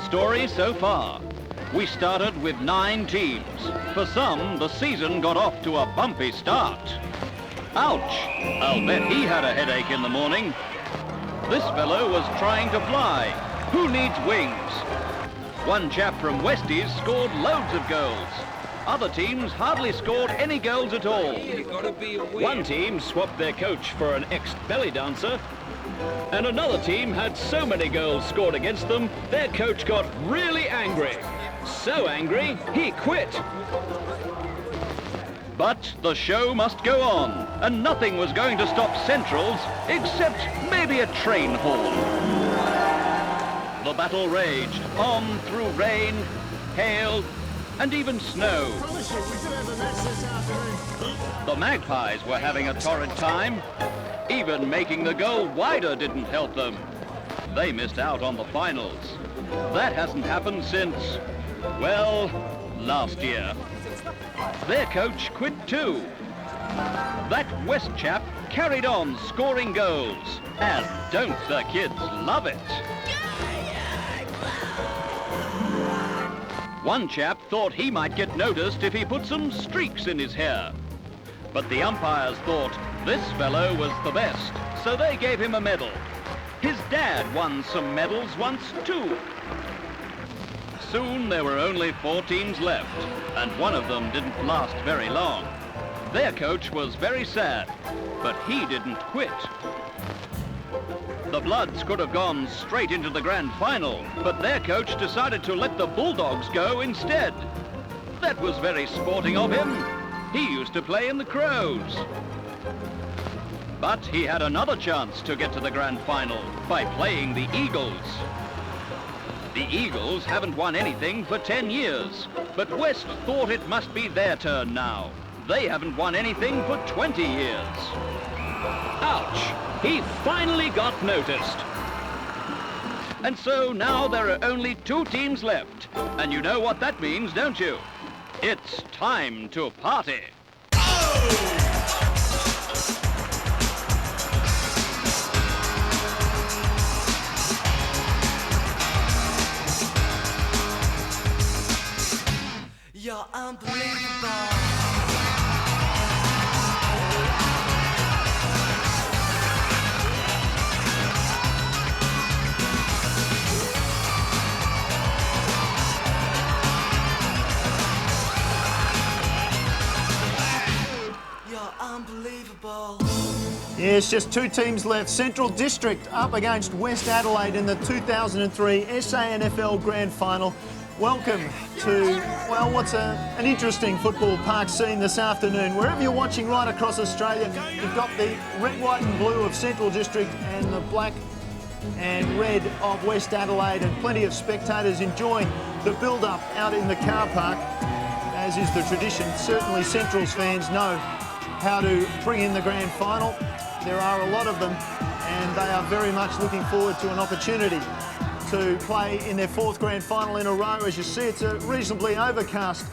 story so far. We started with 9 teams. For some, the season got off to a bumpy start. Ouch! I'll bet he had a headache in the morning. This fellow was trying to fly. Who needs wings? One chap from Westies scored loads of goals. Other teams hardly scored any goals at all. One team swapped their coach for an ex-belly dancer, and another team had so many goals scored against them, their coach got really angry. So angry, he quit. But the show must go on, and nothing was going to stop Central's except maybe a train horn. The battle raged on through rain, hail, and even snow. The Magpies were having a torrid time. Even making the goal wider didn't help them. They missed out on the finals. That hasn't happened since, well, last year. Their coach quit too. That West chap carried on scoring goals. And don't the kids love it? One chap thought he might get noticed if he put some streaks in his hair. But the umpires thought this fellow was the best, so they gave him a medal. His dad won some medals once too. Soon there were only 4 teams left, and one of them didn't last very long. Their coach was very sad, but he didn't quit. The Bloods could have gone straight into the Grand Final, but their coach decided to let the Bulldogs go instead. That was very sporting of him. He used to play in the Crows. But he had another chance to get to the Grand Final by playing the Eagles. The Eagles haven't won anything for 10 years, but West thought it must be their turn now. They haven't won anything for 20 years. Ouch! He finally got noticed. And so now there are only 2 teams left. And you know what that means, don't you? It's time to party. You're unbelievable. Unbelievable. Yes, just 2 teams left. Central District up against West Adelaide in the 2003 SANFL Grand Final. Welcome to, well, what's an interesting football park scene this afternoon. Wherever you're watching right across Australia, you've got the red, white and blue of Central District and the black and red of West Adelaide, and plenty of spectators enjoying the build-up out in the car park, as is the tradition. Certainly Central's fans know how to bring in the grand final. There are a lot of them, and they are very much looking forward to an opportunity to play in their 4th grand final in a row. As you see, it's a reasonably overcast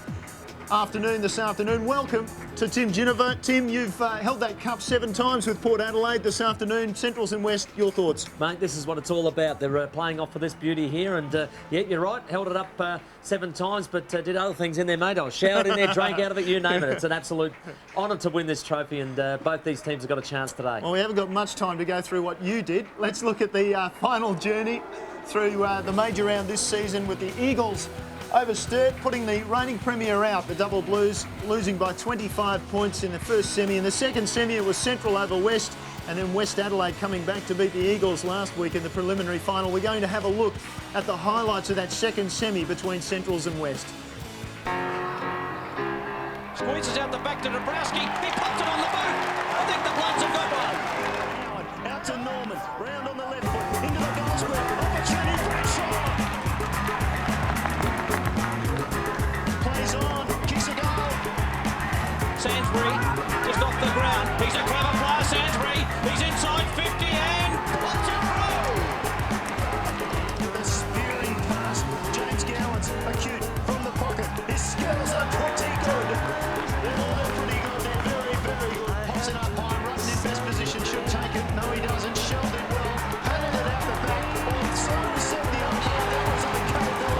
afternoon this afternoon. Welcome to Tim Ginniver. Tim, you've held that cup 7 times with Port Adelaide this afternoon. Centrals and West, your thoughts? Mate, this is what it's all about. They're playing off for this beauty here, and yeah, you're right, held it up 7 times, but did other things in there, mate. I was showered in there, drank out of it, you name it. It's an absolute honour to win this trophy, and both these teams have got a chance today. Well, we haven't got much time to go through what you did. Let's look at the final journey through the major round this season, with the Eagles over Sturt, putting the reigning premier out, the Double Blues, losing by 25 points in the first semi. In the second semi, it was Central over West, and then West Adelaide coming back to beat the Eagles last week in the preliminary final. We're going to have a look at the highlights of that second semi between Centrals and West. Squeezes out the back to Dabrowski. He pops it on the boot. I think the Bloods have got one. Out to Norman, round on the left foot, into the goal square. Opportunity for a shot. Plays on, kicks a goal. Sainsbury just off the ground. He's a clever player, Sainsbury. He's inside 50 and what's it through? The spearing pass, James Gowans, acute from the pocket. His skills are pretty good. They're pretty good. They're very, very good. Pops it up high, runs in best position, should take it. No, he doesn't. Shelved it well. Handled it out the back. So said the umpire. That was okay.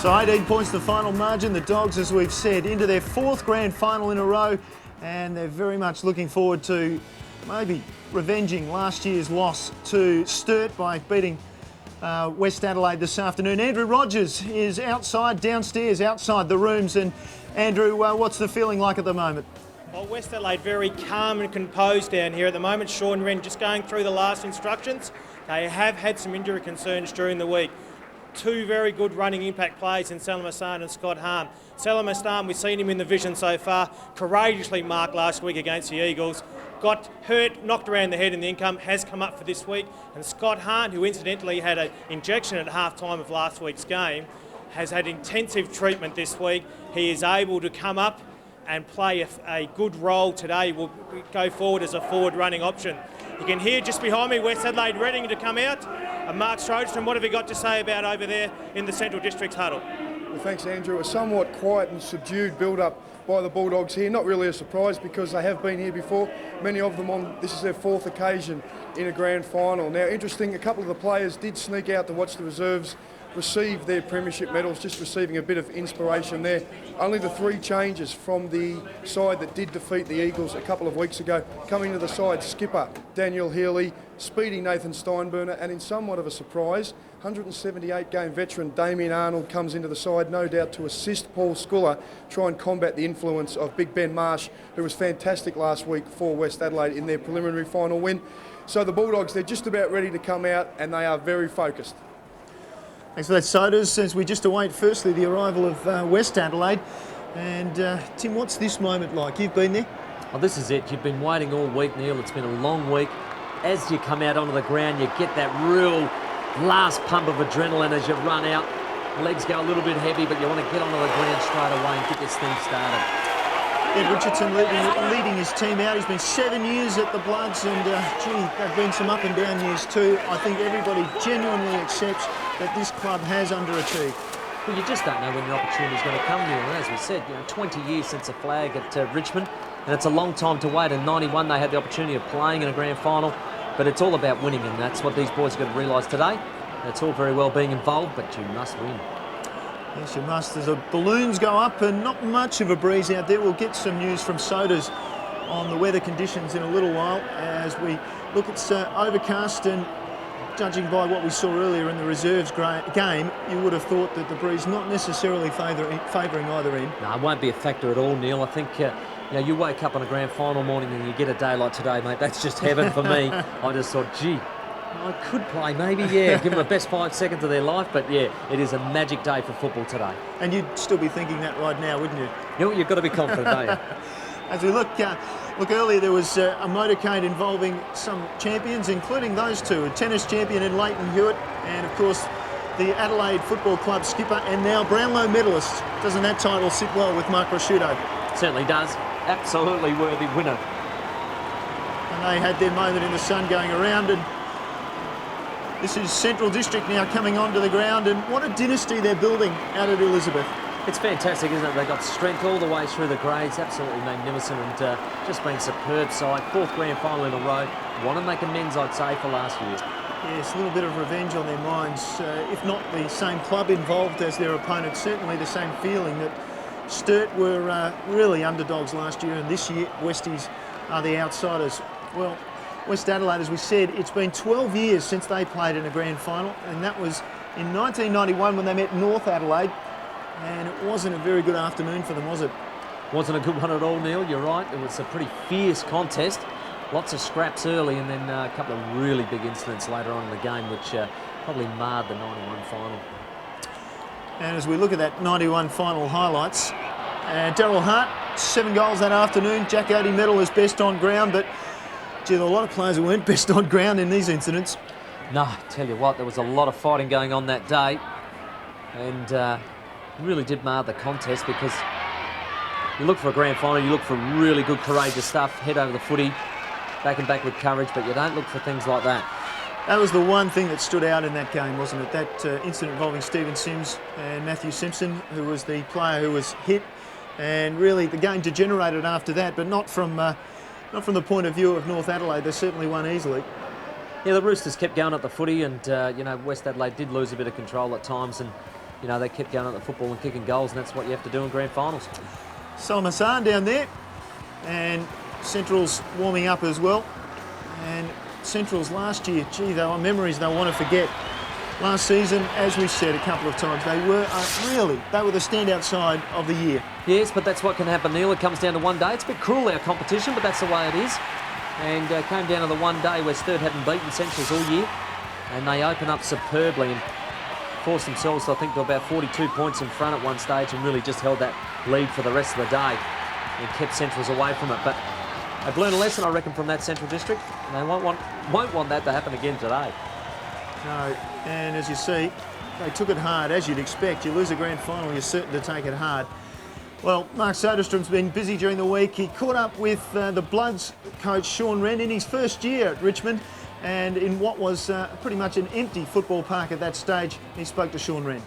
So 18 points the final margin. The Dogs, as we've said, into their 4th grand final in a row, and they're very much looking forward to maybe revenging last year's loss to Sturt by beating West Adelaide this afternoon. Andrew Rogers is downstairs, outside the rooms. And Andrew, what's the feeling like at the moment? Well, West Adelaide very calm and composed down here at the moment. Sean Wren just going through the last instructions. They have had some injury concerns during the week. 2 very good running impact plays in Salam Hassan and Scott Hahn. Salam Hassan, we've seen him in the vision so far, courageously marked last week against the Eagles. Got hurt, knocked around the head in the income, has come up for this week. And Scott Hahn, who incidentally had an injection at half-time of last week's game, has had intensive treatment this week. He is able to come up and play a good role today. Will go forward as a forward running option. You can hear just behind me West Adelaide ready to come out. Mark Strojstrom, what have you got to say about over there in the Central District's huddle? Well, thanks, Andrew. A somewhat quiet and subdued build-up by the Bulldogs here. Not really a surprise because they have been here before. Many of them this is their 4th occasion in a grand final. Now, interesting, a couple of the players did sneak out to watch the reserves receive their premiership medals, just receiving a bit of inspiration there. Only the 3 changes from the side that did defeat the Eagles a couple of weeks ago. Coming to the side, skipper Daniel Healy, speedy Nathan Steinburner, and in somewhat of a surprise, 178-game veteran Damien Arnold comes into the side, no doubt to assist Paul Sculler, try and combat the influence of Big Ben Marsh, who was fantastic last week for West Adelaide in their preliminary final win. So the Bulldogs, they're just about ready to come out, and they are very focused. Thanks for that, Sodas. As we just await firstly the arrival of West Adelaide. And Tim, what's this moment like? You've been there? Oh, this is it. You've been waiting all week, Neil. It's been a long week. As you come out onto the ground, you get that real last pump of adrenaline as you run out. Legs go a little bit heavy, but you want to get onto the ground straight away and get this thing started. Ed Richardson leading his team out. He's been 7 years at the Bloods, and there've been some up and down years too. I think everybody genuinely accepts that this club has underachieved. Well, you just don't know when your opportunity is going to come here. And as we said, 20 years since the flag at Richmond, and it's a long time to wait. In '91, they had the opportunity of playing in a grand final, but it's all about winning, and that's what these boys are going to realise today. It's all very well being involved, but you must win. Yes, you must. As the balloons go up and not much of a breeze out there. We'll get some news from Sodas on the weather conditions in a little while as we look at overcast, and judging by what we saw earlier in the reserves game, you would have thought that the breeze not necessarily favouring either end. No, it won't be a factor at all, Neil. I think you wake up on a grand final morning and you get a day like today, mate. That's just heaven for me. I just thought, gee, I could play maybe, give them the best 5 seconds of their life, but it is a magic day for football today. And you'd still be thinking that right now, wouldn't you? You've got to be confident, don't you? As we look earlier, there was a motorcade involving some champions, including those 2, a tennis champion in Leighton Hewitt, and of course the Adelaide Football Club skipper and now Brownlow medalist. Doesn't that title sit well with Mark Rosciuto? Certainly does. Absolutely worthy winner. And they had their moment in the sun going around, and this is Central District now coming onto the ground, and what a dynasty they're building out at Elizabeth. It's fantastic, isn't it? They've got strength all the way through the grades, absolutely magnificent, and just been superb side. 4th grand final in a row. Want to make amends, I'd say, for last year. Yes, a little bit of revenge on their minds. If not the same club involved as their opponent, certainly the same feeling that Sturt were really underdogs last year, and this year Westies are the outsiders. Well, West Adelaide, as we said, it's been 12 years since they played in a grand final, and that was in 1991 when they met North Adelaide, and it wasn't a very good afternoon for them, was it? Wasn't a good one at all, Neil. You're right. It was a pretty fierce contest. Lots of scraps early, and then a couple of really big incidents later on in the game, which probably marred the 91 final. And as we look at that 91 final highlights, Daryl Hart, 7 goals that afternoon. Jack Odie medal as best on ground, but gee, there were a lot of players who weren't best on ground in these incidents. No, I tell you what, there was a lot of fighting going on that day, and really did mar the contest, because you look for a grand final, you look for really good, courageous stuff, head over the footy, back and back with courage, but you don't look for things like that. That was the one thing that stood out in that game, wasn't it? That incident involving Stephen Sims and Matthew Simpson, who was the player who was hit, and really the game degenerated after that, but not from the point of view of North Adelaide. They certainly won easily. Yeah, the Roosters kept going at the footy, and West Adelaide did lose a bit of control at times, and you know, they kept going at the football and kicking goals, and that's what you have to do in grand finals. Solomon down there, and Central's warming up as well. And Central's last year, gee, they are memories they want to forget. Last season, as we've said a couple of times, they were they were the standout side of the year. Yes, but that's what can happen, Neil. It comes down to one day. It's a bit cruel, our competition, but that's the way it is. And came down to the one day where Sturt hadn't beaten Centrals all year, and they open up superbly and forced themselves, I think, to about 42 points in front at one stage, and really just held that lead for the rest of the day and kept Centrals away from it. But they've learned a lesson, I reckon, from that Central District, and they won't want that to happen again today. No, and as you see, they took it hard, as you'd expect. You lose a grand final, you're certain to take it hard. Well, Mark Soderstrom's been busy during the week. He caught up with the Bloods coach Sean Wren in his first year at Richmond, and in what was pretty much an empty football park at that stage, he spoke to Sean Wren.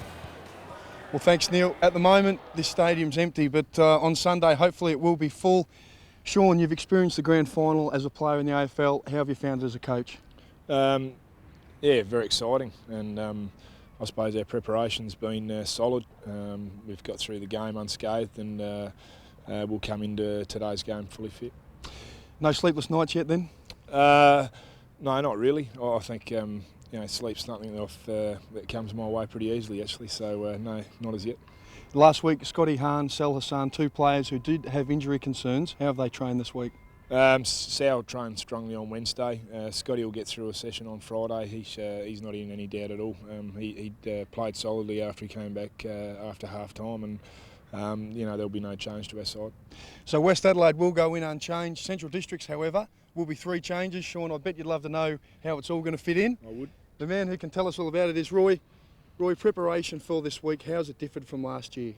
Well, thanks, Neil. At the moment, this stadium's empty, but on Sunday, hopefully it will be full. Sean, you've experienced the grand final as a player in the AFL. How have you found it as a coach? Yeah, very exciting, and I suppose our preparation's been solid. We've got through the game unscathed, and we'll come into today's game fully fit. No sleepless nights yet then? No, not really. I think sleep's something that comes my way pretty easily, actually. So no, not as yet. Last week, Scotty Hahn, Sal Hassan, two players who did have injury concerns. How have they trained this week? Sal trained strongly on Wednesday. Scotty will get through a session on Friday. He's not in any doubt at all. He played solidly after he came back after half time, and there'll be no change to our side. So West Adelaide will go in unchanged. Central Districts, however, will be 3 changes. Sean, I bet you'd love to know how it's all going to fit in. I would. The man who can tell us all about it is Roy. Roy, preparation for this week, how's it differed from last year?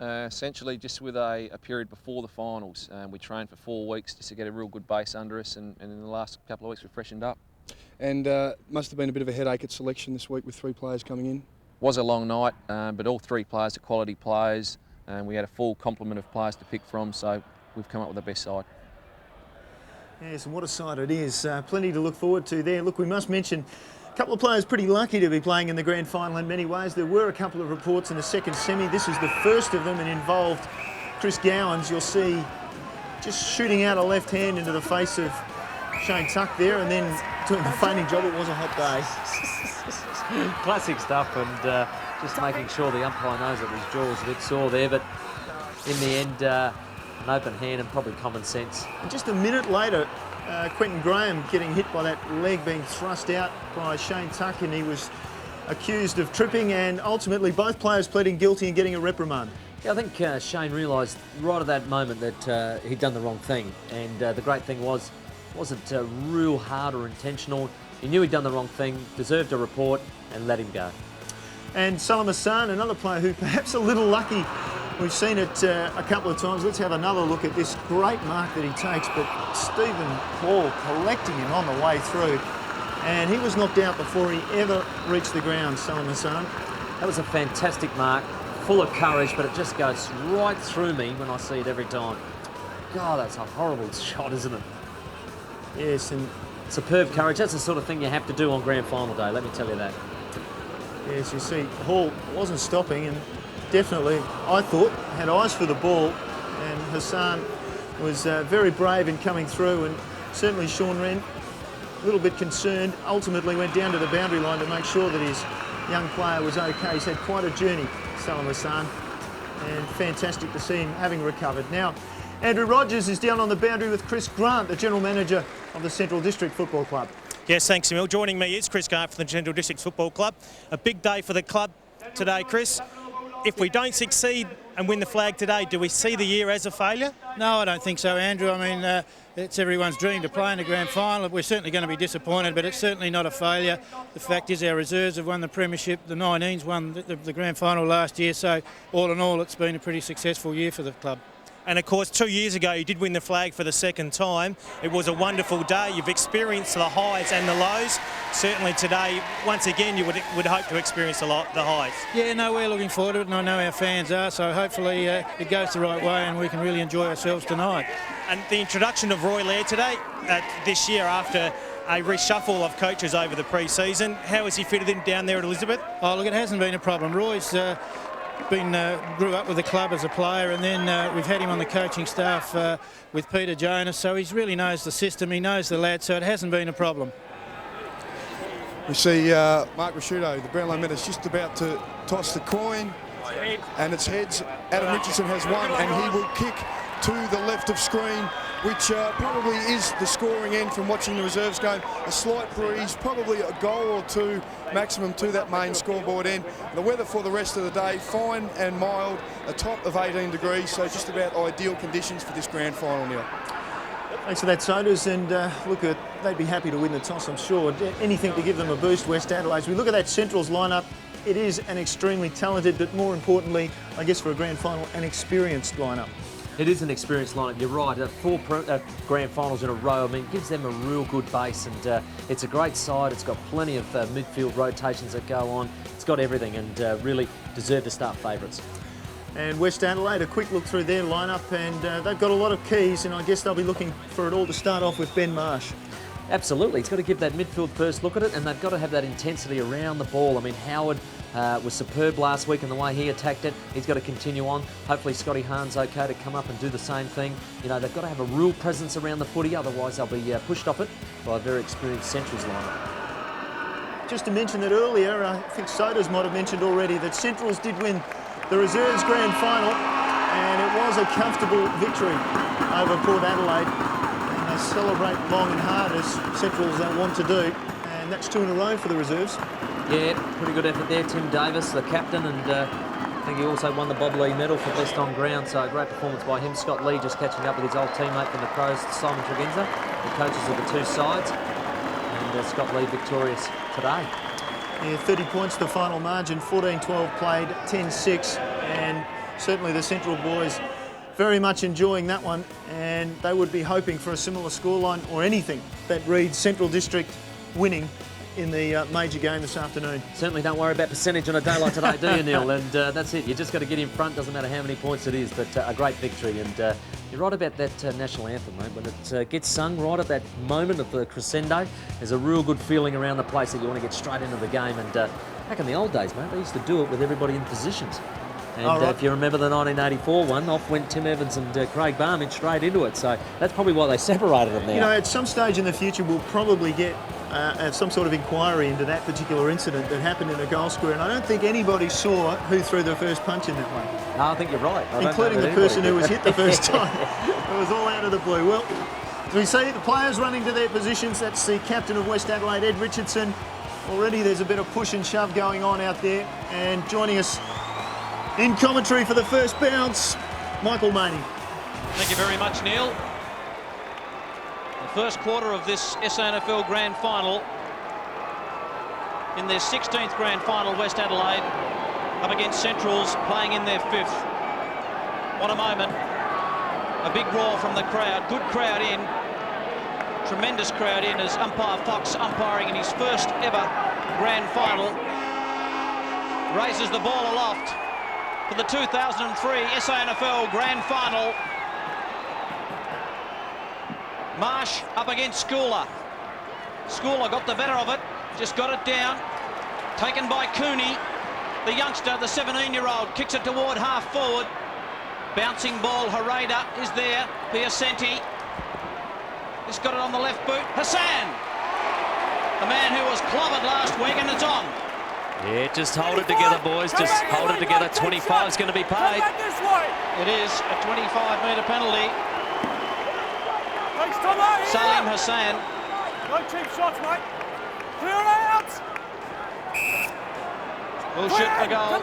Essentially just with a period before the finals. We trained for 4 weeks just to get a real good base under us, and in the last couple of weeks we freshened up. And must have been a bit of a headache at selection this week with 3 players coming in? Was a long night, but all 3 players are quality players, and we had a full complement of players to pick from, so we've come up with the best side. Yes, and what a side it is. Plenty to look forward to there. Look, we must mention a couple of players pretty lucky to be playing in the grand final in many ways. There were a couple of reports in the second semi. This is the first of them, and involved Chris Gowans. You'll see just shooting out a left hand into the face of Shane Tuck there, and then doing the feigning job. It was a hot day. Classic stuff, and just making sure the umpire knows that his jaw was a bit sore there, but in the end, an open hand and probably common sense. And just a minute later, Quentin Graham getting hit by that leg being thrust out by Shane Tuck, and he was accused of tripping, and ultimately both players pleading guilty and getting a reprimand. Yeah, I think Shane realised right at that moment that he'd done the wrong thing, and the great thing wasn't real hard or intentional. He knew he'd done the wrong thing, deserved a report, and let him go. And Salam Hassan, another player who perhaps a little lucky. We've seen it a couple of times. Let's have another look at this great mark that he takes, but Stephen Hall collecting him on the way through. And he was knocked out before he ever reached the ground, Salam Hassan. That was a fantastic mark, full of courage, but it just goes right through me when I see it every time. God, that's a horrible shot, isn't it? Yes, and superb courage. That's the sort of thing you have to do on grand final day, let me tell you that. Yes, you see, Hall wasn't stopping, and definitely, I thought, had eyes for the ball, and Hassan was very brave in coming through, and certainly Sean Wren, a little bit concerned, ultimately went down to the boundary line to make sure that his young player was okay. He's had quite a journey, Salam Hassan, and fantastic to see him having recovered. Now, Andrew Rogers is down on the boundary with Chris Grant, the General Manager of the Central District Football Club. Yes, thanks, Emil. Joining me is Chris Grant from the Central District Football Club. A big day for the club today, Chris. If we don't succeed and win the flag today, do we see the year as a failure? No, I don't think so, Andrew. I mean, it's everyone's dream to play in the grand final. We're certainly going to be disappointed, but it's certainly not a failure. The fact is our reserves have won the premiership. The 19s won the grand final last year. So all in all, it's been a pretty successful year for the club. And of course, 2 years ago, you did win the flag for the second time. It was a wonderful day. You've experienced the highs and the lows. Certainly today, once again, you would hope to experience the highs. Yeah, no, we're looking forward to it, and I know our fans are, so hopefully it goes the right way and we can really enjoy ourselves tonight. And the introduction of Roy Laird today, this year after a reshuffle of coaches over the pre-season. How has he fitted in down there at Elizabeth? Oh, look, it hasn't been a problem. Roy's grew up with the club as a player, and then we've had him on the coaching staff with Peter Jonas, so he really knows the system, he knows the lads, so it hasn't been a problem. We see Mark Rasciuto, the Brownlow medalist, just about to toss the coin, and it's heads. Adam Richardson has won, and he will kick to the left of screen, which probably is the scoring end from watching the reserves game. A slight breeze, probably a goal or two maximum to that main scoreboard end. The weather for the rest of the day, fine and mild, a top of 18 degrees, so just about ideal conditions for this grand final now. Thanks for that, Sodas, and look, they'd be happy to win the toss, I'm sure. Anything to give them a boost, West Adelaide. As we look at that Central's lineup, it is an extremely talented, but more importantly, I guess for a grand final, an experienced lineup. It is an experienced lineup, you're right. 4 grand finals in a row, I mean, it gives them a real good base, and it's a great side. It's got plenty of midfield rotations that go on. It's got everything, and really deserve to start favourites. And West Adelaide, a quick look through their lineup, and they've got a lot of keys, and I guess they'll be looking for it all to start off with Ben Marsh. Absolutely, he's got to give that midfield first look at it, and they've got to have that intensity around the ball. I mean, Howard was superb last week in the way he attacked it. He's got to continue on. Hopefully Scotty Hahn's okay to come up and do the same thing. You know, they've got to have a real presence around the footy, otherwise they'll be pushed off it by a very experienced Central's lineup. Just to mention that earlier, I think Sodas might have mentioned already that Central's did win the Reserves Grand Final, and it was a comfortable victory over Port Adelaide. And they celebrate long and hard, as Central's want to do, and that's 2 in a row for the Reserves. Yeah, pretty good effort there. Tim Davis, the captain, and I think he also won the Bob Lee medal for best on ground, so a great performance by him. Scott Lee just catching up with his old teammate from the Crows, Simon Tregenza, the coaches of the two sides, and Scott Lee victorious today. Yeah, 30 points the final margin, 14-12 played, 10-6, and certainly the Central boys very much enjoying that one, and they would be hoping for a similar scoreline or anything that reads Central District winning in the major game this afternoon. Certainly don't worry about percentage on a day like today, do you, Neil? And that's it. You just got to get in front, doesn't matter how many points it is, but a great victory. And you're right about that national anthem, mate. When it gets sung right at that moment of the crescendo, there's a real good feeling around the place that you want to get straight into the game. And back in the old days, mate, they used to do it with everybody in positions. And if you remember the 1984 one, off went Tim Evans and Craig Barmage straight into it. So that's probably why they separated them now. You know, at some stage in the future, we'll probably get some sort of inquiry into that particular incident that happened in a goal square, and I don't think anybody saw who threw the first punch in that one. No, I think you're right. Including the person who was hit the first time. It was all out of the blue. Well, we see the players running to their positions. That's the captain of West Adelaide, Ed Richardson. Already there's a bit of push and shove going on out there, and joining us in commentary for the first bounce, Michael Maney. Thank you very much, Neil. The first quarter of this SANFL Grand Final. In their 16th Grand Final, West Adelaide up against Centrals, playing in their 5th. What a moment. A big roar from the crowd. Good crowd in. Tremendous crowd in as umpire Fox, umpiring in his first ever Grand Final, raises the ball aloft for the 2003 SANFL Grand Final. Marsh up against Schooler. Schooler got the better of it, just got it down. Taken by Cooney, the youngster, the 17-year-old, kicks it toward half forward. Bouncing ball, Harada is there. Piacenti. He's got it on the left boot. Hassan, the man who was clobbered last week, and it's on. Yeah, just hold it together, boys. Just hold it together. 25 is going to be paid. It is a 25-metre penalty. Salim Hassan. No cheap shots, mate. Clear it out. Will shoot the goal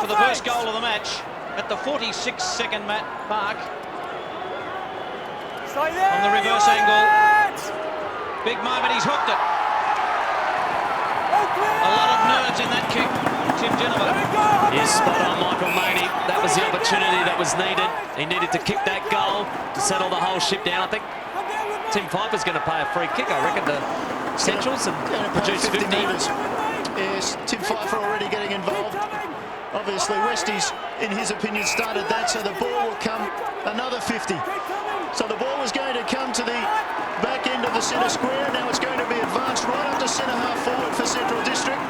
for the first goal of the match at the 46-second mark. Stay there. On the reverse angle. Big moment, he's hooked it. A lot of nerves in that kick. Tim Geneva. He's spot on, Michael Maney. That was the opportunity that was needed. He needed to kick that goal to settle the whole ship down. I think Tim Piper's going to pay a free kick, I reckon, to Centrals and produce 50 metres. Yes, Tim Pfeiffer already getting involved. Obviously, Westies, in his opinion, started that, so the ball will come another 50. So the ball was going to come to the back end of the centre square. Now it's going to be a centre half forward for Central District.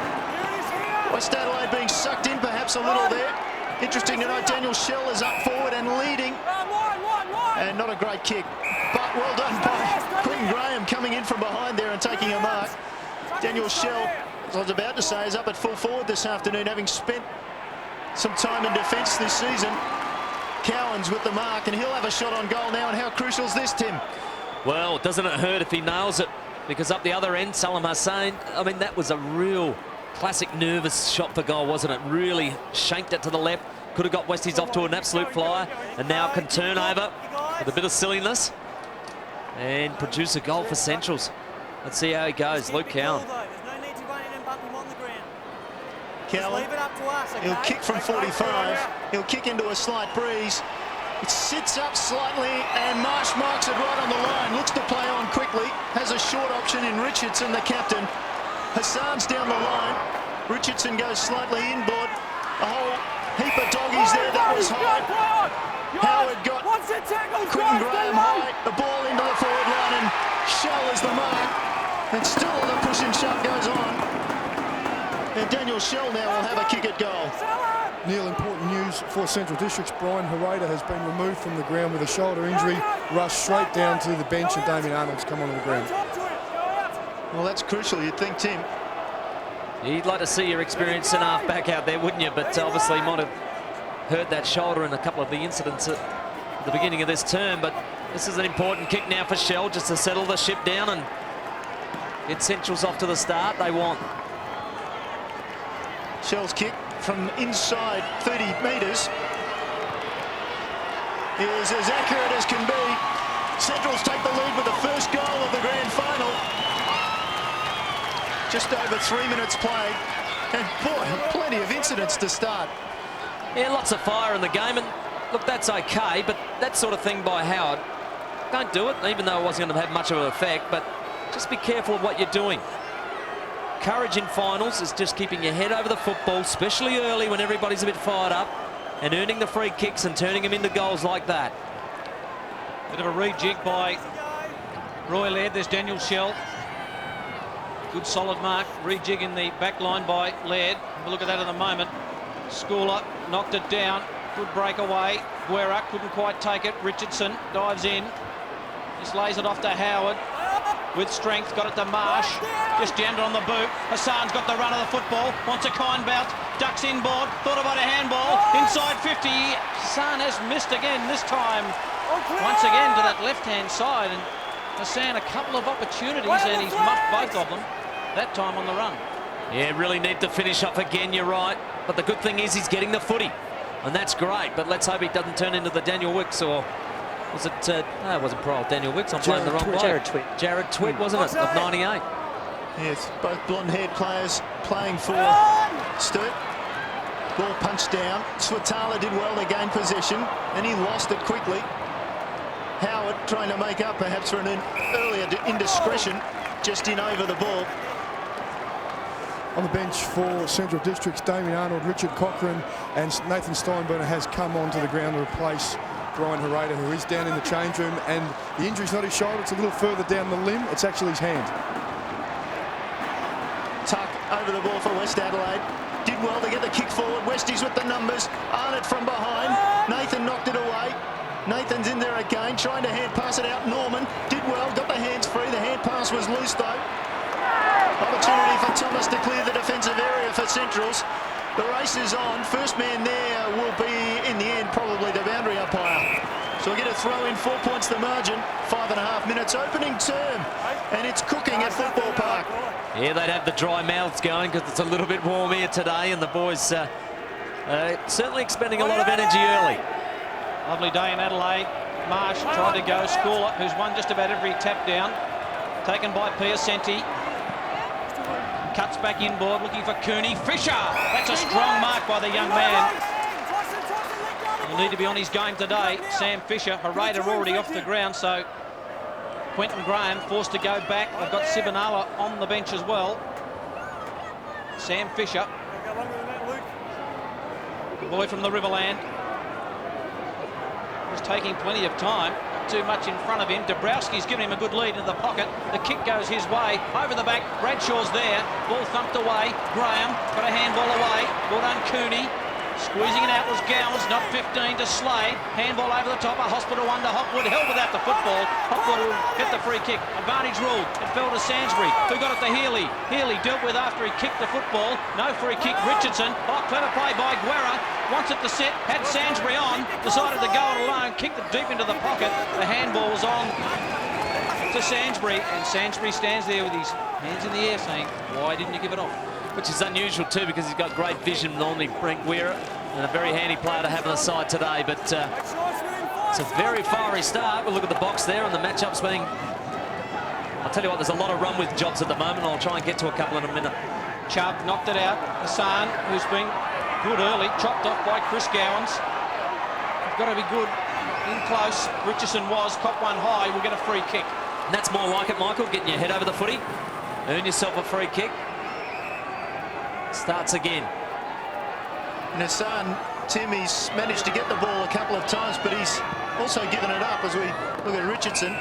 West Adelaide being sucked in perhaps a little there. Interesting to note Daniel Shell is up forward and leading. And not a great kick, but well done by Quentin Graham coming in from behind there and taking a mark. Daniel Shell, as I was about to say, is up at full forward this afternoon, having spent some time in defence this season. Cowans with the mark, and he'll have a shot on goal now. And how crucial is this, Tim? Well, doesn't it hurt if he nails it? Because up the other end, Salam Hussein, I mean, that was a real classic nervous shot for goal, wasn't it? Really shanked it to the left. Could have got Westies off to an absolute flyer, and now can turn over with a bit of silliness and produce a goal for Centrals. Let's see how he goes. Luke Cowan. Cowan, he'll kick from 45. He'll kick into a slight breeze. It sits up slightly, and Marsh marks it right on the line. Looks to play on quickly. Has a short option in Richardson, the captain. Hassan's down the line. Richardson goes slightly inboard. A whole heap of doggies there. That was high. Howard got Quentin Graham high. The ball into the forward line, and Shell is the mark. And still the push and shove goes on. And Daniel Shell now will have a kick at goal. Neil, important news for Central Districts. Brian Hereda has been removed from the ground with a shoulder injury. Rushed straight down to the bench, and Damien Arnold's come onto the ground. Well, that's crucial, you'd think, Tim. You'd like to see your experienced centre-half back out there, wouldn't you? But obviously might have hurt that shoulder in a couple of the incidents at the beginning of this term. But this is an important kick now for Shell, just to settle the ship down and get Centrals off to the start they want. Shell's kick from inside 30 metres is as accurate as can be. Centrals take the lead with the first goal of the grand final. Just over 3 minutes played, and boy, plenty of incidents to start. Yeah, lots of fire in the game, and look, that's okay, but that sort of thing by Howard, don't do it, even though it wasn't going to have much of an effect, but just be careful of what you're doing. Courage in finals is just keeping your head over the football, especially early when everybody's a bit fired up, and earning the free kicks and turning them into goals like that. Bit of a rejig by Roy Laird. There's Daniel Shell. Good solid mark. Rejig in the back line by Laird. Have a look at that at the moment. Schooler knocked it down. Good breakaway. Guerra couldn't quite take it. Richardson dives in. Just lays it off to Howard. With strength, got it to Marsh. Just jammed it on the boot. Hassan's got the run of the football. Wants a kind bounce. Ducks inboard. Thought about a handball. Inside 50. Hassan has missed again this time. Once again to that left-hand side. And Hassan a couple of opportunities, and he's muffed both of them. That time on the run. Yeah, really need to finish up again, you're right. But the good thing is he's getting the footy. And that's great. But let's hope he doesn't turn into the Daniel Wicks, or was it, no, it wasn't poor Daniel Wicks. I'm playing the wrong bloke. Jared Twitt, wasn't it, of 98? Yes, both blonde-haired players playing for Sturt. Ball punched down. Swatala did well to gain possession, and he lost it quickly. Howard trying to make up perhaps for an earlier indiscretion, just in over the ball. On the bench for Central Districts, Damien Arnold, Richard Cochran and Nathan Steinberner has come onto the ground to replace Brian Hereda, who is down in the change room, and the injury's not his shoulder, it's a little further down the limb, it's actually his hand. Tuck over the ball for West Adelaide. Did well to get the kick forward. Westies with the numbers. Arnott from behind. Nathan knocked it away. Nathan's in there again, trying to hand pass it out. Norman did well, got the hands free. The hand pass was loose though. Opportunity for Thomas to clear the defensive area for Centrals. The race is on. First man there will be, in the end, probably the boundary umpire. So we'll get a throw in, 4 points the margin. 5.5 minutes opening term, and it's cooking at Football Park. Yeah, they'd have the dry mouths going because it's a little bit warm here today, and the boys certainly expending a lot of energy early. Lovely day in Adelaide. Marsh tried to go. Schooler, who's won just about every tap down. Taken by Piacenti. Cuts back inboard, looking for Cooney. Fisher! That's a strong mark by the young man. He'll need to be on his game today. Sam Fisher. Hereda already off the ground, so Quentin Graham forced to go back. They've got Sibanala on the bench as well. Sam Fisher. The boy from the Riverland. Was taking plenty of time. bit too much in front of him. Dabrowski's given him a good lead into the pocket. The kick goes his way. Over the back, Bradshaw's there. Ball thumped away. Graham got a handball away. Well done, Cooney. Squeezing it out was Gowans, not 15 to Slay. Handball over the top, a Hospital one to Hopwood. Held without the football. Hopwood will get the free kick. Advantage ruled. It fell to Sainsbury, who got it to Healy. Healy dealt with after he kicked the football. No free kick, Richardson. Oh, clever play by Guerra. Wants it to sit, had Sainsbury on. Decided to go it alone, kicked it deep into the pocket. The handball was on to Sainsbury, and Sainsbury stands there with his hands in the air saying, why didn't you give it off? Which is unusual too, because he's got great vision, normally Brent Guerra, and a very handy player to have on the side today. But it's a very fiery start. We'll look at the box there, and the matchup's being... I'll tell you what, there's a lot of run with jobs at the moment. I'll try and get to a couple in a minute. Chubb knocked it out. Hassan, who's been good early, chopped off by Chris Gowans. Got to be good in close. Richardson was, cop one high, will get a free kick. And that's more like it, Michael, getting your head over the footy. Earn yourself a free kick. Starts again. Hassan, Tim, he's managed to get the ball a couple of times, but he's also given it up as we look at Richardson.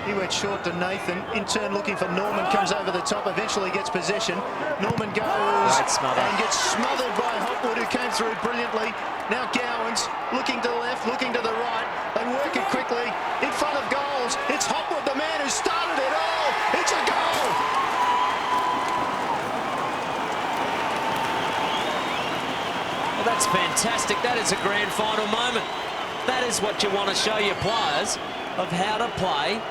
He went short to Nathan. In turn, looking for Norman, comes over the top, eventually gets possession. Norman goes and gets smothered by Hopwood, who came through brilliantly. Now Gowans looking to the left, looking to the right. They work it quickly in front of goals. It's Hopwood, the man who started it all. It's a goal. That's fantastic. That is a grand final moment. That is what you want to show your players of how to play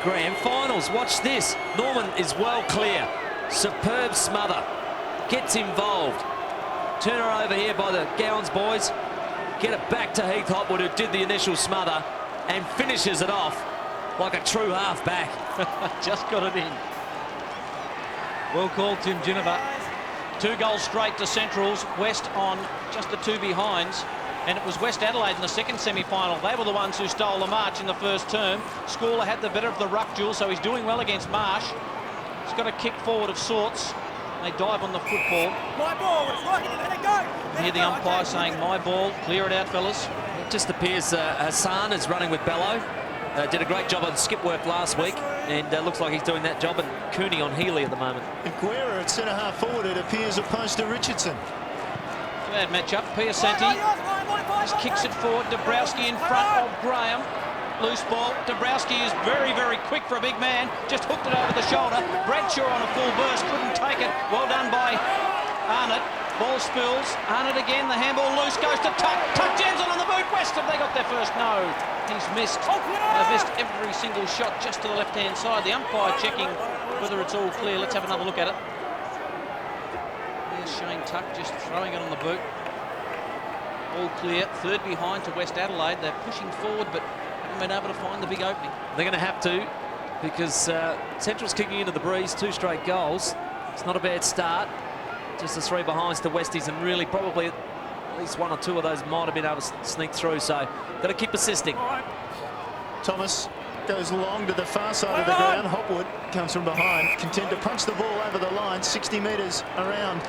grand finals. Watch this. Norman is well clear. Superb smother. Gets involved. Turn her over here by the Gowans boys. Get it back to Heath Hopwood, who did the initial smother, and finishes it off like a true half-back. Just got it in. Well called, Tim Ginnivan. 2 goals straight to Centrals. West on just the 2 behinds. And it was West Adelaide in the second semi-final. They were the ones who stole the march in the first term. Schooler had the better of the ruck duel, so he's doing well against Marsh. He's got a kick forward of sorts. They dive on the football. My ball, it's right, let it go. Hear the umpire saying, my ball, clear it out, fellas. It just appears Hassan is running with Bello. Did a great job on skip work last week, and looks like he's doing that job. And Cooney on Healy at the moment. Guerra at centre-half forward, it appears, opposed to Richardson. Bad matchup. Piacenti just kicks it forward. Dabrowski in front of Graham. Loose ball. Dabrowski is very, very quick for a big man. Just hooked it over the shoulder. Bradshaw on a full burst. Couldn't take it. Well done by Arnott. Ball spills. Arnott again. The handball loose. Goes to Tuck. Tuck jams on the boot. West, have they got their first? No. He's missed. They've missed every single shot just to the left-hand side. The umpire checking whether it's all clear. Let's have another look at it. There's Shane Tuck just throwing it on the boot. All clear. 3rd behind to West Adelaide. They're pushing forward, but haven't been able to find the big opening. They're going to have to, because Central's kicking into the breeze. 2 straight goals. It's not a bad start. Just the 3 behinds to Westies, and really probably at least 1 or 2 of those might have been able to sneak through. So got to keep persisting. Thomas goes long to the far side of the ground. Hopwood comes from behind, content to punch the ball over the line, 60 metres around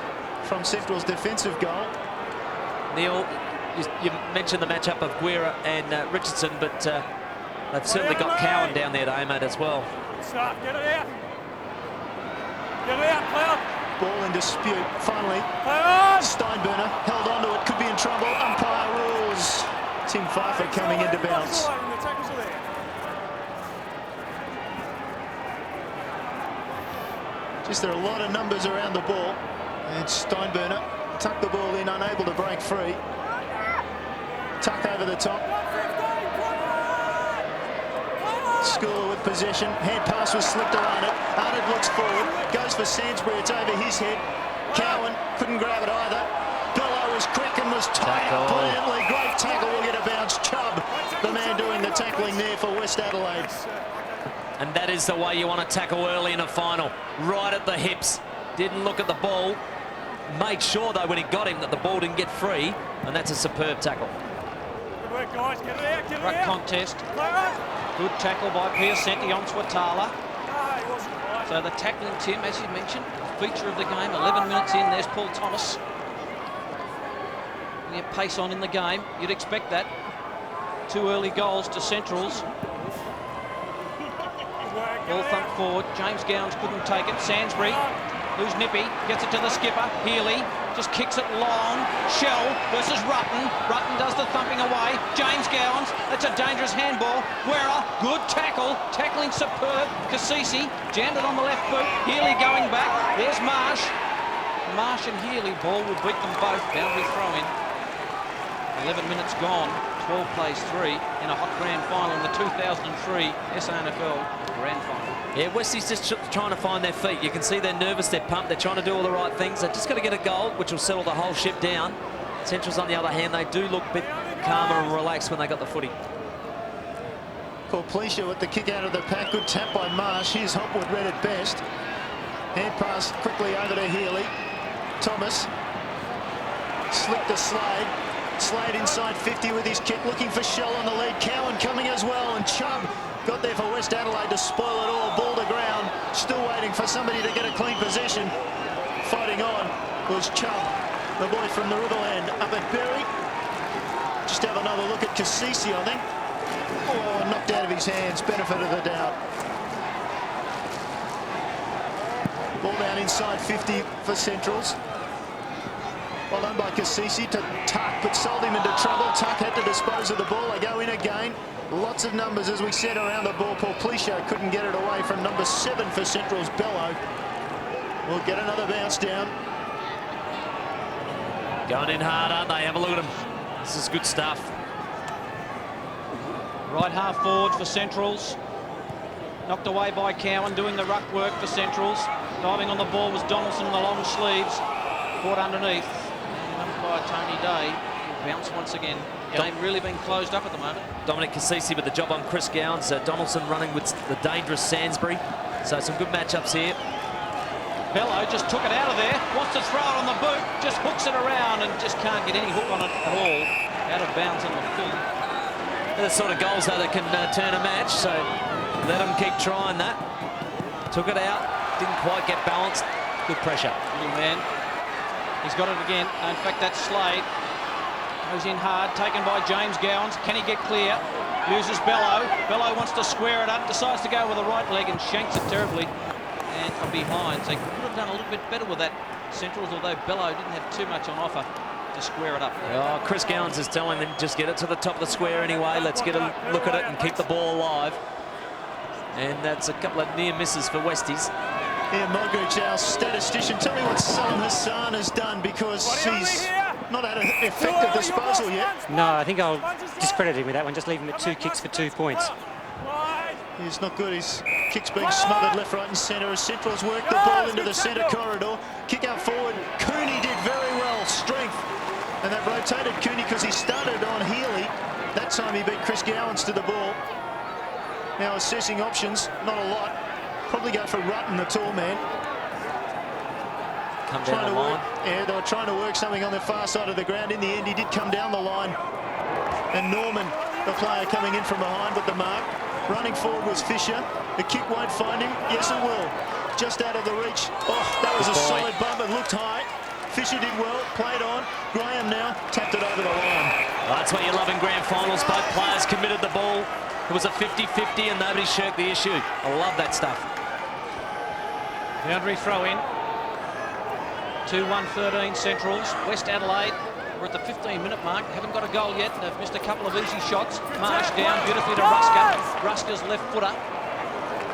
from Central's defensive goal. Neil, you mentioned the matchup of Guerra and Richardson, but they've certainly got Cowan down there to aim at as well. Start, get it out. Get it out, Cloud. Ball in dispute. Finally, Steinburner held onto it, could be in trouble. Umpire rules. Tim Pfeiffer coming into bounce. Just there are a lot of numbers around the ball, and Steinburner tucked the ball in, unable to break free. Tuck over the top. Schooler with possession. Hand pass was slipped around it. Arnott looks forward. Goes for Sainsbury. It's over his head. Cowan couldn't grab it either. Bello was quick and was tied up brilliantly. Great tackle. Will get a bounce. Chubb, the man doing the tackling there for West Adelaide. And that is the way you want to tackle early in a final. Right at the hips. Didn't look at the ball. Made sure, though, when he got him, that the ball didn't get free. And that's a superb tackle. Good work, guys. Get it out, get it Ruck out. contest. Good tackle by Piacenti on Swatala. So the tackling, Tim, as you mentioned, feature of the game. 11 minutes in, there's Paul Thomas. Pace on in the game, you'd expect that. 2 early goals to Centrals. Ball thumped forward. James Gowans couldn't take it. Sainsbury, who's nippy, gets it to the skipper. Healy just kicks it long. Shell versus Rutten. Rutten does the thumping away. James Gowans, that's a dangerous handball. Guerra, good tackle. Tackling superb. Cassisi jammed it on the left boot. Healy going back. There's Marsh. Marsh and Healy, ball will beat them both. Boundary throw in. 11 minutes gone. 12 plays 3 in a hot grand final in the 2003 SANFL Grand Final. Yeah, Westie's just trying to find their feet. You can see they're nervous, they're pumped, they're trying to do all the right things. They've just got to get a goal, which will settle the whole ship down. Centrals, on the other hand, they do look a bit calmer and relaxed when they got the footy. Porplecia with the kick out of the pack. Good tap by Marsh. Here's Hopwood read it best. Hand pass quickly over to Healy. Thomas slipped to Slade. Slade inside 50 with his kick, looking for Shell on the lead. Cowan coming as well, and Chubb got there for West Adelaide to spoil it all. Ball to ground, still waiting for somebody to get a clean possession. Fighting on was Chubb, the boy from the Riverland, up at Berry. Just have another look at Cassisi, I think. Oh, knocked out of his hands, benefit of the doubt. Ball down inside 50 for Centrals. Well done by Cassisi to Tuck, but sold him into trouble. Tuck had to dispose of the ball. They go in again. Lots of numbers, as we said, around the ball. Porplecia couldn't get it away from number 7 for Central's, Bello. We'll get another bounce down. Going in hard, aren't they? Have a look at them. This is good stuff. Right half forward for Centrals. Knocked away by Cowan, doing the ruck work for Centrals. Diving on the ball was Donaldson in the long sleeves. Caught underneath. By Tony Day. Bounce once again. Game really been closed up at the moment. Dominic Cassisi with the job on Chris Gowans. Donaldson running with the dangerous Sainsbury. So some good matchups here. Bello just took it out of there. Wants to throw it on the boot. Just hooks it around and just can't get any hook on it at all. Out of bounds on the full. They're the sort of goals though that can turn a match. So let them keep trying that. Took it out. Didn't quite get balanced. Good pressure. Little man. He's got it again. In fact, that's Slade. Goes in hard, taken by James Gowans. Can he get clear? Uses Bello. Bello wants to square it up, decides to go with the right leg and shanks it terribly. And from behind. So he could have done a little bit better with that, Centrals, although Bello didn't have too much on offer to square it up. Oh, Chris Gowans is telling them just get it to the top of the square anyway. Let's get a look at it and keep the ball alive. And that's a couple of near misses for Westies. Ian Mogridge, our statistician, tell me what Salam Hassan has done, because he's not had an effective disposal yet. No, I think I'll discredit him with that one. Just leave him at 2 kicks for 2 points. He's not good. His kick's being smothered left, right and centre as Centrals work the ball into the centre corridor. Kick out forward. Cooney did very well. Strength. And they've rotated Cooney because he started on Healy. That time he beat Chris Gowans to the ball. Now assessing options, not a lot. Probably go for Rutten, the tall man. Come down the line. Yeah, they were trying to work something on the far side of the ground. In the end, he did come down the line. And Norman, the player coming in from behind with the mark. Running forward was Fisher. The kick won't find him. Yes, it will. Just out of the reach. Oh, that was a solid bump. It looked high. Fisher did well. Played on. Graham now tapped it over the line. Well, that's what you love in grand finals. Both players committed the ball. It was a 50-50 and nobody shirked the issue. I love that stuff. Boundary throw in. 2-1-13 Centrals. West Adelaide, we're at the 15-minute mark. Haven't got a goal yet. They've missed a couple of easy shots. Marsh down beautifully to Rusker. Rusker's left footer.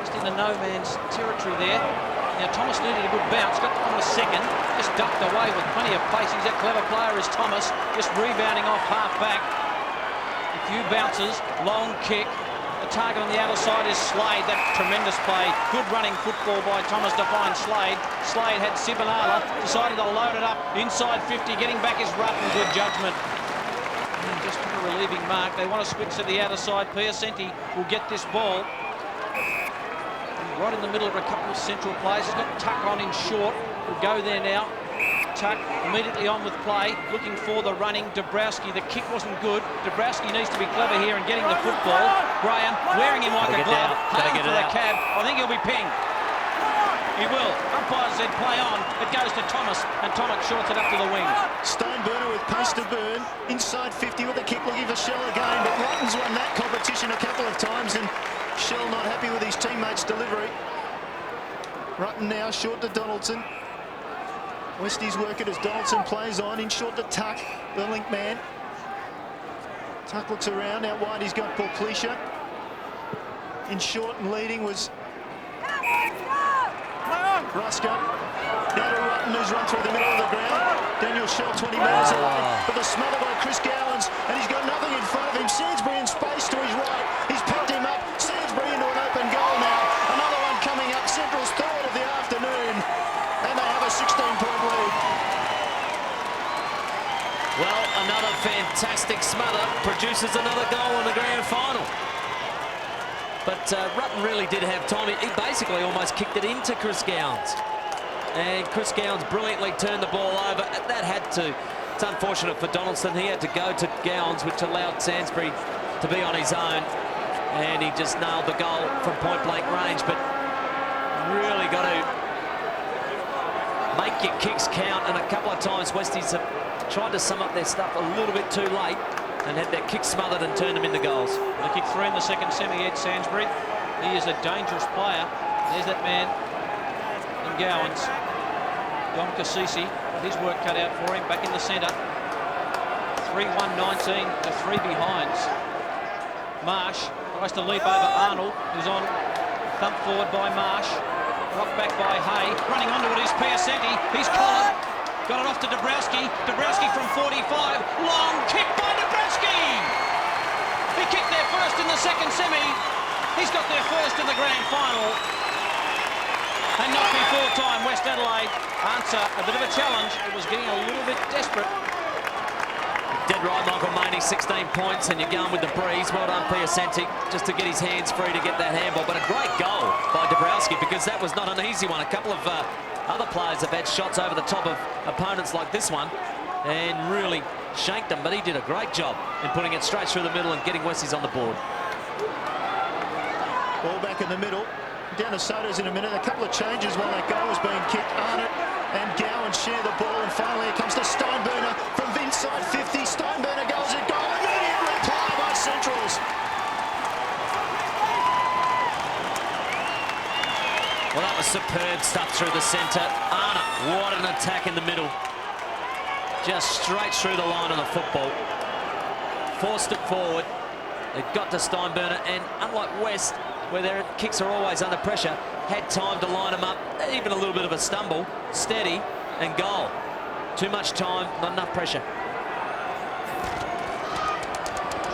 Just into no man's territory there. Now Thomas needed a good bounce. Got on the second. Just ducked away with plenty of pace. He's a clever player is Thomas. Just rebounding off half back. A few bounces. Long kick. The target on the outer side is Slade. That tremendous play. Good running football by Thomas to find Slade. Slade had Sibanala. Decided to load it up inside 50. Getting back is Rutten. Good judgment. And just took a relieving mark. They want to switch to the outer side. Piacenti will get this ball. Right in the middle of a couple of Central players. He's got Tuck on in short. Will go there now. Tuck immediately on with play, looking for the running Dabrowski. The kick wasn't good. Dabrowski needs to be clever here in getting the football. Graham wearing him like a glove. Paying for the cab. I think he'll be pinged. He will. Umpire said play on. It goes to Thomas, and Thomas shorts it up to the wing. Stoneburner with pace to burn. Inside 50 with a kick, looking for Shell again, but Rutten's one delivery. Rutten now short to Donaldson. Westies work it as Donaldson plays on, in short to Tuck, the link man. Tuck looks around, out wide he's got Porplecia. In short and leading was Ruska. Now to Rutten, who's run through the middle of the ground. Daniel Shell 20 metres away, but the smother by Chris Gowans, and he's got nothing in front of him. Sainsbury in space to his right. He's picked him up. Sainsbury into an open goal now. Another one coming up. Central's third of the afternoon, and they have a 16-point lead. Well, another fantastic smother produces another goal in the grand final. But Rutten really did have time. He basically almost kicked it into Chris Gowans. And Chris Gowans brilliantly turned the ball over. That had to, it's unfortunate for Donaldson. He had to go to Gowans, which allowed Sainsbury to be on his own. And he just nailed the goal from point-blank range. But really got to make your kicks count. And a couple of times Westies have tried to sum up their stuff a little bit too late and had their kicks smothered and turned them into goals. They kicked 3 in the second semi, Ed Sainsbury. He is a dangerous player. There's that man in Gowans. Dom Cassisi, his work cut out for him, back in the centre. 3-1-19 to 3 behinds. Marsh tries to leap over Arnold, who's on thump forward by Marsh. Knocked back by Hay. Running onto it is Piacenti. He's collared. Got it off to Dabrowski. Dabrowski from 45. Long kick by Dabrowski. He kicked their first in the second semi. He's got their first in the grand final. And not before time. West Adelaide answer a bit of a challenge. It was getting a little bit desperate. Dead right, Michael Maney, 16 points, and you're going with the breeze. Well done, Piacenti, just to get his hands free to get that handball. But a great goal by Dabrowski, because that was not an easy one. A couple of other players have had shots over the top of opponents like this one and really shanked them, but he did a great job in putting it straight through the middle and getting Westies on the board. Ball back in the middle. Down to Sotos in a minute. A couple of changes while that goal was being kicked. Arnott and Gowan share the ball, and finally it comes to Steinburner from inside 50. Steinburner goes at goal. Immediate reply by Centrals. Well, that was superb stuff through the centre. Arnott, what an attack in the middle. Just straight through the line of the football. Forced it forward. It got to Steinburner, and unlike West, where their kicks are always under pressure, had time to line them up, even a little bit of a stumble, steady, and goal. Too much time, not enough pressure.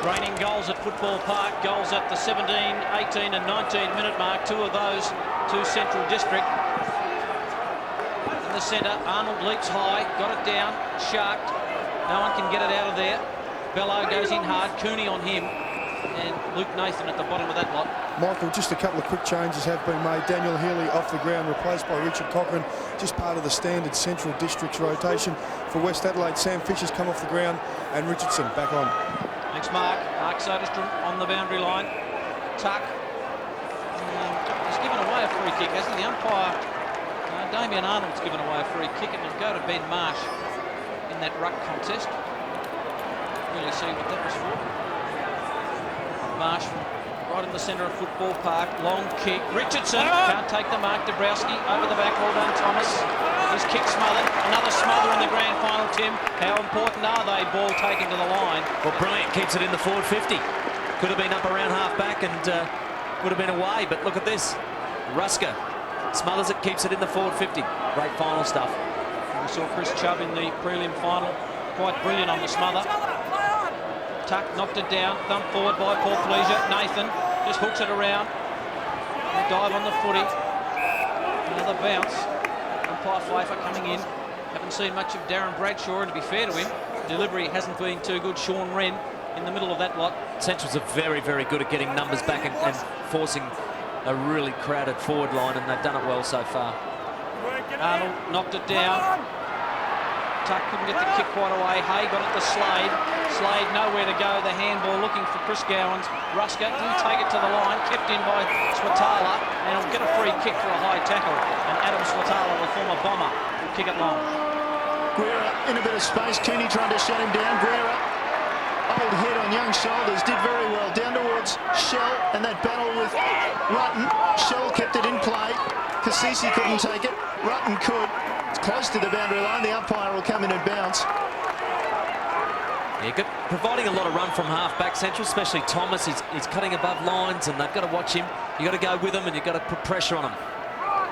Raining goals at Football Park, goals at the 17, 18 and 19 minute mark, 2 of those to Central District. In the centre, Arnold leaps high, got it down, sharked, no one can get it out of there. Bello goes in hard, Cooney on him, and Luke Nathan at the bottom of that lot. Michael, just a couple of quick changes have been made. Daniel Healy off the ground, replaced by Richard Cochran, just part of the standard Central District's rotation. For West Adelaide, Sam Fisher's come off the ground, and Richardson back on. Thanks, Mark. Mark Soderstrom on the boundary line. Tuck. He's given away a free kick, hasn't he? The umpire, Damien Arnold's given away a free kick, and it'll go to Ben Marsh in that ruck contest. Really see what that was for. Marsh right in the centre of Football Park. Long kick. Richardson can't take the mark. Dabrowski over the back. Well done, Thomas. His kick smothered. Another smother in the grand final, Tim. How important are they? Ball taken to the line. Well, brilliant. Keeps it in the forward 50. Could have been up around half back and would have been away. But look at this. Ruska smothers it, keeps it in the forward 50. Great final stuff. We saw Chris Chubb in the prelim final. Quite brilliant on the smother. Tuck knocked it down, thumped forward by Paul Pleasure. Nathan just hooks it around. A dive on the footy. Another bounce. Umpire Pfeiffer coming in. Haven't seen much of Darren Bradshaw, and to be fair to him, delivery hasn't been too good. Sean Wren in the middle of that lot. Centrals are very, very good at getting numbers back and forcing a really crowded forward line, and they've done it well so far. Arnold knocked it down. Tuck couldn't get the kick quite away. Hay got it to Slade. Slade nowhere to go. The handball looking for Chris Gowans. Ruska didn't take it to the line. Kept in by Swatala, and he'll get a free kick for a high tackle. And Adam Swatala, the former bomber, will kick it long. Guerra in a bit of space. Cooney trying to shut him down. Guerra, old head on young shoulders, did very well. Down towards Shell, and that battle with Rutten. Shell kept kept it in play. Cassisi couldn't take it. Rutten could. It's close to the boundary line. The umpire will come in and bounce. Yeah, good, providing a lot of run from half-back Central, especially Thomas. He's cutting above lines, and they've got to watch him. You've got to go with him, and you've got to put pressure on him.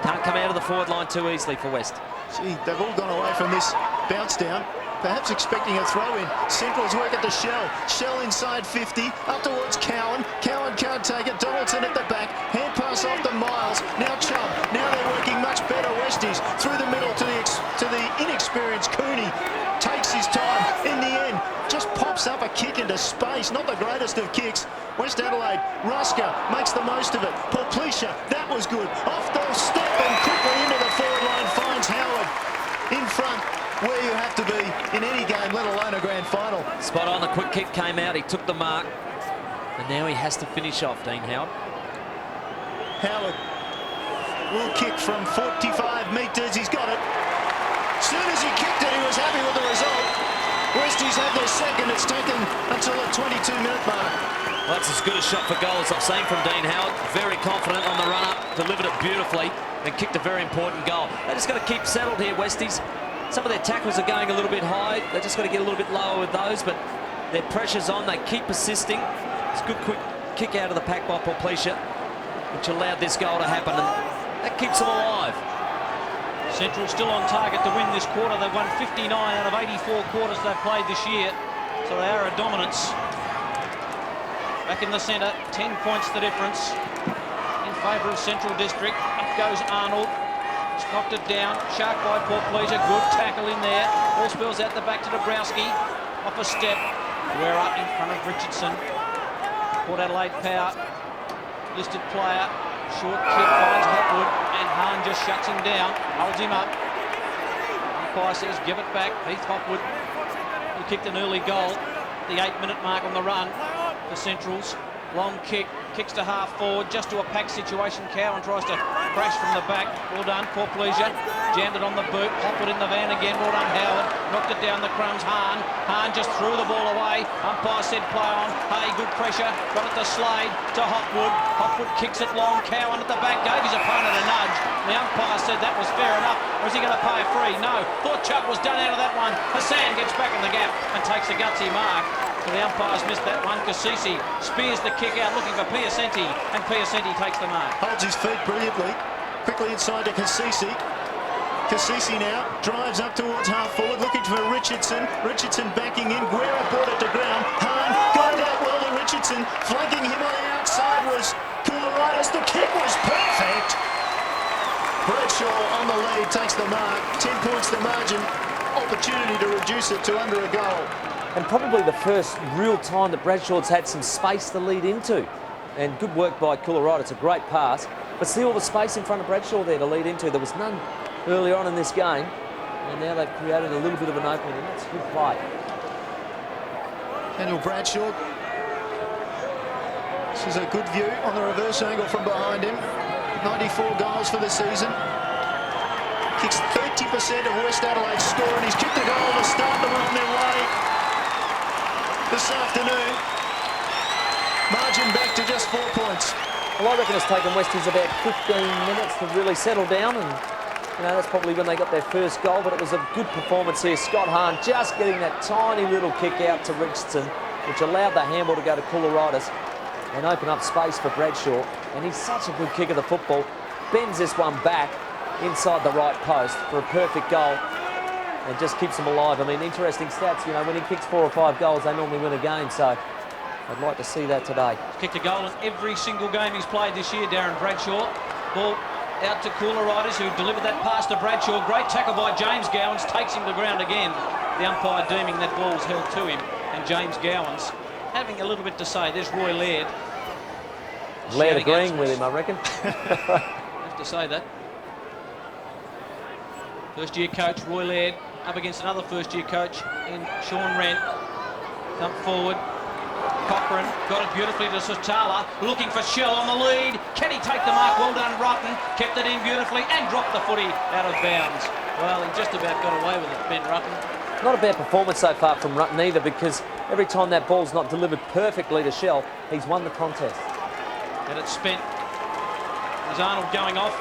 Can't come out of the forward line too easily for West. Gee, they've all gone away from this bounce down, perhaps expecting a throw-in. Central's work at the Shell. Shell inside 50, up towards Cowan. Cowan can't take it. Donaldson at the back. Hand pass off to Miles. Now Chubb. Now they're working much better. Westies through the middle to the inexperienced Cooney. Takes his time. In the end, just pops up a kick into space. Not the greatest of kicks. West Adelaide, Rusker makes the most of it. Porplesia, that was good. Off the step and quickly into the forward line finds Howard in front, where you have to be in any game, let alone a grand final. Spot on, the quick kick came out, he took the mark, and now he has to finish off, Dean Howard. Howard will kick from 45 metres, he's got it. As soon as he kicked it, he was happy with the result. Westies had their second, it's taken until the 22-minute mark. Well, that's as good a shot for goal as I've seen from Dean Howard. Very confident on the run-up, delivered it beautifully, and kicked a very important goal. They just got to keep settled here, Westies. Some of their tackles are going a little bit high. They just got to get a little bit lower with those, but their pressure's on. They keep persisting. It's a good quick kick out of the pack by Porplesia, which allowed this goal to happen, and that keeps them alive. Central still on target to win this quarter. They've won 59 out of 84 quarters they've played this year, so they are a dominance. Back in the centre, 10 points the difference in favour of Central District. Up goes Arnold. He's knocked it down. Shark by Porplesia. Good tackle in there. Ball spills out the back to Dabrowski. Off a step. Guerra in front of Richardson. Port Adelaide Power. Listed player. Short kick finds Hopwood. And Hahn just shuts him down. Holds him up. Umpire says give it back. Heath Hopwood, who kicked an early goal. The 8-minute mark on the run for Centrals. Long kick, kicks to half forward, just to a pack situation. Cowan tries to crash from the back. Well done, Porplesia. Jammed it on the boot. Hopwood in the van again. Well done, Howard. Knocked it down the crumbs. Hahn just threw the ball away. Umpire said play on. Hey, good pressure. Got it to Slade, to Hopwood. Hopwood kicks it long. Cowan at the back. Gave his opponent a nudge. The umpire said that was fair enough. Or is he going to pay a free? No. Thought Chubb was done out of that one. Hassan gets back in the gap and takes a gutsy mark. So the umpire's missed that one. Cassisi spears the kick out looking for Piacenti, and Piacenti takes the mark. Holds his feet brilliantly. Quickly inside to Cassisi. Cassisi now drives up towards half forward, looking for Richardson. Richardson backing in. Guerra brought it to ground. Hahn got it out well to Richardson. Flanking him on the outside was Koularitis. The kick was perfect. Bradshaw on the lead takes the mark. 10 points the margin. Opportunity to reduce it to under a goal. And probably the first real time that Bradshaw's had some space to lead into. And good work by Koularitis. It's a great pass. But see all the space in front of Bradshaw there to lead into. There was none earlier on in this game. And now they've created a little bit of an opening, and that's good play. Daniel Bradshaw. This is a good view on the reverse angle from behind him. 94 goals for the season. Kicks 30% of West Adelaide's score, and he's kicked a goal to start them on their way this afternoon. Margin back to just 4 points. Well, I reckon it's taken Westies about 15 minutes to really settle down, and you know that's probably when they got their first goal, but it was a good performance here. Scott Hahn just getting that tiny little kick out to Richardson, which allowed the handball to go to Koularitis and open up space for Bradshaw. And he's such a good kick of the football. Bends this one back inside the right post for a perfect goal and just keeps them alive. I mean, interesting stats, you know, when he kicks 4 or 5 goals, they normally win a game, so I'd like to see that today. He's kicked a goal in every single game he's played this year, Darren Bradshaw. Ball out to Koularitis, who delivered that pass to Bradshaw. Great tackle by James Gowans, takes him to ground again. The umpire deeming that ball's held to him, and James Gowans having a little bit to say. There's Roy Laird. Laird agreeing with him, I reckon. Have to say that. First-year coach Roy Laird up against another first-year coach in Sean Wren. Dump forward. Cochran got it beautifully to Sutala, looking for Shell on the lead. Can he take the mark? Well done, Rutten. Kept it in beautifully and dropped the footy out of bounds. Well, he just about got away with it, Ben Rutten. Not a bad performance so far from Rutten either, because every time that ball's not delivered perfectly to Shell, he's won the contest. And it's spent Is Arnold going off?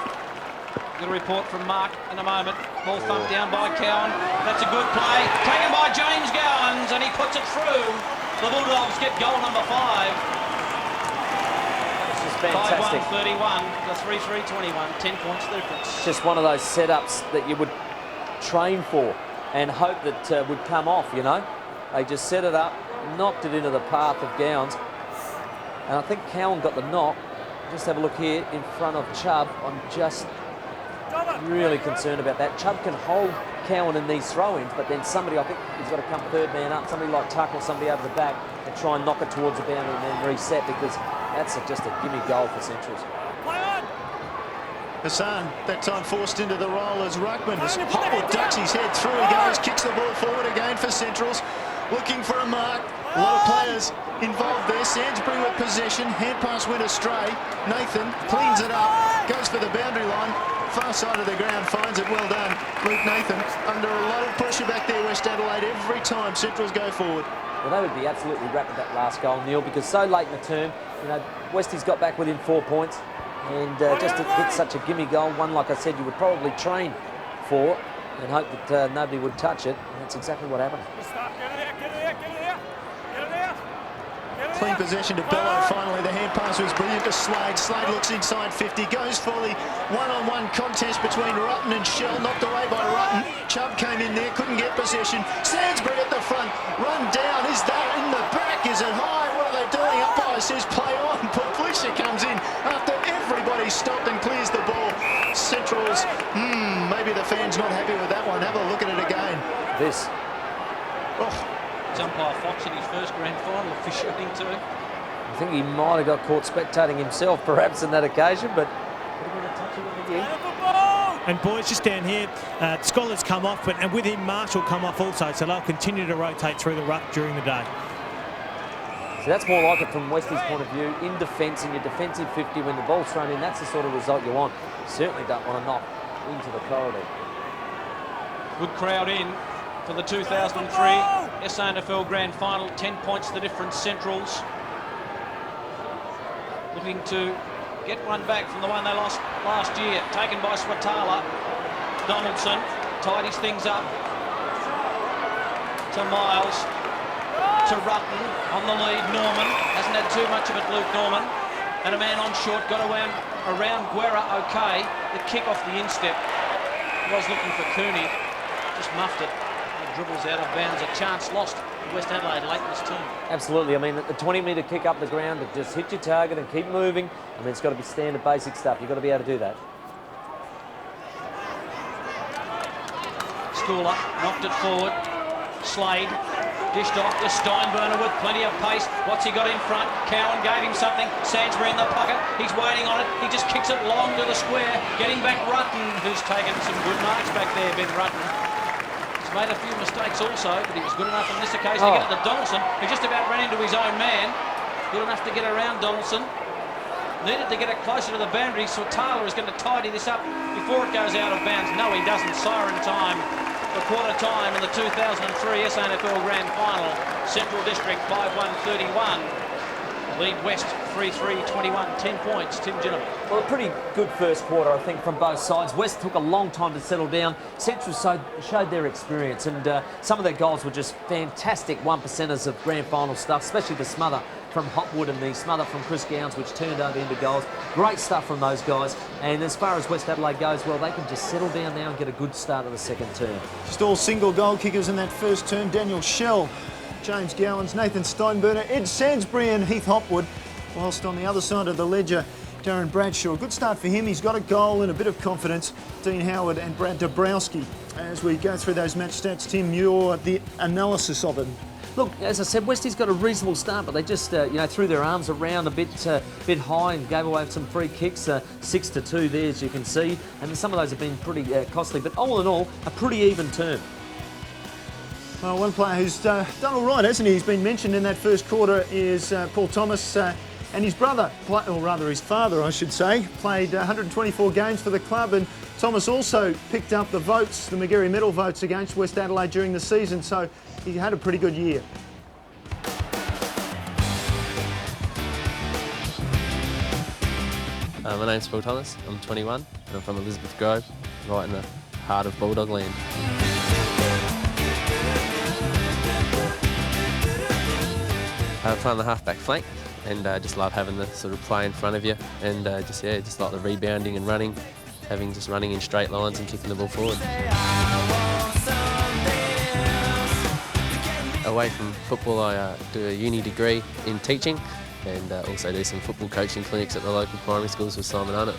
Got a report from Mark in a moment. Ball thumped down by Cowan. That's a good play. Taken by James Gowans, and he puts it through. The Bulldogs get goal number 5. This is fantastic. 5-1-31, the 3-3-21, 10 points difference. Just one of those setups that you would train for and hope that would come off, you know. They just set it up, knocked it into the path of Gowans. And I think Cowan got the knock. Just have a look here in front of Chubb. I'm just really concerned about that. Chubb can hold Cowan in these throw-ins, but then somebody, I think he's got to come third man up, somebody like Tuck or somebody over the back and try and knock it towards the boundary and then reset, because that's just a gimme goal for Centrals. Hassan, that time forced into the roll as Ruckman. As Hopwood ducks his head through, he goes, kicks the ball forward again for Centrals. Looking for a mark. A lot of players involved there. Sainsbury with possession. Hand pass went astray. Nathan cleans it up. Goes for the boundary line. Far side of the ground. Finds it. Well done, Luke Nathan. Under a lot of pressure back there, West Adelaide. Every time Centrals go forward. Well, they would be absolutely wrapped with that last goal, Neil, because so late in the term, you know, Westies got back within 4 points. And just to hit such a gimme goal, one, like I said, you would probably train for and hope that nobody would touch it. And that's exactly what happened. Clean possession to Bello. Finally, the hand pass was brilliant to Slade. Slade looks inside 50, goes for the one-on-one contest between Rutten and Shell. Knocked away by Rutten. Chubb came in there, couldn't get possession. Sainsbury at the front, run down. Is that in the back? Is it high? What are they doing? Umpire says play on. Puflisha comes in after everybody stopped and clears the ball. Centrals, maybe the fans not happy with that one. Have a look at it again. This. Oh. Umpire Fox in his first grand final officiating too. I think he might have got caught spectating himself perhaps on that occasion, but and boys, just down here, Scholar's come off, and with him Marshall come off also, so they'll continue to rotate through the ruck during the day. So that's more like it from Westie's point of view. In defence, in your defensive 50, when the ball's thrown in, that's the sort of result you want. You certainly don't want to knock into the corridor. Good crowd in for the 2003 SANFL Grand Final. 10 points the difference, Centrals. Looking to get one back from the one they lost last year. Taken by Swatala. Donaldson tidies things up to Miles. To Rutten on the lead. Norman hasn't had too much of it, Luke Norman. And a man on short, got around Guerra, okay. The kick off the instep. Was looking for Cooney, just muffed it. Dribbles out of bounds. A chance lost to West Adelaide late in this term. Absolutely. I mean, the 20-metre kick up the ground, to just hit your target and keep moving. I mean, it's got to be standard basic stuff. You've got to be able to do that. Schooler knocked it forward. Slade dished off to Steinburner with plenty of pace. What's he got in front? Cowan gave him something. Sainsbury in the pocket. He's waiting on it. He just kicks it long to the square. Getting back Rutten, who's taken some good marks back there, Ben Rutten. He's made a few mistakes also, but he was good enough on this occasion to get it to Donaldson, who just about ran into his own man. Good enough to get around Donaldson. Needed to get it closer to the boundary, so Taylor is going to tidy this up before it goes out of bounds. No, he doesn't. Siren time for quarter time in the 2003 SANFL Grand Final. Central District 5-1-31. Lead West 3-3-21, 10 points. Tim Ginnivan. Well, a pretty good first quarter, I think, from both sides. West took a long time to settle down. Central showed their experience, and some of their goals were just fantastic one-percenters of grand final stuff, especially the smother from Hopwood and the smother from Chris Gowans, which turned over into goals. Great stuff from those guys. And as far as West Adelaide goes, well, they can just settle down now and get a good start of the second term. Just all single goal kickers in that first term. Daniel Shell, James Gowans, Nathan Steinburner, Ed Sainsbury and Heath Hopwood. Whilst on the other side of the ledger, Darren Bradshaw. Good start for him. He's got a goal and a bit of confidence. Dean Howard and Brad Dabrowski. As we go through those match stats, Tim, you're the analysis of it. Look, as I said, Westie's got a reasonable start, but they just, threw their arms around a bit high and gave away some free kicks, 6-2 there, as you can see. And some of those have been pretty costly, but all in all, a pretty even term. Well, one player who's done all right, hasn't he? He's been mentioned in that first quarter is Paul Thomas, and his brother, or rather his father, I should say, played 124 games for the club, and Thomas also picked up the votes, the Magarey medal votes against West Adelaide during the season, so he had a pretty good year. My name's Phil Thomas, I'm 21 and I'm from Elizabeth Grove, right in the heart of Bulldog land. I play on the half-back flank and just love having the sort of play in front of you and just like the rebounding and running, just running in straight lines and kicking the ball forward. Away from football, I do a uni degree in teaching and also do some football coaching clinics at the local primary schools with Simon Arnott.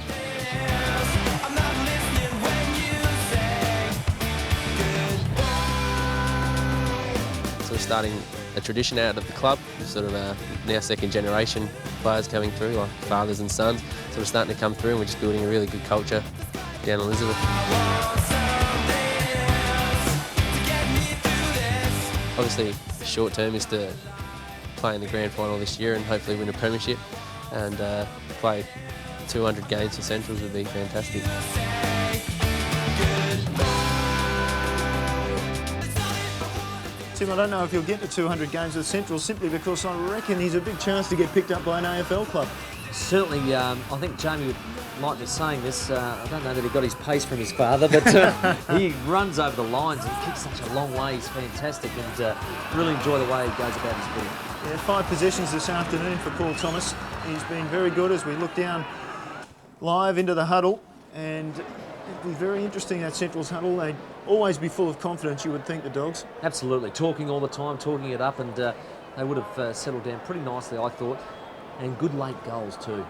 Sort of starting a tradition out of the club, sort of now second generation players coming through, like fathers and sons, sort of starting to come through, and we're just building a really good culture down in Elizabeth. Obviously, short term is to play in the grand final this year and hopefully win a premiership, and play 200 games for Centrals would be fantastic. Tim, I don't know if he'll get to 200 games with Centrals simply because I reckon he's a big chance to get picked up by an AFL club. Certainly, I think Jamie would like me saying this. I don't know that he got his pace from his father, but he runs over the lines and kicks such a long way. He's fantastic, and really enjoy the way he goes about his footy. Yeah, 5 possessions this afternoon for Paul Thomas. He's been very good as we look down live into the huddle, and it'll be very interesting, that Central's huddle. They'd always be full of confidence, you would think, the Dogs. Absolutely, talking all the time, talking it up, and they would have settled down pretty nicely, I thought, and good late goals too.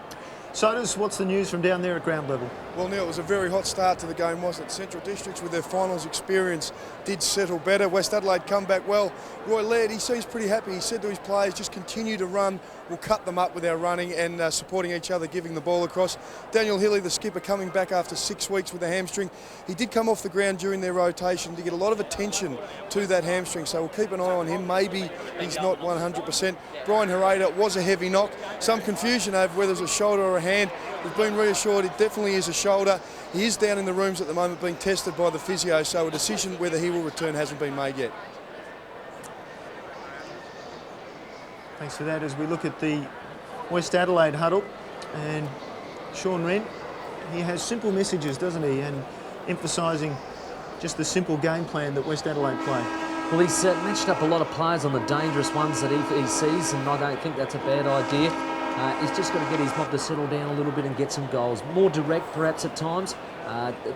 Sodas, what's the news from down there at ground level? Well, Neil, it was a very hot start to the game, wasn't it? Central Districts, with their finals experience, did settle better. West Adelaide come back well. Roy Laird, he seems pretty happy. He said to his players, just continue to run. We'll cut them up with our running and supporting each other, giving the ball across. Daniel Hilly, the skipper, coming back after 6 weeks with a hamstring. He did come off the ground during their rotation to get a lot of attention to that hamstring, so we'll keep an eye on him. Maybe he's not 100%. Brian Hereda was a heavy knock. Some confusion over whether it was a shoulder or a hand. We've been reassured it definitely is a shoulder. He is down in the rooms at the moment being tested by the physio, so a decision whether he will return hasn't been made yet. Thanks for that as we look at the West Adelaide huddle. And Sean Wren, he has simple messages, doesn't he? And emphasising just the simple game plan that West Adelaide play. Well, he's matched up a lot of players on the dangerous ones that he sees, and I don't think that's a bad idea. He's just got to get his mob to settle down a little bit and get some goals. More direct, perhaps, at times.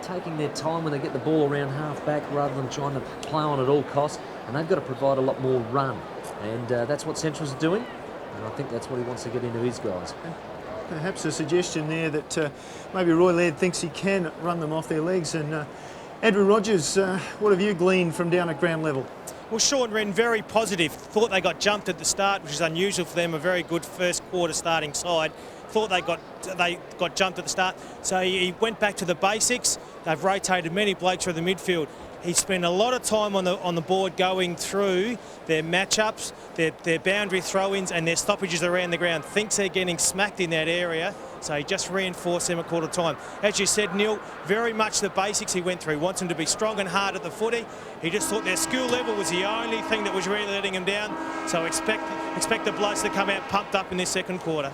Taking their time when they get the ball around half-back rather than trying to play on at all costs. And they've got to provide a lot more run. And that's what Central's doing. And I think that's what he wants to get into his guys. Perhaps a suggestion there that maybe Roy Laird thinks he can run them off their legs. And Andrew Rogers, what have you gleaned from down at ground level? Well, Sean Wren, very positive. Thought they got jumped at the start, which is unusual for them, a very good first quarter starting side. Thought they got jumped at the start. So he went back to the basics. They've rotated many blokes through the midfield. He spent a lot of time on the board going through their matchups, their boundary throw-ins and their stoppages around the ground. Thinks they're getting smacked in that area, so he just reinforced them a quarter time. As you said, Neil, very much the basics he went through. He wants them to be strong and hard at the footy. He just thought their skill level was the only thing that was really letting him down. So expect the blokes to come out pumped up in this second quarter.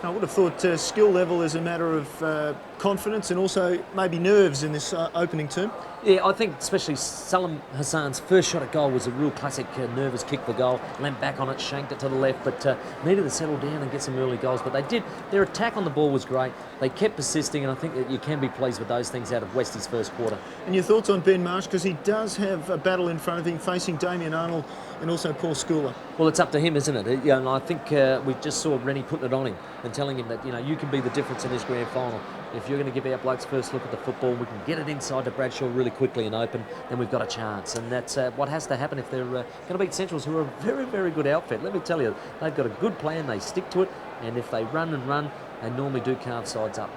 I would have thought skill level is a matter of confidence and also maybe nerves in this opening term. Yeah, I think especially Salam Hassan's first shot at goal was a real classic nervous kick for goal. Leant back on it, shanked it to the left, but needed to settle down and get some early goals. But they did. Their attack on the ball was great. They kept persisting, and I think that you can be pleased with those things out of Westie's first quarter. And your thoughts on Ben Marsh, because he does have a battle in front of him, facing Damien Arnold and also Paul Schooler. Well, it's up to him, isn't it? And I think we just saw Rennie putting it on him and telling him that, you can be the difference in this grand final. If you're going to give our blokes first look at the football, we can get it inside to Bradshaw really quickly and open, then we've got a chance. And that's what has to happen if they're going to beat Centrals, who are a very, very good outfit. Let me tell you, they've got a good plan, they stick to it, and if they run and run, they normally do carve sides up.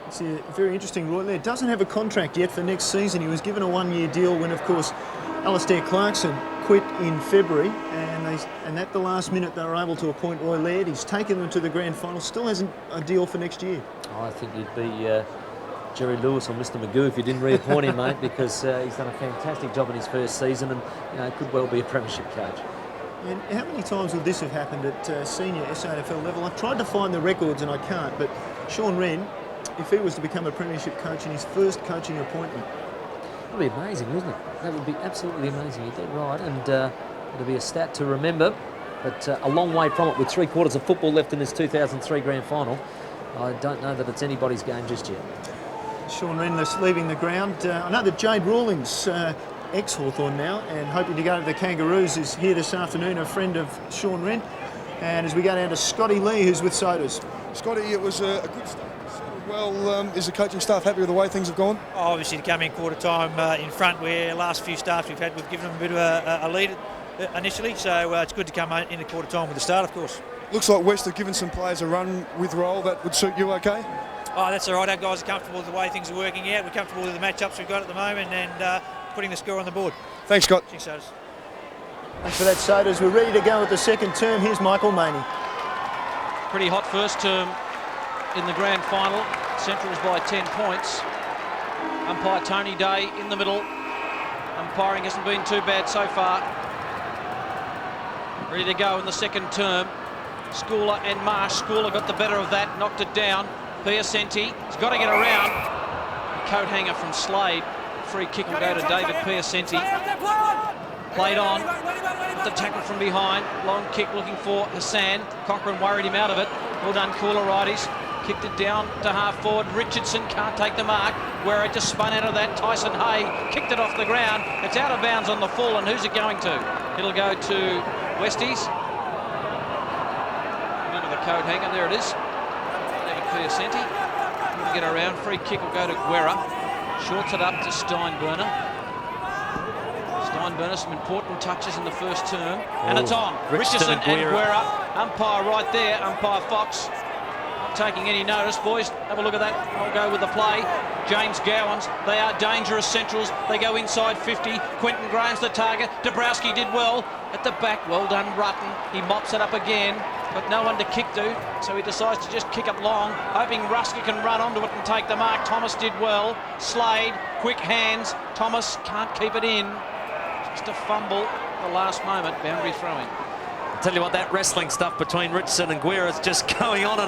It's very interesting. Roy Laird doesn't have a contract yet for next season. He was given a one-year deal when, of course, Alistair Clarkson quit in February, and at the last minute they were able to appoint Roy Laird. He's taken them to the grand final, still hasn't a deal for next year. I think you'd be Jerry Lewis or Mr Magoo if you didn't reappoint him, mate, because he's done a fantastic job in his first season and could well be a premiership coach. And how many times would this have happened at senior SANFL level? I've tried to find the records and I can't, but Sean Wren, if he was to become a premiership coach in his first coaching appointment. That would be amazing, wouldn't it? That would be absolutely amazing. You're dead right, and it'll be a stat to remember, but a long way from it with 3/4 of football left in this 2003 Grand Final. I don't know that it's anybody's game just yet. Sean Wren leaving the ground. I know that Jade Rawlings, ex-Hawthorn now, and hoping to go to the Kangaroos, is here this afternoon, a friend of Sean Wren. And as we go down to Scotty Lee, who's with Sodas. Scotty, it was a good start. Well, is the coaching staff happy with the way things have gone? Obviously, to come in quarter time in front, where last few starts we've had, we've given them a bit of a lead initially, so it's good to come in at quarter time with the start, of course. Looks like West have given some players a run with roll. That would suit you okay? Oh, that's all right. Our guys are comfortable with the way things are working out. We're comfortable with the matchups we've got at the moment and putting the score on the board. Thanks, Scott. Thanks, Sodas. Thanks for that, Sodas. We're ready to go with the second term. Here's Michael Maney. Pretty hot first term in the grand final. Central's by 10 points. Umpire Tony Day in the middle. Umpiring hasn't been too bad so far. Ready to go in the second term. Schooler and Marsh. Schooler got the better of that, knocked it down. Piacenti has got to get around. Coat hanger from Slade. Free kick will go to David Piacenti. Played on. The tackle from behind. Long kick looking for Hassan. Cochrane worried him out of it. Well done, Cooler righties. Kicked it down to half forward. Richardson can't take the mark. Where it just spun out of that. Tyson Hay kicked it off the ground. It's out of bounds on the full, and who's it going to? It'll go to Westies. Into the coat hanger. There it is. David Piacenti. Couldn't get around. Free kick will go to Guerra. Shorts it up to Steinburner. Steinburner, some important touches in the first term. And it's on. Richardson and Guerra. Umpire right there. Umpire Fox. Taking any notice, boys. Have a look at that. I'll go with the play. James Gowans. They are dangerous Centrals. They go inside 50. Quentin Graham's the target. Dabrowski did well at the back. Well done, Rutten. He mops it up again, but no one to kick to, so he decides to just kick it long, hoping Rusker can run onto it and take the mark. Thomas did well. Slade, quick hands. Thomas can't keep it in. Just a fumble at the last moment. Boundary throw-in. Tell you what, that wrestling stuff between Richardson and Guerra is just going on.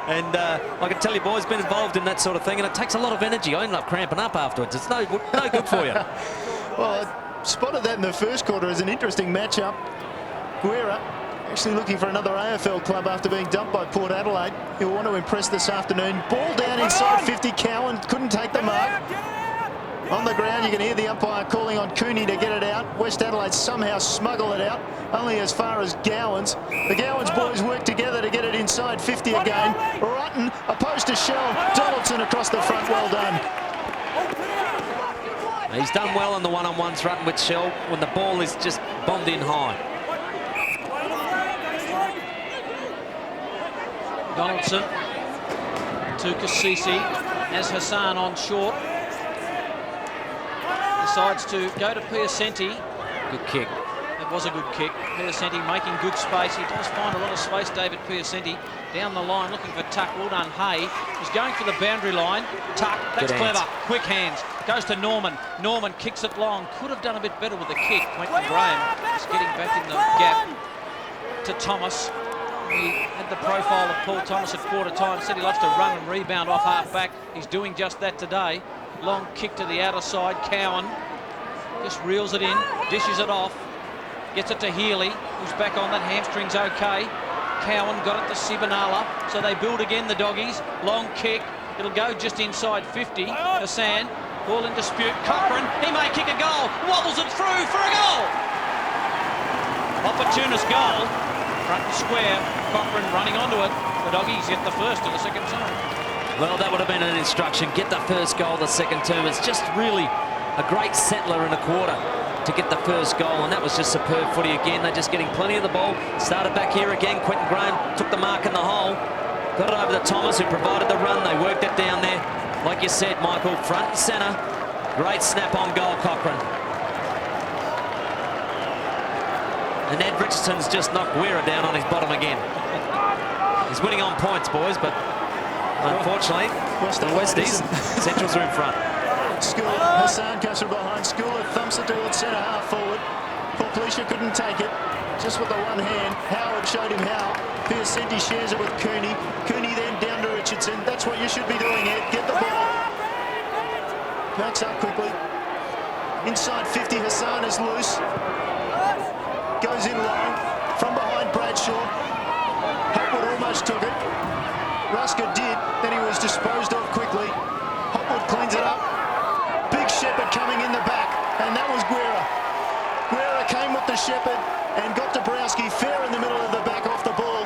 And I can tell you, boys, been involved in that sort of thing, and it takes a lot of energy. I ended up cramping up afterwards. It's no good for you. Well, I spotted that in the first quarter as an interesting matchup. Guerra actually looking for another AFL club after being dumped by Port Adelaide. He'll want to impress this afternoon. Ball down inside 50. Cowan couldn't take the mark. On the ground, you can hear the umpire calling on Cooney to get it out. West Adelaide somehow smuggle it out, only as far as Gowans. The Gowans boys work together to get it inside 50 again. Rutten opposed to Shell. Donaldson across the front, well done. He's done well in the one-on-ones, Rutten with Shell, when the ball is just bombed in high. Donaldson to Cassisi as Hassan on short. Decides to go to Piacenti. Good kick. It was a good kick. Piacenti making good space. He does find a lot of space, David Piacenti. Down the line looking for Tuck. Well done, Hay. He's going for the boundary line. Tuck, that's clever. Quick hands. Goes to Norman. Norman kicks it long. Could have done a bit better with the kick. Quentin Graham is getting back in the gap to Thomas. He had the profile of Paul Thomas at quarter time. Said he loves to run and rebound off half back. He's doing just that today. Long kick to the outer side. Cowan just reels it in, dishes it off, gets it to Healy, who's back on that. Hamstring's okay. Cowan got it to Sibanala, so they build again, the doggies. Long kick, it'll go just inside 50. Hassan, ball in dispute. Cochrane, he may kick a goal. Wobbles it through for a goal. Opportunist goal. Front and square. Cochrane running onto it. The doggies get the first of the second term. Well, that would have been an instruction. Get the first goal the second term. It's just really a great settler in a quarter to get the first goal, and that was just superb footy again. They're just getting plenty of the ball. Started back here again. Quentin Graham took the mark in the hole. Got it over to Thomas, who provided the run. They worked it down there. Like you said, Michael, front and centre. Great snap on goal, Cochrane. And Ed Richardson's just knocked Guerra down on his bottom again. He's winning on points, boys, but unfortunately, the Westies, Centrals are in front. Hassan goes from behind. Schooler thumps it towards centre half forward. Poor Felicia couldn't take it. Just with the one hand. Howard showed him how. Piacenti shares it with Cooney. Cooney then down to Richardson. That's what you should be doing, Ed. Get the ball. Backs up quickly. Inside 50, Hassan is loose. Goes in long. From behind Bradshaw. Hopwood almost took it. Rusker did. Then he was disposed of quickly. Hopwood cleans it up. Big Shepherd coming in the back. And that was Guerra. Guerra came with the Shepherd and got Dabrowski fair in the middle of the back off the ball.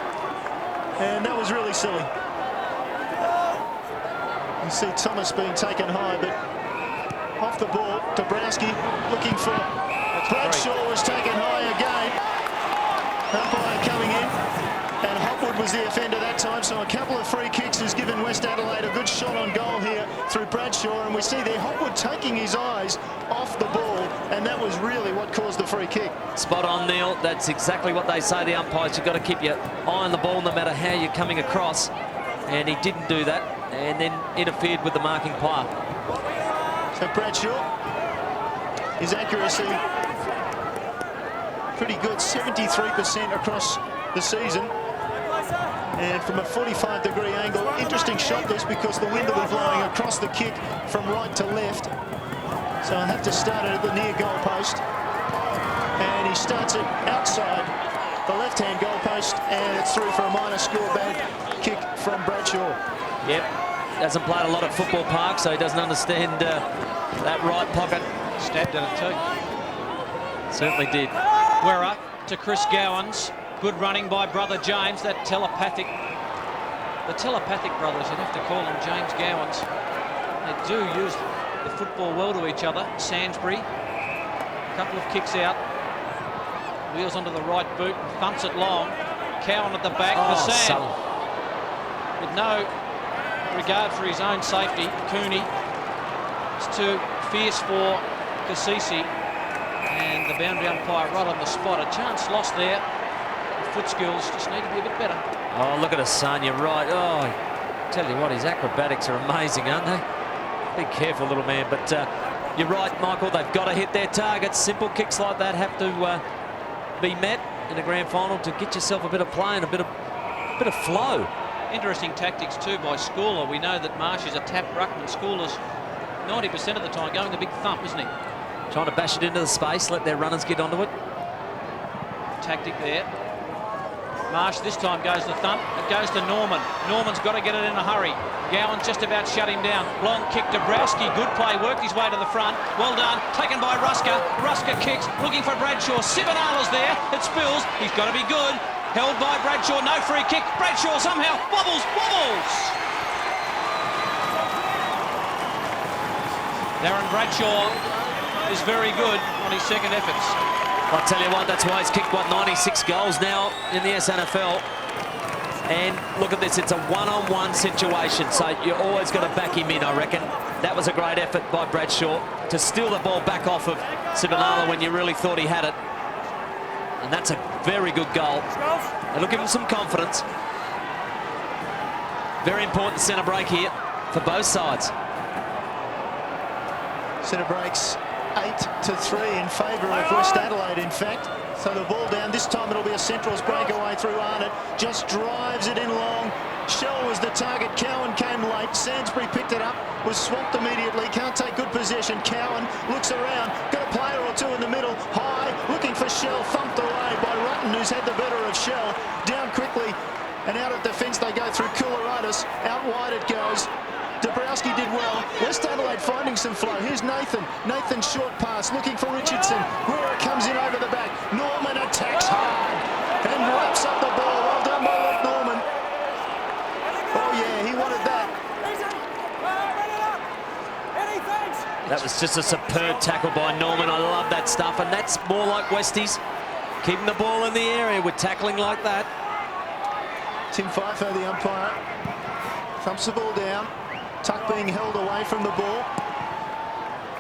And that was really silly. You see Thomas being taken high, but off the ball, Dabrowski looking for Bradshaw was taken high again. Umpire coming in, and Hopwood was the offender that time, so a couple of free kicks has given West Adelaide a good shot on goal here through Bradshaw, and we see there Hopwood taking his eyes off the ball, and that was really what caused the free kick. Spot on, Neil. That's exactly what they say, the umpires. You've got to keep your eye on the ball no matter how you're coming across, and he didn't do that, and then interfered with the marking player. So Bradshaw, his accuracy pretty good, 73% across the season. And from a 45-degree angle, interesting shot this because the wind will be blowing across the kick from right to left. So I'll have to start it at the near goal post. And he starts it outside the left-hand goal post, and it's through for a minor score bag kick from Bradshaw. Yep, hasn't played a lot of football park, so he doesn't understand that right pocket. Stabbed at it too. Certainly did. We're up to Chris Gowans. Good running by brother James. The telepathic brothers, you'd have to call them James Gowans. They do use the football well to each other. Sainsbury, a couple of kicks out. Wheels onto the right boot, thumps it long. Cowan at the back for Sam. With no regard for his own safety, Cooney is too fierce for Cassisi, and the boundary umpire right on the spot. A chance lost there. The foot skills just need to be a bit better. Oh, look at Hassan, you're right. Oh, I tell you what, his acrobatics are amazing, aren't they? Be careful, little man, but you're right, Michael. They've got to hit their targets. Simple kicks like that have to be met in a grand final to get yourself a bit of play and a bit of flow. Interesting tactics too by Schooler. We know that Marsh is a tap ruckman. Schooler's 90% of the time going the big thump, isn't he? Trying to bash it into the space, let their runners get onto it. Tactic there. Marsh this time goes the thump. It goes to Norman. Norman's got to get it in a hurry. Gowan's just about shut him down. Long kick to Dabrowski. Good play. Worked his way to the front. Well done. Taken by Rusker. Rusker kicks. Looking for Bradshaw. Sivanalla's there. It spills. He's got to be good. Held by Bradshaw. No free kick. Bradshaw somehow wobbles. Darren Bradshaw is very good on his second efforts. I'll tell you what, that's why he's kicked, 96 goals now in the SANFL. And look at this, it's a one-on-one situation, so you always got to back him in, I reckon. That was a great effort by Bradshaw to steal the ball back off of Sibanala when you really thought he had it. And that's a very good goal. It'll give him some confidence. Very important centre break here for both sides. Centre breaks 8-3 in favour of West Adelaide, in fact. So the ball down. This time it'll be a Centrals breakaway through Arnott. Just drives it in long. Shell was the target. Cowan came late. Sainsbury picked it up. Was swamped immediately. Can't take good possession. Cowan looks around. Got a player or two in the middle. High. Looking for Shell. Thumped away by Rutten, who's had the better of Shell. Down quickly. And out of defence they go through Koularitis. Out wide it goes. Dabrowski did well. West Adelaide finding some flow. Here's Nathan. Nathan short pass looking for Richardson. Guerra comes in over the back. Norman attacks hard and wraps up the ball. Well done by Luke Norman. Oh yeah, he wanted that. That was just a superb tackle by Norman. I love that stuff, and that's more like Westies. Keeping the ball in the area with tackling like that. Tim Pfeiffer, the umpire, thumps the ball down. Tuck being held away from the ball.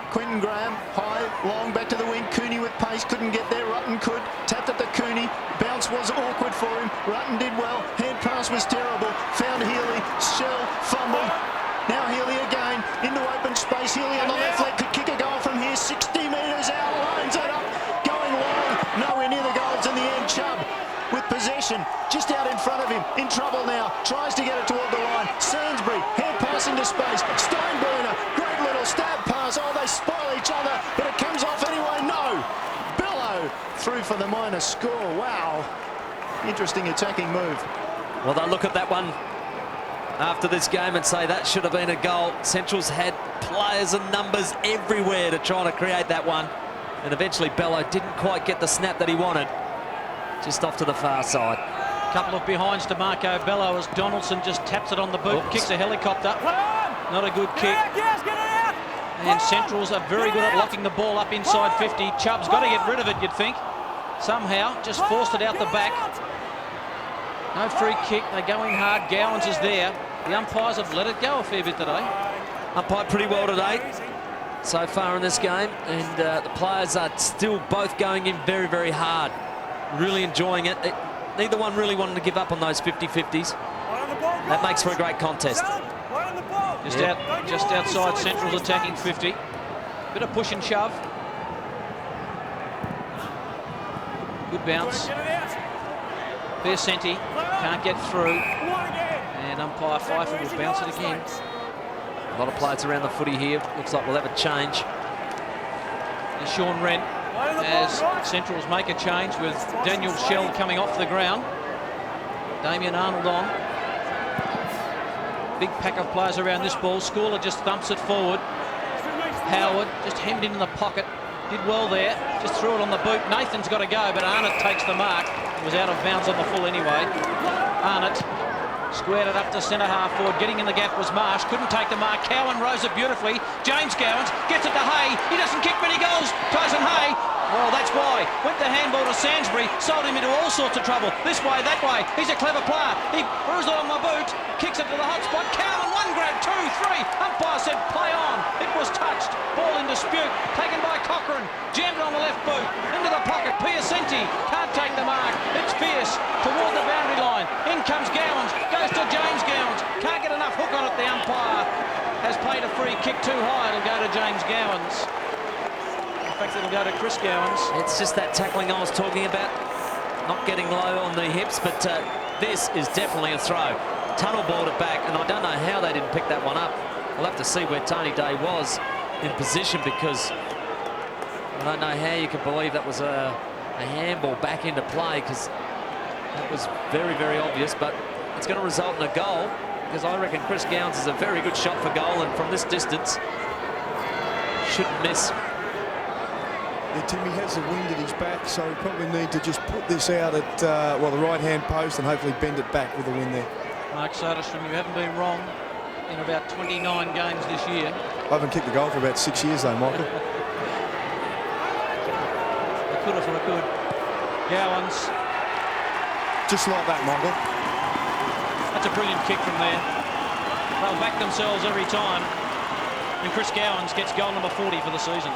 Quentin Graham, high, long, back to the wing. Cooney with pace, couldn't get there. Rutten could. Tapped at the Cooney. Bounce was awkward for him. Rutten did well. Hand pass was terrible. Found Healy. Shell fumbled. Now Healy again. Into open space. Healy on the left leg could kick a goal from here. 60 metres out. Lines it up. Going long. possession, just out in front of him, in trouble now, tries to get it toward the line. Sainsbury, head pass into space, Steinbruner, great little stab pass. Oh, they spoil each other, but it comes off anyway. No, Bello through for the minus score. Wow, interesting attacking move. Well, they'll look at that one after this game and say that should have been a goal. Central's had players and numbers everywhere to try to create that one. And eventually Bello didn't quite get the snap that he wanted. Just off to the far side. Couple of behinds to Marco Bello as Donaldson just taps it on the boot, kicks a helicopter. Not a good kick. And Centrals are very good at locking the ball up inside 50. Chubb's got to get rid of it, you'd think. Somehow, just forced it out the back. No free kick, they go in hard. Gowans is there. The umpires have let it go a fair bit today. Umpired pretty well today so far in this game, and the players are still both going in very, very hard. Really enjoying it. Neither one really wanting to give up on those 50-50s. That makes for a great contest. Just outside Central's attacking 50. Bit of push and shove. Good bounce. Bersenti can't get through. And umpire Pfeiffer will bounce it again. A lot of players around the footy here. Looks like we'll have a change. And Sean Wren, as Centrals make a change with Daniel Shell coming off the ground. Damien Arnold on. Big pack of players around this ball. Schooler just thumps it forward. Howard just hemmed in the pocket. Did well there. Just threw it on the boot. Nathan's got to go, but Arnott takes the mark. It was out of bounds on the full anyway. Arnott squared it up to centre half forward. Getting in the gap was Marsh. Couldn't take the mark. Cowan rose it beautifully. James Gowans gets it to Hay. He doesn't kick many goals. Tyson Hay. Well, that's why. Went the handball to Sainsbury. Sold him into all sorts of trouble. This way, that way. He's a clever player. He throws it on my boot. Kicks it to the hot spot. Cowan, one grab, 2, 3. Umpire said play on. It was touched. Ball in dispute. Taken by Cochrane. Jammed on the left boot. Into the pocket. Piacenti can't take the mark. It's fierce. Toward the boundary line. In comes Gowans. Goes to James Gowans. Can't get enough hook on it. The umpire has played a free kick too high. It'll go to James Gowans. In fact, it'll go to Chris Gowans. It's just that tackling I was talking about. Not getting low on the hips, but this is definitely a throw. Tunnel balled it back, and I don't know how they didn't pick that one up. We'll have to see where Tony Day was in position, because I don't know how you could believe that was a handball back into play, because that was very, very obvious, but it's going to result in a goal, because I reckon Chris Gowans is a very good shot for goal, and from this distance, shouldn't miss. Yeah, Timmy has the wind at his back, so we probably need to just put this out at the right-hand post and hopefully bend it back with the wind there. Mark Soderstrom, you haven't been wrong in about 29 games this year. I haven't kicked a goal for about 6 years though, Michael. I could if I could. Gowans. Just like that, Michael. That's a brilliant kick from there. They'll back themselves every time. And Chris Gowans gets goal number 40 for the season.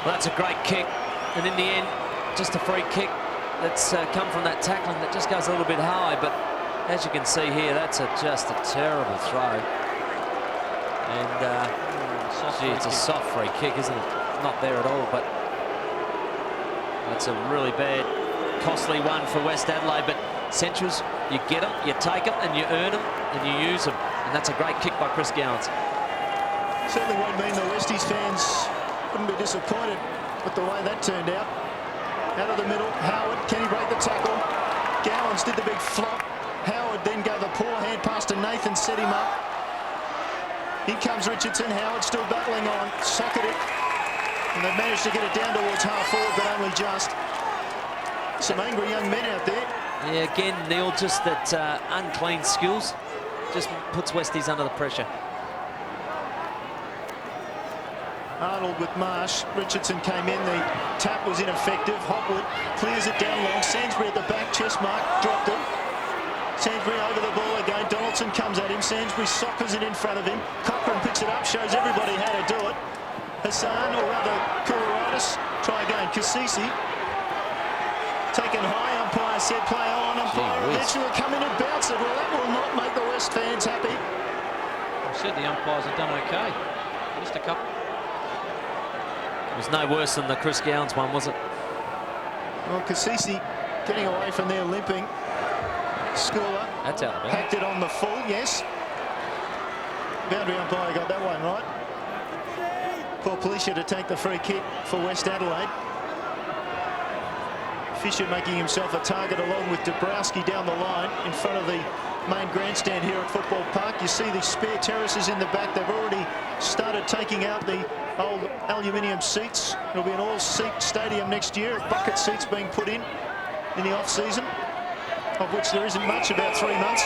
Well, that's a great kick, and in the end, just a free kick that's come from that tackling that just goes a little bit high, but as you can see here, that's just a terrible throw. And, gee, it's a soft free kick, isn't it? Not there at all, but that's a really bad, costly one for West Adelaide, but Centrals, you get them, you take them, and you earn them, and you use them, and that's a great kick by Chris Gowans. Certainly won't mean the Westies fans wouldn't be disappointed with the way that turned out. Out of the middle, Howard, can he break the tackle? Gowans did the big flop. Howard then gave a poor hand pass to Nathan, set him up. In comes Richardson. Howard still battling on, socketed it. And they've managed to get it down towards half forward, but only just. Some angry young men out there. Yeah, again, Neil, just that unclean skills just puts Westies under the pressure. Arnold with Marsh. Richardson came in. The tap was ineffective. Hopwood clears it down long. Sainsbury at the back. Chest mark. Dropped it. Sainsbury over the ball again. Donaldson comes at him. Sainsbury soccers it in front of him. Cochrane picks it up. Shows everybody how to do it. Hassan, or rather Kourouridis. Try again. Kassisi. Taken high. Umpire said play on. Umpire eventually come in and bounce it. Well, that will not make the West fans happy. I said the umpires have done okay. Just a couple. It was no worse than the Chris Gowans one, was it? Well, Kassisi Getting away from there, limping. Schooler. That's out of bounds. Hacked it on the full, yes. Boundary umpire got that one right. Paul Policia to take the free kick for West Adelaide. Fisher making himself a target along with Dabrowski down the line in front of the main grandstand here at Football Park. You see the spare terraces in the back. They've already started taking out the old aluminium seats. It'll be an all-seat stadium next year. Bucket seats being put in the off-season, of which there isn't much, about 3 months.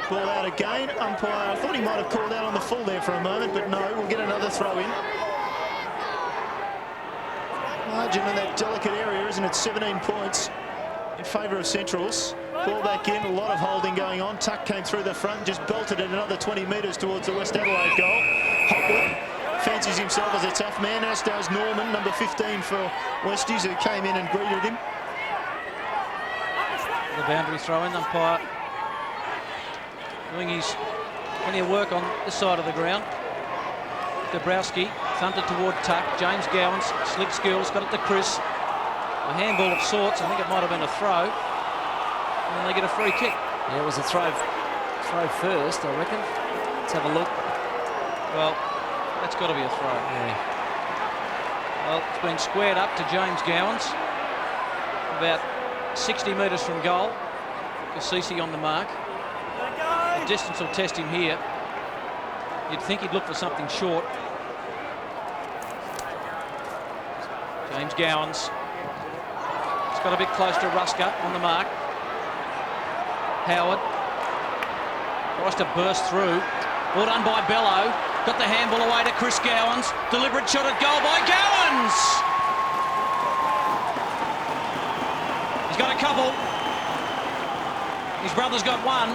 Ball out again. Umpire, I thought he might have called out on the full there for a moment, but no, we'll get another throw in. Margin in that delicate area, isn't it? 17 points in favour of Centrals. Ball back in, a lot of holding going on. Tuck came through the front and just belted it another 20 metres towards the West Adelaide goal. Hopwood fancies himself as a tough man, as does Norman, number 15 for Westies, who came in and greeted him. The boundary throw in, umpire doing his plenty of work on this side of the ground. Dabrowski thunted toward Tuck. James Gowans, slick skills, got it to Chris. A handball of sorts. I think it might have been a throw. And then they get a free kick. Yeah, it was a throw first, I reckon. Let's have a look. Well, that's got to be a throw. Yeah. Well, it's been squared up to James Gowans. About 60 metres from goal. Cassisi on the mark. The distance will test him here. You'd think he'd look for something short. James Gowans. It's got a bit close to Ruska on the mark. Howard tries to burst through. Well done by Bello. Got the handball away to Chris Gowans. Deliberate shot at goal by Gowans. He's got a couple. His brother's got one.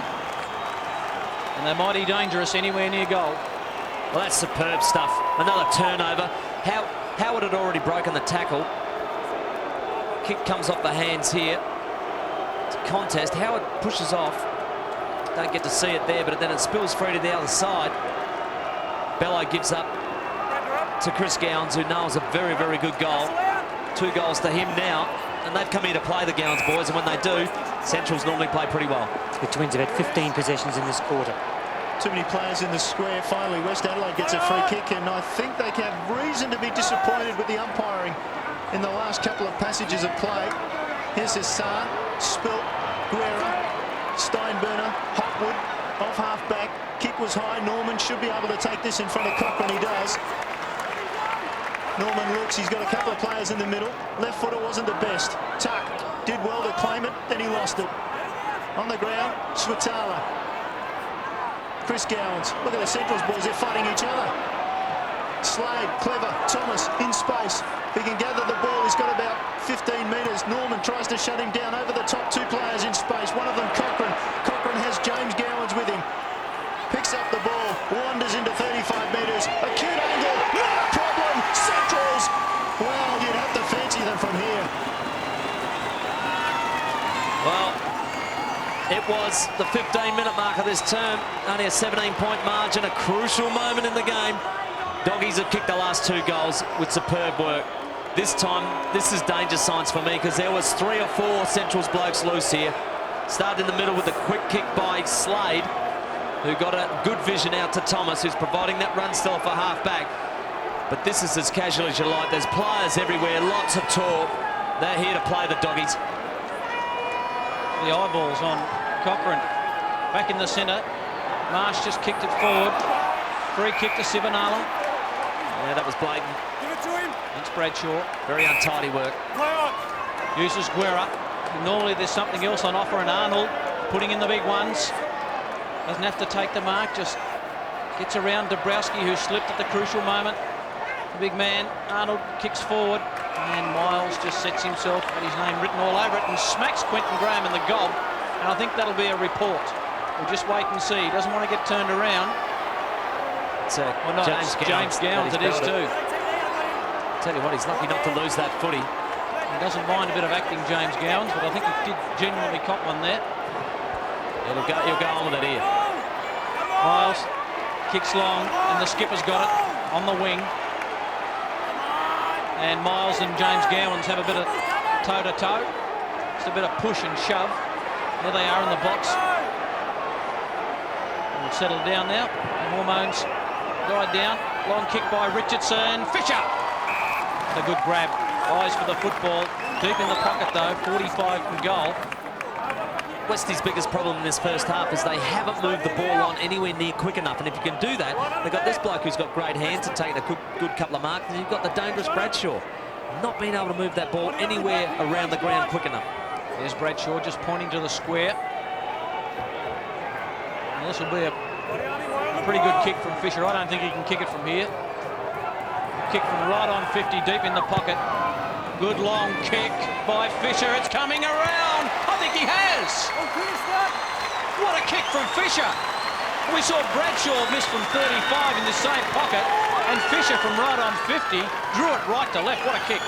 And they're mighty dangerous anywhere near goal. Well, that's superb stuff. Another turnover. Howard had already broken the tackle. Kick comes off the hands here. It's a contest. Howard pushes off. Don't get to see it there, but then it spills free to the other side. Bello gives up to Chris Gowans, who nails a very, very good goal. 2 goals to him now. And they've come here to play, the Gowans boys, and when they do, Centrals normally play pretty well. The Twins have had 15 possessions in this quarter. Too many players in the square. Finally, West Adelaide gets a free kick, and I think they can have reason to be disappointed with the umpiring in the last couple of passages of play. Here's Hassan, Spilt, Guerra, Steinburner, Hopwood, off half-back. Kick was high. Norman should be able to take this in front of Cochrane. He does. Norman looks, he's got a couple of players in the middle. Left footer wasn't the best. Tuck did well to claim it, then he lost it. On the ground, Switala. Chris Gowans. Look at the Centrals boys, they're fighting each other. Slade, clever, Thomas in space. He can gather the ball, he's got about 15 metres. Norman tries to shut him down over the top 2 players in space. One of them, Cochrane. Cochrane has James Gowans with him. Picks up the ball, wanders into 35 metres. Acute angle, no problem, Centrals. Well, you'd have to fancy them from here. Well, it was the 15-minute mark of this term. Only a 17-point margin, a crucial moment in the game. Doggies have kicked the last 2 goals with superb work. This time, this is danger signs for me, because there was 3 or 4 Centrals blokes loose here. Started in the middle with a quick kick by Slade, who got a good vision out to Thomas, who's providing that run still for half-back. But this is as casual as you like. There's players everywhere, lots of talk. They're here to play the Doggies. The eyeballs on Cochrane. Back in the centre. Marsh just kicked it forward. Free kick to Sivanala. Yeah, that was blatant. Give it to him. Thanks, Bradshaw. Very untidy work. Play on. Uses Guerra. Normally there's something else on offer, and Arnold putting in the big ones. Doesn't have to take the mark, just gets around Dabrowski, who slipped at the crucial moment. The big man, Arnold, kicks forward, and Miles just sets himself, got his name written all over it, and smacks Quentin Graham in the gob. And I think that'll be a report. We'll just wait and see. He doesn't want to get turned around. It's well, no, James Gowans, it is too. Tell you what, he's lucky not to lose that footy. He doesn't mind a bit of acting, James Gowans, but I think he did genuinely cop one there. He'll go on with it here. Miles kicks long, and the skipper's got it on the wing. And Miles and James Gowans have a bit of toe-to-toe. Just a bit of push and shove. There they are in the box. We'll settle down now. The hormones died down. Long kick by Richardson. Fisher! A good grab. Eyes for the football. Deep in the pocket though. 45 from goal. Westie's biggest problem in this first half is they haven't moved the ball on anywhere near quick enough. And if you can do that, they've got this bloke who's got great hands and taking a good couple of marks. And you've got the dangerous Bradshaw. Not being able to move that ball anywhere around the ground quick enough. There's Bradshaw just pointing to the square. And this will be a pretty good kick from Fisher. I don't think he can kick it from here. Kick from right on 50, deep in the pocket. Good long kick by Fisher. It's coming around. I think he has. What a kick from Fisher. We saw Bradshaw miss from 35 in the same pocket, and Fisher from right on 50 drew it right to left. What a kick.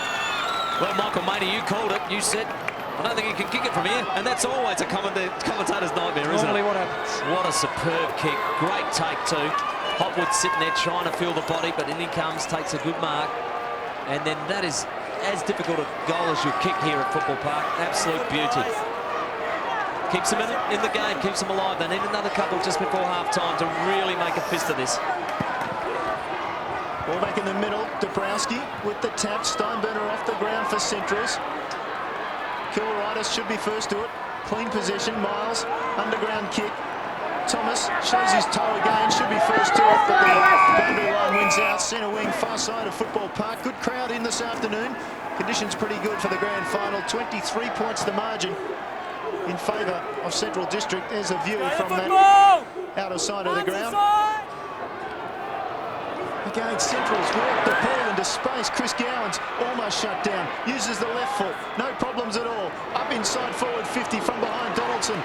Well, Michael Matey, you called it. You said, I don't think he can kick it from here. And that's always a commentator's nightmare, isn't it? Normally what happens. What a superb kick. Great take too. Hopwood sitting there trying to feel the body, but in he comes, takes a good mark. And then that is as difficult a goal as you kick here at Football Park. Absolute beauty. Keeps them in the game, keeps them alive. They need another couple just before half-time to really make a fist of this. Ball back in the middle. Dabrowski with the tap. Steinberner off the ground for Centrals. Kilwrightis should be first to it. Clean possession. Miles, underground kick. Thomas shows his toe again, should be first to it, but the boundary line wins out. Centre wing, far side of Football Park. Good crowd in this afternoon. Conditions pretty good for the grand final. 23 points the margin in favour of Central District. There's a view from that outer side of the ground. Again, Central's work the ball into space. Chris Gowans almost shut down. Uses the left foot. No problems at all. Up inside forward 50 from behind Donaldson.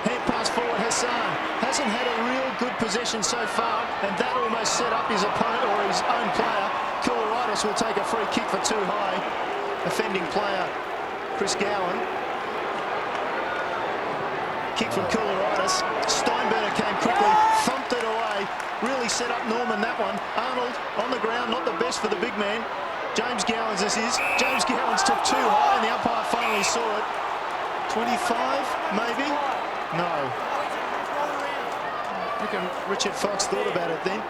Hand pass forward, Hassan. Hasn't had a real good possession so far, and that almost set up his opponent or his own player. Kilwrightis will take a free kick for too high. Offending player, Chris Gowan. Kick from Kilwrightis. Steinberner came quickly, thumped it away. Really set up Norman, that one. Arnold on the ground, not the best for the big man. James Gowans this is. James Gowans took too high, and the umpire finally saw it. 25, maybe? No. I reckon Richard Fox thought about it then.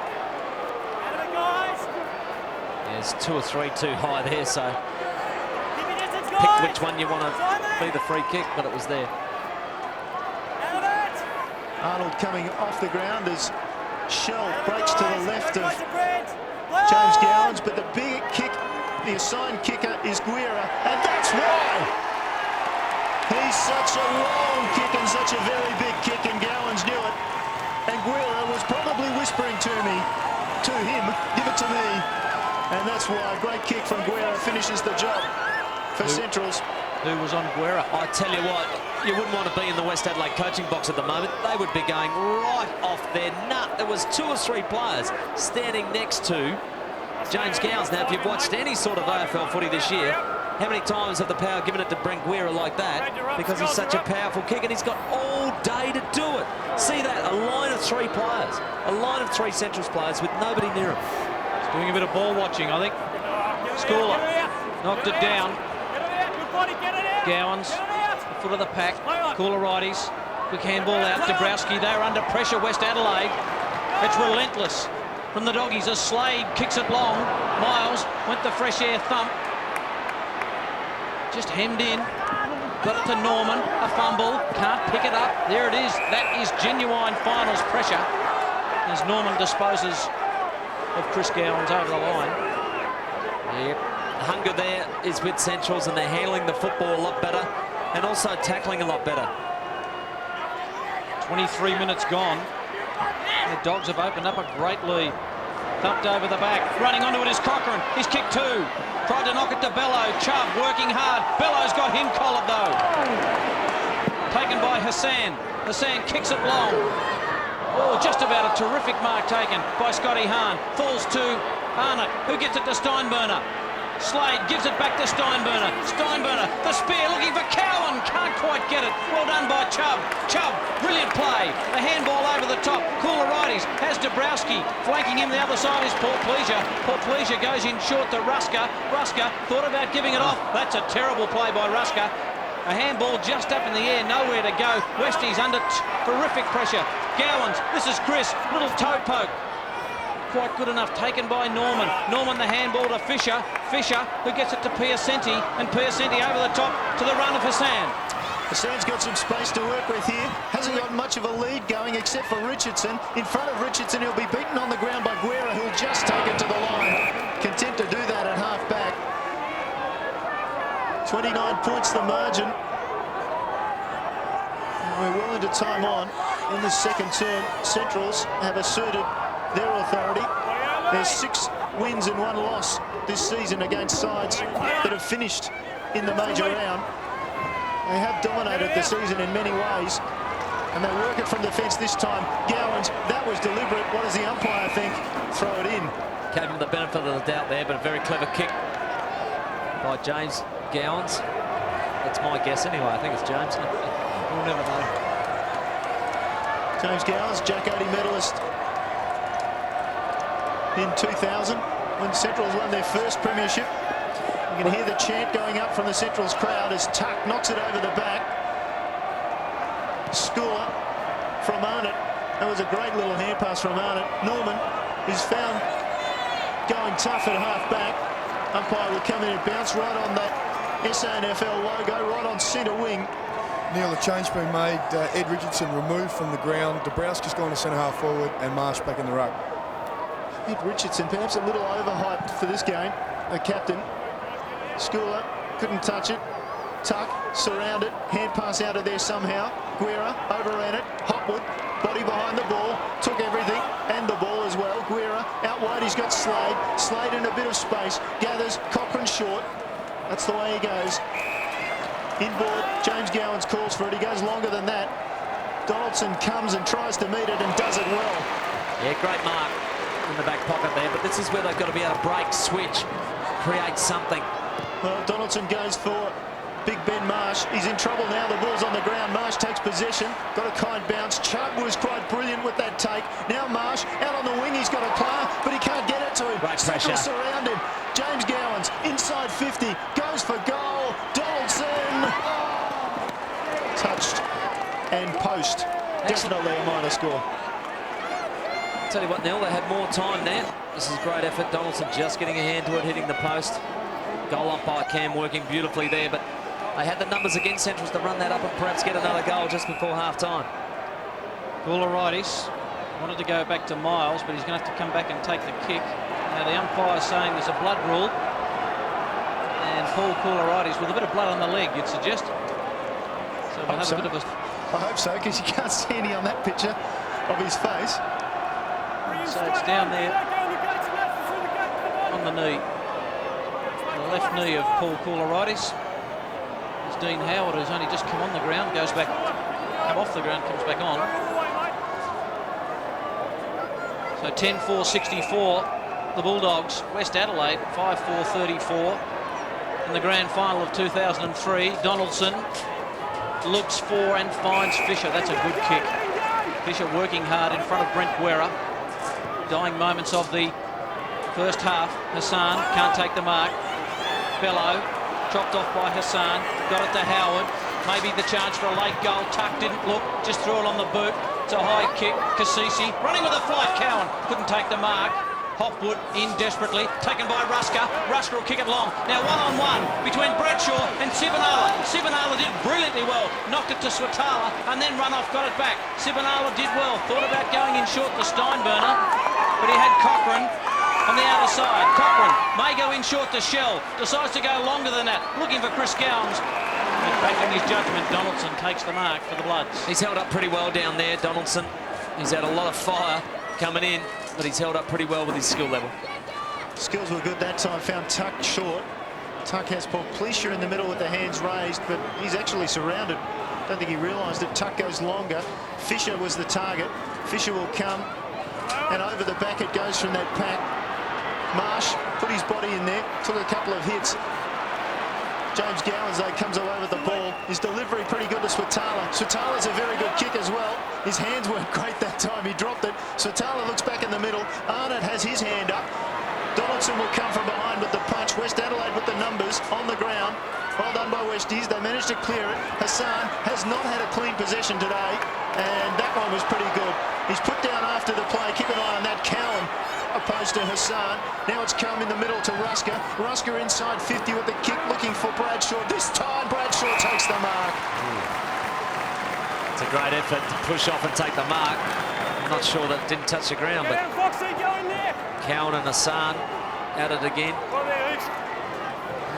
There's 2 or 3 too high there, so pick which one you want to be the free kick, but it was there. Arnold coming off the ground as Shell breaks to the left of James Gowans, but the big kick, the assigned kicker is Guerra, and that's why. He's such a long kick and such a very big kick, and Gowans knew it. And Guerra was probably whispering to him, give it to me. And that's why a great kick from Guerra finishes the job for Centrals. Who was on Guerra? I tell you what, you wouldn't want to be in the West Adelaide coaching box at the moment. They would be going right off their nut. There was 2 or 3 players standing next to James Gowans. Now, if you've watched any sort of AFL footy this year, how many times have the power given it to Brent Guerra like that? Because he's such a powerful kick, and he's got all day to do it. See that? A line of 3 players. A line of 3 Centrals players with nobody near him. He's doing a bit of ball watching, I think. Schooler knocked it down. Gowans, the foot of the pack. Kilwrightis, quick handball out. Dabrowski, they're under pressure, West Adelaide. It's relentless from the doggies as Slade kicks it long. Miles went the fresh air thump. Just hemmed in. Got it to Norman. A fumble. Can't pick it up. There it is. That is genuine finals pressure as Norman disposes of Chris Gowans over the line. Yep. The hunger there is with Centrals, and they're handling the football a lot better and also tackling a lot better. 23 minutes gone. The Dogs have opened up a great lead. Thumped over the back. Running onto it is Cochrane. He's kicked 2. Tried to knock it to Bello. Chubb working hard. Bello's got him collared though. Taken by Hassan. Hassan kicks it long. Oh, just about a terrific mark taken by Scotty Hahn. Falls to Arnott, who gets it to Steinberner. Slade gives it back to Steinberner. Steinberner, the spear, looking for Cowan. Can't quite get it. Well done by Chubb. Chubb, brilliant play. The handball over the top. Koularides has Dabrowski. Flanking him the other side is Portpleasure. Portpleasure goes in short to Ruska. Ruska thought about giving it off. That's a terrible play by Ruska. A handball just up in the air, nowhere to go. Westies under terrific pressure. Gowans, this is Chris, little toe poke. Quite good enough, taken by Norman. Norman the handball to Fisher. Fisher who gets it to Piacenti, and Piacenti over the top to the run of Hassan. Hassan's got some space to work with here. Hasn't got much of a lead going except for Richardson. In front of Richardson, he'll be beaten on the ground by Guerra, who'll just take it to the line. Content to do that at half back. 29 points the margin. And we're well into time on in this second term. Centrals have asserted their authority. There's 6 wins and 1 loss this season against sides that have finished in the major round. They have dominated the season in many ways, and they work it from the fence this time. Gowans, that was deliberate. What does the umpire think? Throw it in. Gave him the benefit of the doubt there, but a very clever kick by James Gowans. That's my guess anyway. I think it's James. We'll never know. James Gowans, Jack Oatey medalist in 2000 when Centrals won their first premiership. You can hear the chant going up from the Centrals crowd as Tuck knocks it over the back. Score from Arnott. That was a great little hand pass from Arnott. Norman is found going tough at half back. Umpire will come in and bounce right on that SANFL logo, right on centre wing. Neil, a change been made. Ed Richardson removed from the ground. Dabrowski's gone to centre half forward and Marsh back in the ruck. Ed Richardson, perhaps a little overhyped for this game. The captain. Schooler couldn't touch it. Tuck surrounded. Hand pass out of there somehow. Guerra overran it. Hopwood, body behind the ball. Took everything and the ball as well. Guerra out wide. He's got Slade. Slade in a bit of space. Gathers. Cochrane short. That's the way he goes. Inboard, James Gowans calls for it. He goes longer than that. Donaldson comes and tries to meet it and does it well. Yeah, great mark in the back pocket there, but this is where they've got to be able to break, switch, create something. Well, Donaldson goes for Big Ben Marsh. He's in trouble now. The ball's on the ground. Marsh takes possession. Got a kind bounce. Chubb was quite brilliant with that take. Now Marsh out on the wing. He's got a player, but he can't get it to him. Great pressure. Surrounded. James Gowans inside 50. Goes for goal. Donaldson. Touched and post. Definitely a minor score. Tell you what, Neil, they have more time now. This is great effort. Donaldson just getting a hand to it, hitting the post. Goal up by Cam, working beautifully there, but they had the numbers against Centrals to run that up and perhaps get another goal just before half-time. Koularides wanted to go back to Miles, but he's going to have to come back and take the kick. Now the umpire's saying there's a blood rule, and Paul Koularides with a bit of blood on the leg, you'd suggest. So we'll have a bit of a... I hope so, because you can't see any on that picture of his face. So it's down there on the knee. The left knee of Paul Koularides. There's Dean Howard, who's only just come on the ground, goes back, come off the ground, comes back on. So 10-4-64, the Bulldogs, West Adelaide, 5-4-34. In the grand final of 2003, Donaldson looks for and finds Fisher. That's a good kick. Fisher working hard in front of Brent Guerra. Dying moments of the first half. Hassan can't take the mark. Bello chopped off by Hassan. Got it to Howard. Maybe the chance for a late goal. Tuck didn't look. Just threw it on the boot. It's a high kick. Cassisi running with a flight. Cowan couldn't take the mark. Hopwood in desperately. Taken by Ruska. Ruska will kick it long. Now one-on-one between Bradshaw and Sibanala. Sibanala did brilliantly well. Knocked it to Swatala and then run off. Got it back. Sibanala did well. Thought about going in short to Steinburner, but he had Cochrane on the outer side. Cochrane may go in short to Shell. Decides to go longer than that. Looking for Chris Gowans. But back in his judgment, Donaldson takes the mark for the Bloods. He's held up pretty well down there, Donaldson. He's had a lot of fire coming in, but he's held up pretty well with his skill level. Skills were good that time. Found Tuck short. Tuck has Portpleasure in the middle with the hands raised, but he's actually surrounded. Don't think he realised it. Tuck goes longer. Fisher was the target. Fisher will come, and over the back it goes from that pack. Marsh put his body in there, took a couple of hits. James Gowans, though, comes away with the ball. His delivery pretty good to Swatala. Swatala's a very good kick as well. His hands weren't great that time. He dropped it. Satala looks back in the middle. Arnott has his hand up. Donaldson will come from behind with the punch. West Adelaide with the numbers on the ground. Well done by Westies. They managed to clear it. Hassan has not had a clean possession today, and that one was pretty good. He's put down after the play. Keep an eye on that. Cowan opposed to Hassan. Now it's come in the middle to Rusker. Rusker inside 50 with the kick, looking for Bradshaw. This time Bradshaw takes the mark. It's a great effort to push off and take the mark. I'm not sure that it didn't touch the ground, but Cowan and Hassan at it again.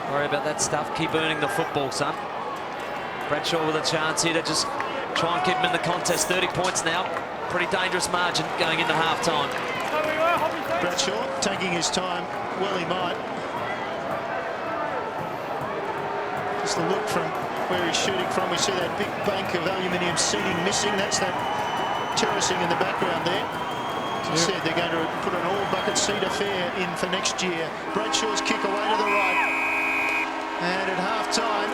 Don't worry about that stuff. Keep earning the football, son. Bradshaw with a chance here to just try and keep him in the contest. 30 points now. Pretty dangerous margin going into half-time. Bradshaw taking his time. Well, he might. Just a look from where he's shooting from. We see that big bank of aluminium seating missing. That's that terracing in the background there. As I said, they're going to put an all-bucket seat affair in for next year. Bradshaw's kick away to the right. And at half-time,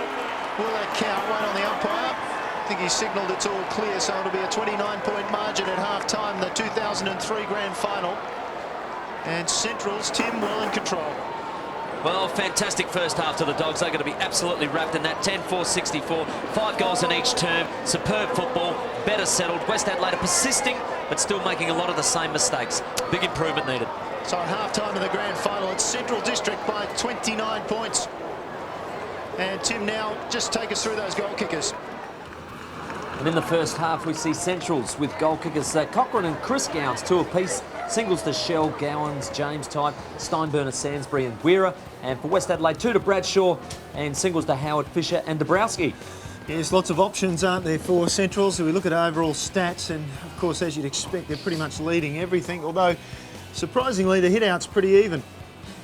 will that count? One on the umpire. I think he signalled it's all clear, so it'll be a 29-point margin at half-time, the 2003 Grand Final. And Central's Tim well in control. Well, fantastic first half to the Dogs. They're going to be absolutely wrapped in that. 10-4-64, 5 goals in each term. Superb football, better settled. West Adelaide are persisting, but still making a lot of the same mistakes. Big improvement needed. So at half-time of the Grand Final, it's Central District by 29 points. And Tim, now just take us through those goal kickers. And in the first half, we see Centrals with goal kickers Cochrane and Chris Gowans, 2 apiece. Singles to Shell, Gowans, James Type, Steinburner, Sansbury and Guira. And for West Adelaide, 2 to Bradshaw and singles to Howard, Fisher and Dabrowski. Yes, lots of options, aren't there, for Centrals? So we look at overall stats, and of course, as you'd expect, they're pretty much leading everything, although surprisingly, the hit-out's pretty even.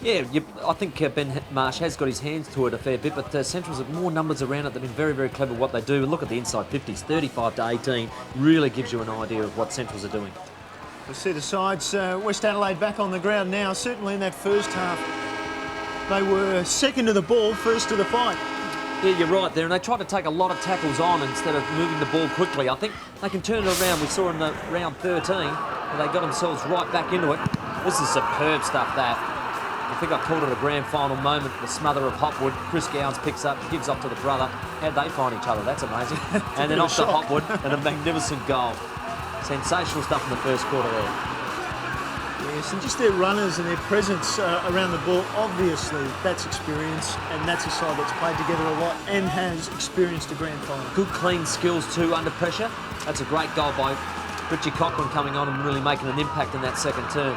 Yeah, I think Ben Marsh has got his hands to it a fair bit, but Centrals have more numbers around it. They've been very, very clever what they do. And look at the inside 50s, 35 to 18, really gives you an idea of what Centrals are doing. We'll see the sides. West Adelaide back on the ground now. Certainly in that first half, they were second to the ball, first to the fight. Yeah, you're right there, and they tried to take a lot of tackles on instead of moving the ball quickly. I think they can turn it around. We saw in the round 13, and they got themselves right back into it. This is superb stuff, that. I think I called it a grand final moment. The smother of Hopwood. Chris Gowans picks up, gives off to the brother. How'd they find each other? That's amazing. And then off to Hopwood, and a magnificent goal. Sensational stuff in the first quarter there. Yes, and just their runners and their presence around the ball, obviously that's experience, and that's a side that's played together a lot and has experienced a grand final. Good clean skills too under pressure. That's a great goal by Richie Cochrane coming on and really making an impact in that second term.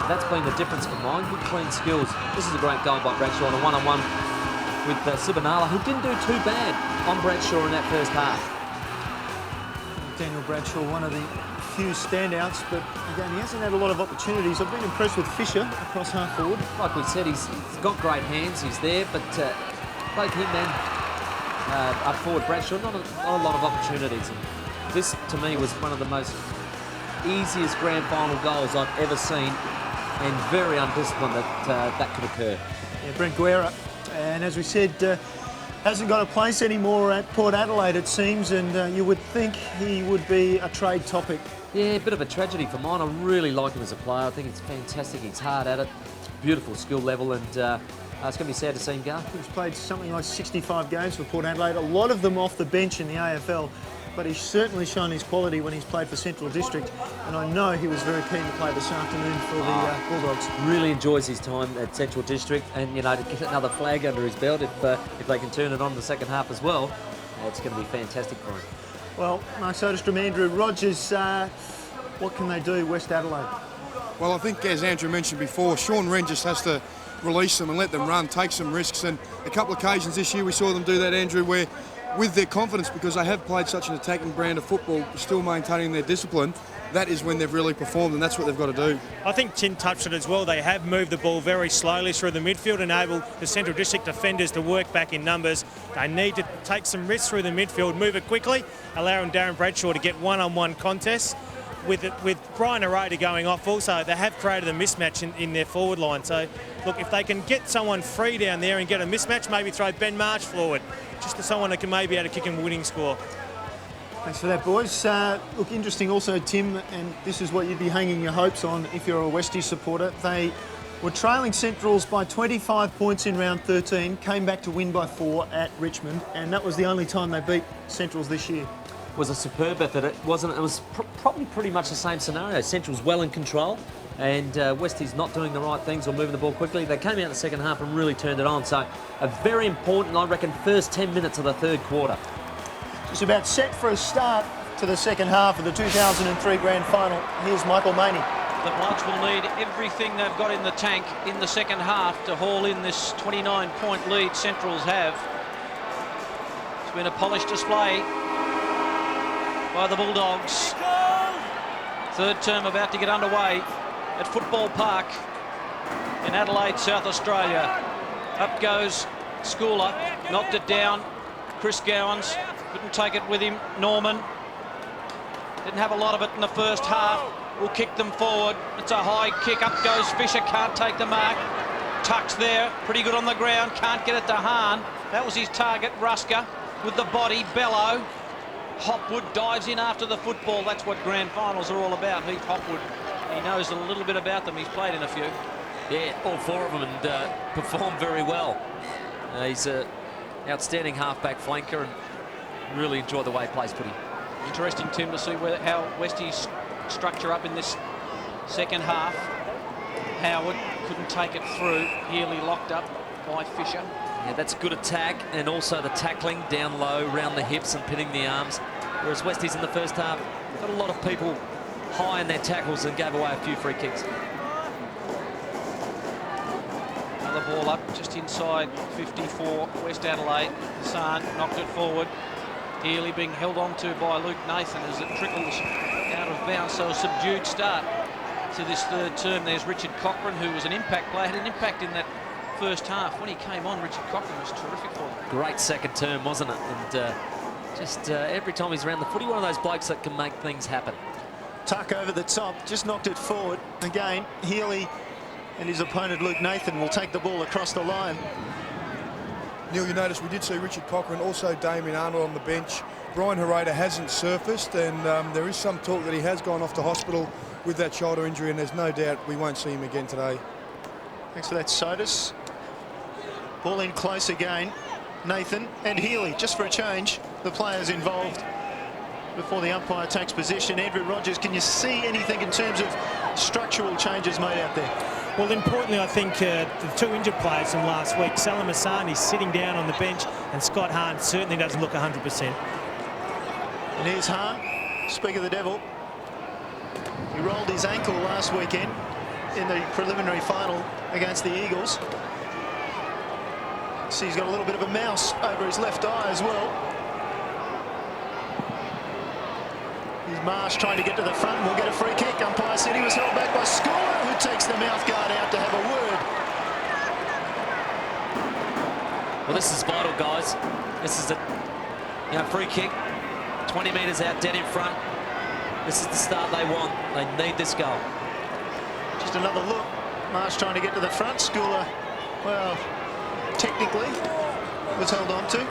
That's been the difference for mine. Good clean skills. This is a great goal by Bradshaw on a one-on-one with Sibanala, who didn't do too bad on Bradshaw in that first half. Daniel Bradshaw, one of the few standouts, but again, he hasn't had a lot of opportunities. I've been impressed with Fisher across half forward. Like we said, he's got great hands. He's there, but both him and up forward Bradshaw, not a lot of opportunities. And this, to me, was one of the most easiest grand final goals I've ever seen, and very undisciplined that could occur. Yeah, Brent Guerra, and as we said, hasn't got a place anymore at Port Adelaide, it seems, and you would think he would be a trade topic. Yeah, a bit of a tragedy for mine. I really like him as a player. I think it's fantastic. He's hard at it. Beautiful skill level, and it's going to be sad to see him go. He's played something like 65 games for Port Adelaide, a lot of them off the bench in the AFL. But he's certainly shown his quality when he's played for Central District, and I know he was very keen to play this afternoon for the Bulldogs. Really enjoys his time at Central District, and to get another flag under his belt, if they can turn it on in the second half as well, it's going to be fantastic for him. Well, Mark Soderstrom, Andrew Rogers, what can they do, West Adelaide? Well, I think, as Andrew mentioned before, Sean Wren just has to release them and let them run, take some risks, and a couple of occasions this year we saw them do that, Andrew, where with their confidence, because they have played such an attacking brand of football, still maintaining their discipline, that is when they've really performed, and that's what they've got to do. I think Tim touched it as well. They have moved the ball very slowly through the midfield, enable the Central District defenders to work back in numbers. They need to take some risks through the midfield, move it quickly, allowing Darren Bradshaw to get one-on-one contests. With Brian Arata going off also, they have created a mismatch in their forward line. So, look, if they can get someone free down there and get a mismatch, maybe throw Ben Marsh forward, just to someone that can maybe add a kick and winning score. Thanks for that, boys. Look, interesting also, Tim, and this is what you'd be hanging your hopes on if you're a Westie supporter. They were trailing Centrals by 25 points in round 13, came back to win by 4 at Richmond, and that was the only time they beat Centrals this year. It was a superb effort. It was probably pretty much the same scenario. Central's well in control, and Westie's not doing the right things or moving the ball quickly. They came out in the second half and really turned it on. So a very important, I reckon, first 10 minutes of the third quarter. Just about set for a start to the second half of the 2003 Grand Final. Here's Michael Maney. The Bloods will need everything they've got in the tank in the second half to haul in this 29-point lead Centrals have. It's been a polished display by the Bulldogs. Third term about to get underway at Football Park in Adelaide, South Australia. Up goes Schooler, knocked it down. Chris Gowans couldn't take it with him. Norman didn't have a lot of it in the first half. Will kick them forward. It's a high kick. Up goes Fisher, can't take the mark. Tucks there, pretty good on the ground, can't get it to Hahn. That was his target. Rusker with the body. Bello. Hopwood dives in after the football. That's what grand finals are all about. Heath Hopwood, he knows a little bit about them. He's played in a few. Yeah, all 4 of them, and performed very well. He's an outstanding halfback flanker and really enjoyed the way he plays footy. Interesting, Tim, to see how Westie's structure up in this second half. Howard couldn't take it through. Healy locked up by Fisher. Yeah, that's good attack, and also the tackling down low, round the hips and pinning the arms. Whereas Westies in the first half got a lot of people high in their tackles and gave away a few free kicks. Another ball up just inside 54, West Adelaide. Hassan knocked it forward. Healy being held on to by Luke Nathan as it trickles out of bounds. So a subdued start to this third term. There's Richard Cochran, who was an impact player, had an impact in that first half. When he came on, Richard Cochran was terrific for them. Great second term, wasn't it? And just every time he's around the footy, one of those blokes that can make things happen. Tuck over the top, just knocked it forward. Again, Healy and his opponent Luke Nathan will take the ball across the line. Neil, you notice we did see Richard Cochran, also Damien Arnold on the bench. Brian Herrera hasn't surfaced, and there is some talk that he has gone off to hospital with that shoulder injury, and there's no doubt we won't see him again today. Thanks for that, Sotis. Ball in close again. Nathan and Healy, just for a change. The players involved before the umpire takes position. Andrew Rogers, can you see anything in terms of structural changes made out there? Well, importantly, I think the 2 injured players from last week, Salam Hassan is sitting down on the bench, and Scott Hahn certainly doesn't look 100%. And here's Hahn, speak of the devil. He rolled his ankle last weekend in the preliminary final against the Eagles. See, he's got a little bit of a mouse over his left eye as well. Here's Marsh trying to get to the front. We'll get a free kick. Umpire said he was held back by Schooler, who takes the mouth guard out to have a word. Well, this is vital, guys. This is a free kick, 20 metres out, dead in front. This is the start they want. They need this goal. Just another look. Marsh trying to get to the front. Schooler, well, technically was held on to.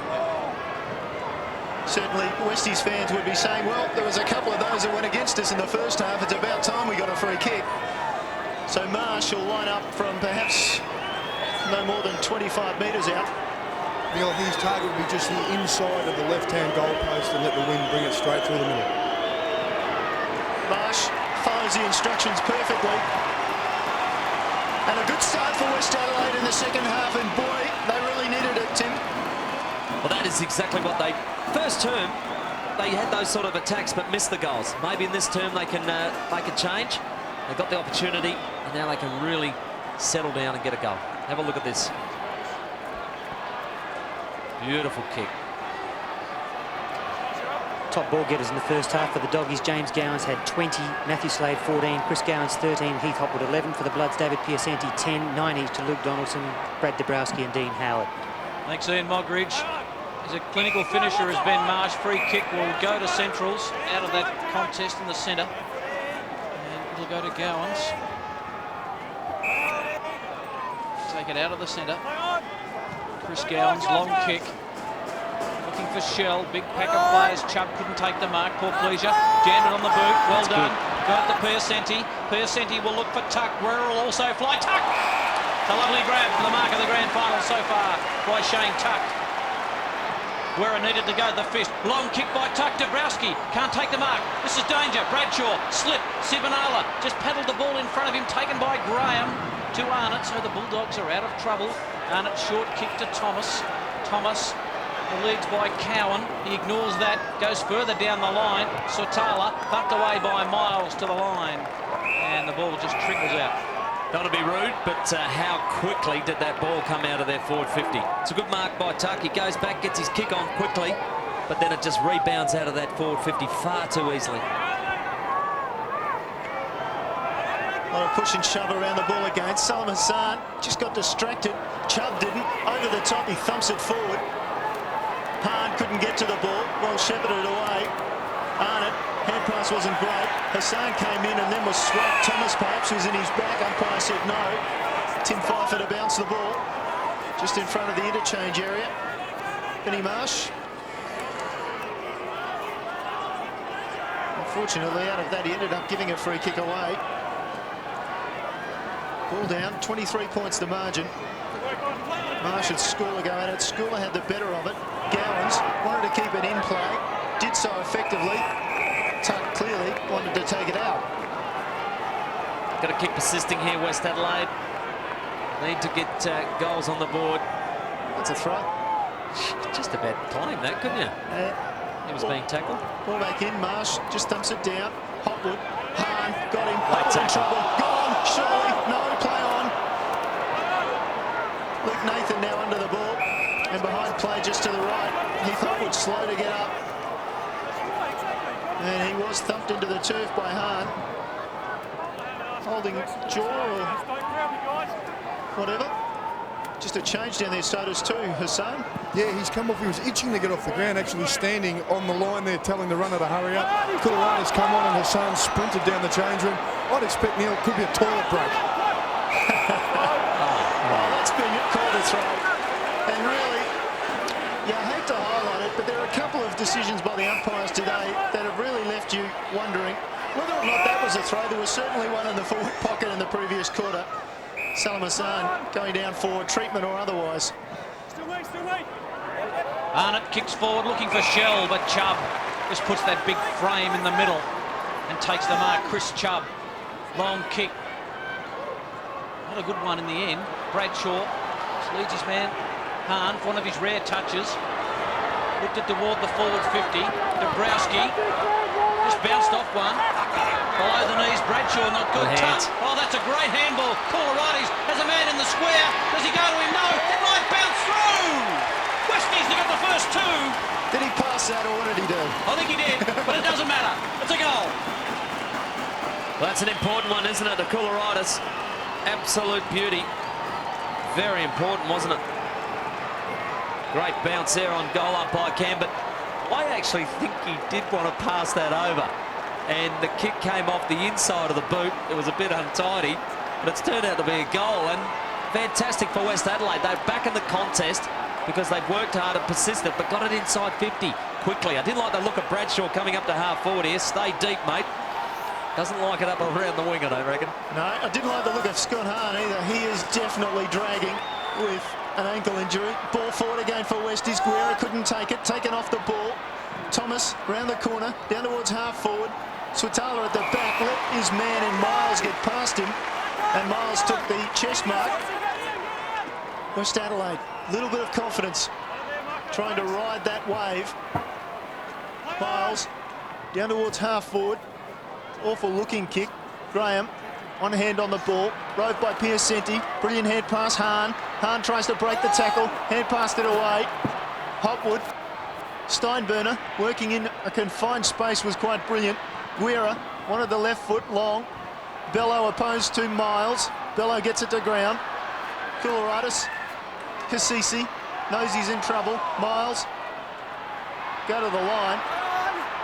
Certainly Westies fans would be saying, well, there was a couple of those that went against us in the first half. It's about time we got a free kick. So Marsh will line up from perhaps no more than 25 metres out. Neil, his target would be just the inside of the left-hand goalpost and let the wind bring it straight through the middle. Marsh follows the instructions perfectly. And a good start for West Adelaide in the second half, and boy, they really needed it, Tim. Well, that is exactly what they... First term, they had those sort of attacks but missed the goals. Maybe in this term they can make a change. They got the opportunity, and now they can really settle down and get a goal. Have a look at this. Beautiful kick. Top ball getters in the first half for the Doggies. James Gowans had 20, Matthew Slade 14, Chris Gowans 13, Heath Hopwood 11. For the Bloods, David Piacenti 10, 9 each to Luke Donaldson, Brad Dabrowski and Dean Howard. Thanks, Ian Mogridge. He's a clinical finisher as Ben Marsh. Free kick will go to Centrals out of that contest in the centre. And it'll go to Gowans. Take it out of the centre. Chris Gowans, long kick. looking for Shell. Big pack of players. Chubb couldn't take the mark. Poor Pleasure. Jammed it on the boot. Well done. Got it to Piacenti. Piacenti will look for Tuck. Guerra will also fly. Tuck! It's a lovely grab for the mark of the grand final so far by Shane Tuck. Guerra needed to go to the fist. Long kick by Tuck. Dabrowski can't take the mark. This is danger. Bradshaw slip. Sivanala just paddled the ball in front of him, taken by Graham to Arnott. So the Bulldogs are out of trouble. Arnott short kick to Thomas. Thomas, the leads by Cowan. He ignores that, goes further down the line. Sotala thumped away by Miles to the line, and the ball just trickles out. Not to be rude, but how quickly did that ball come out of their forward 50? It's a good mark by Tuck. He goes back, gets his kick on quickly, but then it just rebounds out of that forward 50 far too easily. A lot of push and shove around the ball again. Salam Hassan just got distracted. Chubb didn't. Over the top, he thumps it forward. Hahn couldn't get to the ball. Well shepherded away. Arnott, hand pass wasn't great. Hassan came in and then was swapped. Thomas perhaps was in his back. Umpire said no. Tim Pfeiffer to bounce the ball. Just in front of the interchange area. Benny Marsh. Unfortunately, out of that, he ended up giving a free kick away. Ball down, 23 points the margin. Marsh and Schooler go at it. Schooler had the better of it. Gowans wanted to keep it in play. Did so effectively. Tuck clearly wanted to take it out. Got to keep persisting here, West Adelaide. Need to get goals on the board. That's a throw. Just about claim that, couldn't you? He was being tackled. Ball back in. Marsh just thumps it down. Hopwood. Hahn got him. Late Hopwood in tackle. trouble. Gone. Surely. No. Play on. Luke Nathan now under the ball. And behind play just to the right. Heath Hopwood slow to get up. And he was thumped into the turf by Hahn. Holding jaw or whatever. Just a change down there, so does too, Hassan. Yeah, he's come off. He was itching to get off the ground, actually standing on the line there, telling the runner to hurry up. Kulara's come on and Hassan sprinted down the change room. I'd expect, Neil, it could be a toilet break. Oh, that's been called a throw. And really, yeah, I hate to highlight it, but there are a couple of decisions by the umpires today that have really left you wondering whether or not that was a throw. There was certainly one in the forward pocket in the previous quarter. Salam Hassan going down for treatment or otherwise. Still wait. Arnott kicks forward looking for Shell, but Chubb just puts that big frame in the middle and takes the mark. Chris Chubb, long kick. Not a good one in the end. Bradshaw just leads his man Hahn for one of his rare touches. Looked it toward the forward 50. Dabrowski just bounced off one. Below the knees, Bradshaw not good. Tuck. Oh, that's a great handball. Colorades has a man in the square. Does he go to him? No, it might bounce through. Westies, they got the first two. Did he pass that or what did he do? I think he did, but it doesn't matter. It's a goal. Well, that's an important one, isn't it? The Colorades. Absolute beauty. Very important, wasn't it? Great bounce there on goal up by Cam, but I actually think he did want to pass that over. And the kick came off the inside of the boot. It was a bit untidy, but it's turned out to be a goal. And fantastic for West Adelaide. They're back in the contest because they've worked hard and persisted, but got it inside 50 quickly. I didn't like the look of Bradshaw coming up to half forward here. Stay deep, mate. Doesn't like it up around the wing, I don't reckon. No, I didn't like the look of Scott Hahn either. He is definitely dragging with an ankle injury. Ball forward again for Westies. Guerra couldn't take it. Taken off the ball. Thomas round the corner, down towards half forward. Swatala at the back, let his man and Miles get past him, and Miles took the chest mark. West Adelaide, little bit of confidence, trying to ride that wave. Miles down towards half forward, awful looking kick. Graham, one hand on the ball, rode by Piacenti, brilliant head pass. Hahn tries to break the tackle, hand passed it away. Hopwood, Steinburner working in a confined space was quite brilliant. Guerra wanted the left foot long. Bello opposed to Miles. Bello gets it to ground. Koulouradis, Cassisi knows he's in trouble. Miles go to the line.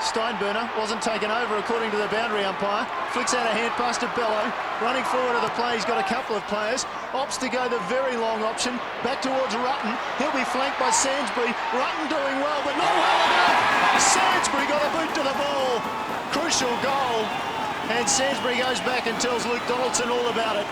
Steinburner wasn't taken over according to the boundary umpire. Flicks out a hand pass to Bello. Running forward of the play, he's got a couple of players. Opts to go the very long option. Back towards Rutten. He'll be flanked by Sainsbury. Rutten doing well, but not well enough. Sainsbury got a boot to the ball. Crucial goal. And Sainsbury goes back and tells Luke Donaldson all about it.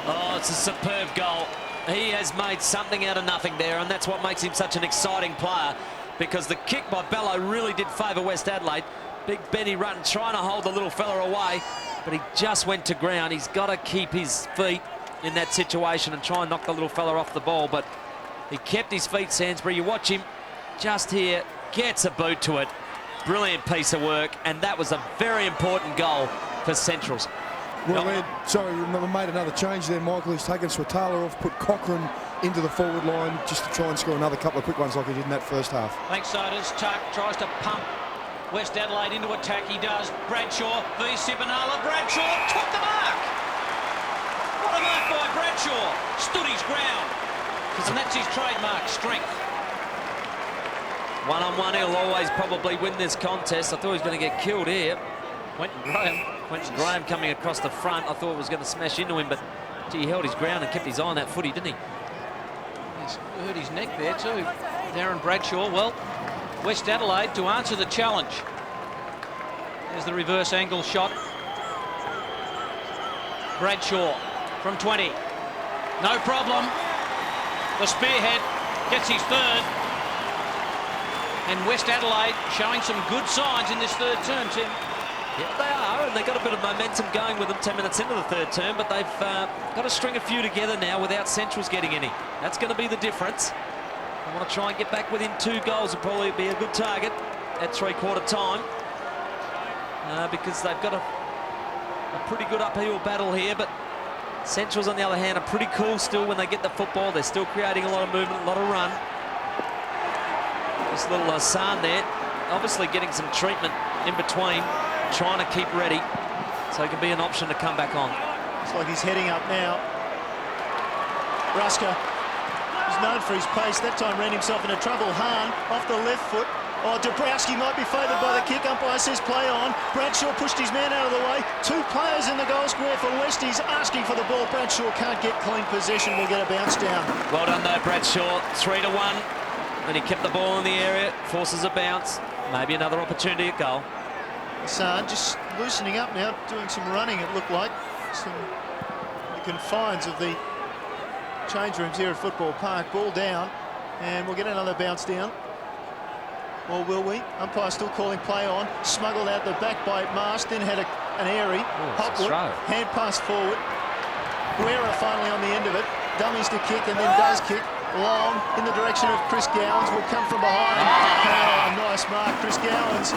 Oh, it's a superb goal. He has made something out of nothing there, and that's what makes him such an exciting player, because the kick by Bello really did favour West Adelaide. Big Benny Rutten trying to hold the little fella away, but he just went to ground. He's got to keep his feet in that situation and try and knock the little fella off the ball, but he kept his feet, Sainsbury. You watch him just here, gets a boot to it. Brilliant piece of work, and that was a very important goal for Centrals. Well, we made another change there, Michael. He's taken Swatala off, put Cochrane into the forward line just to try and score another couple of quick ones like he did in that first half. Thanks, Sodas. Tuck tries to pump West Adelaide into attack. He does. Bradshaw v. Sibanala. Bradshaw took the mark. What a mark by Bradshaw. Stood his ground. And that's his trademark, strength. One-on-one, he'll always probably win this contest. I thought he was going to get killed here. Quentin Graham coming across the front. I thought it was going to smash into him, but gee, he held his ground and kept his eye on that footy, didn't he? He's hurt his neck there too. Darren Bradshaw. Well, West Adelaide to answer the challenge. There's the reverse angle shot. Bradshaw from 20. No problem. The spearhead gets his third. And West Adelaide showing some good signs in this third term, Tim. Yeah, they are, and they've got a bit of momentum going with them 10 minutes into the third term, but they've got to string a few together now without Centrals getting any. That's going to be the difference. They want to try and get back within 2 goals. Will probably be a good target at three-quarter time, because they've got a pretty good uphill battle here, but Centrals, on the other hand, are pretty cool still when they get the football. They're still creating a lot of movement, a lot of run. This little Hassan there, obviously getting some treatment in between, trying to keep ready, so it can be an option to come back on. It's like he's heading up now. Ruska, who's known for his pace, that time ran himself into trouble. Hahn off the left foot. Oh, Dabrowski might be favoured by the kick. Umpire says play on. Bradshaw pushed his man out of the way. 2 players in the goal square for Westies asking for the ball. Bradshaw can't get clean possession. Will get a bounce down. Well done though, Bradshaw. 3-1. And he kept the ball in the area, forces a bounce. Maybe another opportunity at goal. Hassan just loosening up now, doing some running, it looked like. Some the confines of the change rooms here at Football Park. Ball down, and we'll get another bounce down. Or will we? Umpire still calling play on. Smuggled out the back by Marsh, then had an airy. Hopwood, hand pass forward. Guerra finally on the end of it. Dummies to kick and then does kick. Long in the direction of Chris Gowans, will come from behind. Oh, nice mark, Chris Gowans.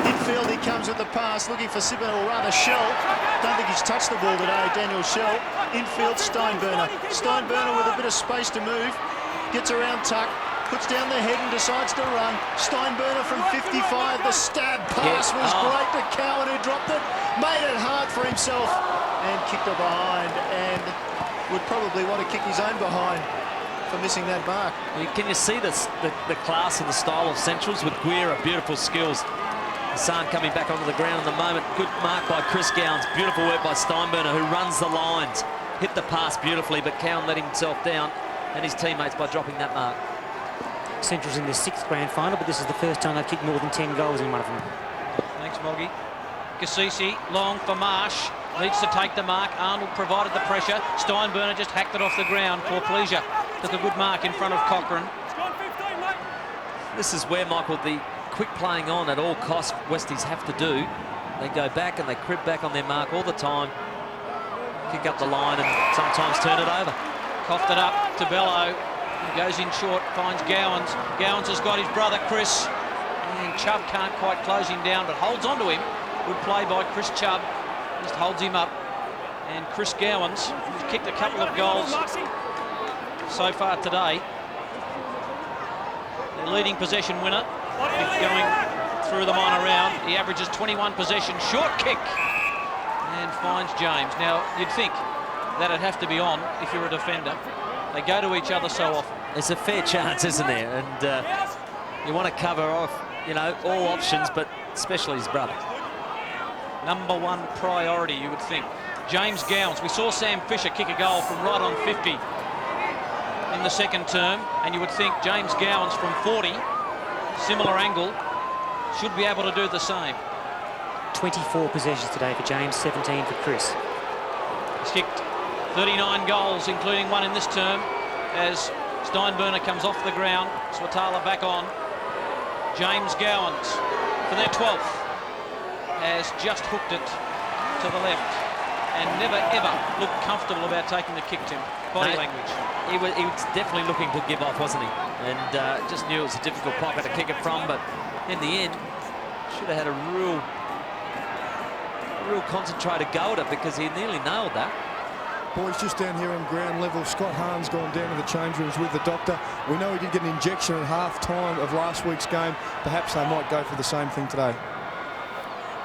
Infield, he comes with the pass, looking for Sippen, or rather Shell. Don't think he's touched the ball today, Daniel Shell. Infield, Steinburner. Steinburner with a bit of space to move. Gets around Tuck, puts down the head and decides to run. Steinburner from 55, the stab pass was great to Cowan, who dropped it. Made it hard for himself and kicked it behind, and would probably want to kick his own behind for missing that mark. Can you see this, the class and the style of Centrals with Guerra, beautiful skills. Hassan coming back onto the ground in the moment. Good mark by Chris Gowans. Beautiful work by Steinburner, who runs the lines. Hit the pass beautifully, but Cowan let himself down and his teammates by dropping that mark. Central's in the 6th grand final, but this is the first time they've kicked more than 10 goals in one of them. Thanks, Moggy. Gassisi, long for Marsh. Needs to take the mark. Arnold provided the pressure. Steinburner just hacked it off the ground for pleasure. Took a good mark in front of Cochrane. This is where, Michael, the quick playing on at all costs Westies have to do. They go back and they crib back on their mark all the time. Kick up the line and sometimes turn it over. Coughed it up to Bello. He goes in short, finds Gowans. Gowans has got his brother Chris. And Chubb can't quite close him down, but holds on to him. Good play by Chris Chubb. Just holds him up. And Chris Gowans, who's kicked a couple of goals so far today. The leading possession winner, going through the minor round. He averages 21 possessions, short kick, and finds James. Now, you'd think that'd have to be on if you're a defender. They go to each other so often. There's a fair chance, isn't there? And you want to cover off you know, all options, but especially his brother. Number one priority, you would think. James Gowans. We saw Sam Fisher kick a goal from right on 50 in the second term, and you would think James Gowans from 40, similar angle, should be able to do the same. 24 possessions today for James, 17 for Chris. He's kicked 39 goals, including one in this term, as Steinburner comes off the ground. Swatala back on. James Gowans for their 12th has just hooked it to the left and never ever looked comfortable about taking the kick, Tim. Body language. He was definitely looking to give off, wasn't he? And just knew it was a difficult pocket to kick it from, but in the end, should have had a real concentrated go at it, because he nearly nailed that. Boys, just down here on ground level, Scott Hahn's gone down to the change rooms with the doctor. We know he did get an injection at half-time of last week's game. Perhaps they might go for the same thing today.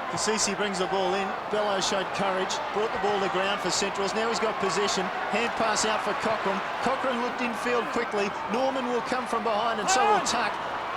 Kasisi brings the ball in. Bello showed courage, brought the ball to ground for Centrals. Now he's got possession. Hand pass out for Cochrane. Cochrane looked infield quickly. Norman will come from behind, and so will Tuck.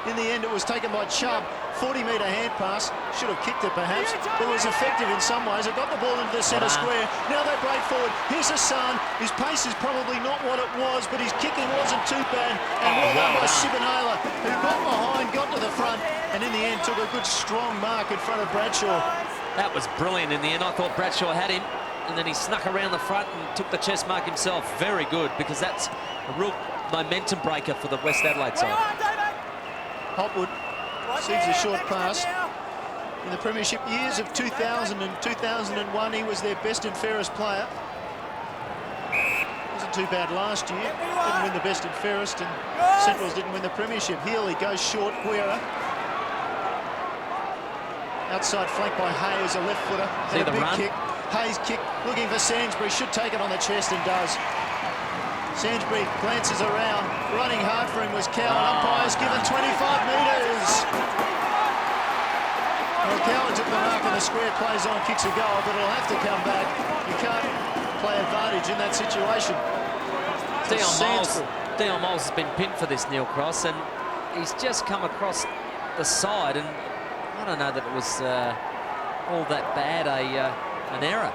In the end, it was taken by Chubb. 40-metre hand pass. Should have kicked it, perhaps, but it was effective in some ways. It got the ball into the centre square. Now they break forward. Here's Hassan. His pace is probably not what it was, but his kicking wasn't too bad. And well done by Sibanela, who got behind, got to the front, and in the end took a good strong mark in front of Bradshaw. That was brilliant in the end. I thought Bradshaw had him, and then he snuck around the front and took the chest mark himself. Very good, because that's a real momentum breaker for the West Adelaide side. Hopwood receives a short pass. In the premiership years of 2000 and 2001, he was their best and fairest player. Wasn't too bad last year. Didn't win the best and fairest, and Centrals didn't win the premiership. Healy goes short. Guerra. Outside flank by Hayes, a left footer. See and a the big run? kick. Hayes kick, looking for Sainsbury. Should take it on the chest and does. Sainsbury glances around. Running hard for him was Cowan. Umpire's given 25 metres. Well, Cowan took the mark in the square, plays on, kicks a goal, but it'll have to come back. You can't play advantage in that situation. Dion Moles has been pinned for this, Neil Cross, and he's just come across the side, and I don't know that it was all that bad an error,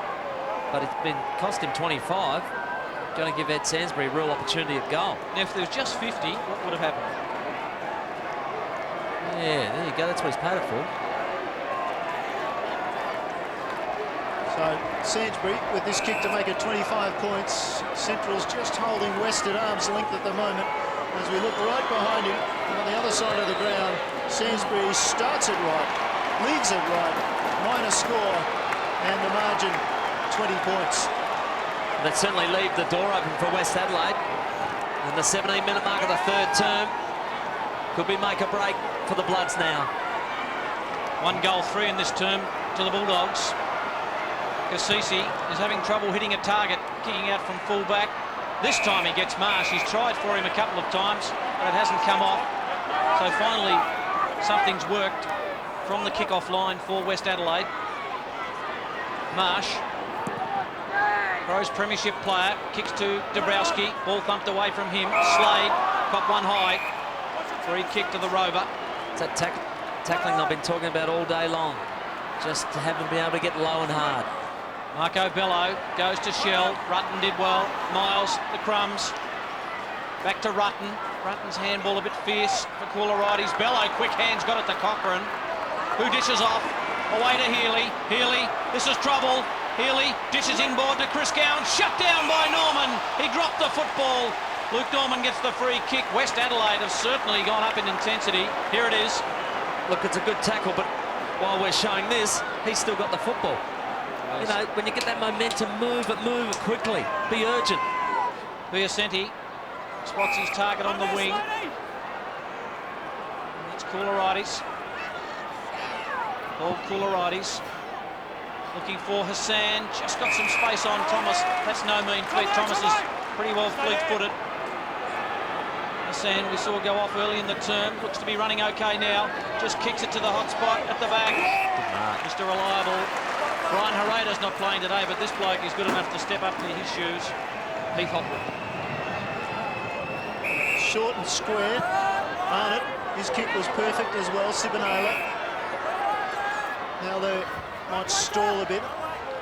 but it's been cost him 25. Going to give Ed Sainsbury a real opportunity at goal. Now, if there was just 50, what would have happened? Yeah, there you go. That's what he's paid it for. So Sainsbury with this kick to make it 25 points. Central's just holding West at arm's length at the moment. As we look right behind him, and on the other side of the ground, Sainsbury starts it right, leaves it right, minor score, and the margin 20 points. That certainly leave the door open for West Adelaide. And the 17-minute mark of the third term could be make or break for the Bloods now. 1 goal 3 in this term to the Bulldogs. Kasisi is having trouble hitting a target, kicking out from full-back. This time he gets Marsh. He's tried for him a couple of times, but it hasn't come off. So finally, something's worked from the kick-off line for West Adelaide. Marsh, Crows premiership player, kicks to Dabrowski. Ball thumped away from him. Slade got one high. Free kick to the Rover. It's that tackling I've been talking about all day long. Just haven't been able to get low and hard. Marco Bello goes to Shell. Rutten did well. Miles, the crumbs. Back to Rutten. Rutten's handball a bit fierce for Coolerides. Bello, quick hands, got it to Cochrane, who dishes off. Away to Healy. Healy, this is trouble. Healy dishes inboard to Chris Gowans. Shut down by Norman. He dropped the football. Luke Norman gets the free kick. West Adelaide have certainly gone up in intensity. Here it is. Look, it's a good tackle, but while we're showing this, he's still got the football. You know, when you get that momentum, move it quickly. Be urgent. Piacenti spots his target on the wing. That's Coolerides. Paul Coolerides. Looking for Hassan, just got some space on Thomas. That's no mean feat. Thomas is pretty well fleet-footed. Hassan, we saw go off early in the term. Looks to be running okay now. Just kicks it to the hot spot at the back. Mr. Reliable. Brian Herrera's not playing today, but this bloke is good enough to step up to his shoes. Heath Hopwood. Short and square. Arnott His kick was perfect as well, Sibanala. Now they might stall a bit.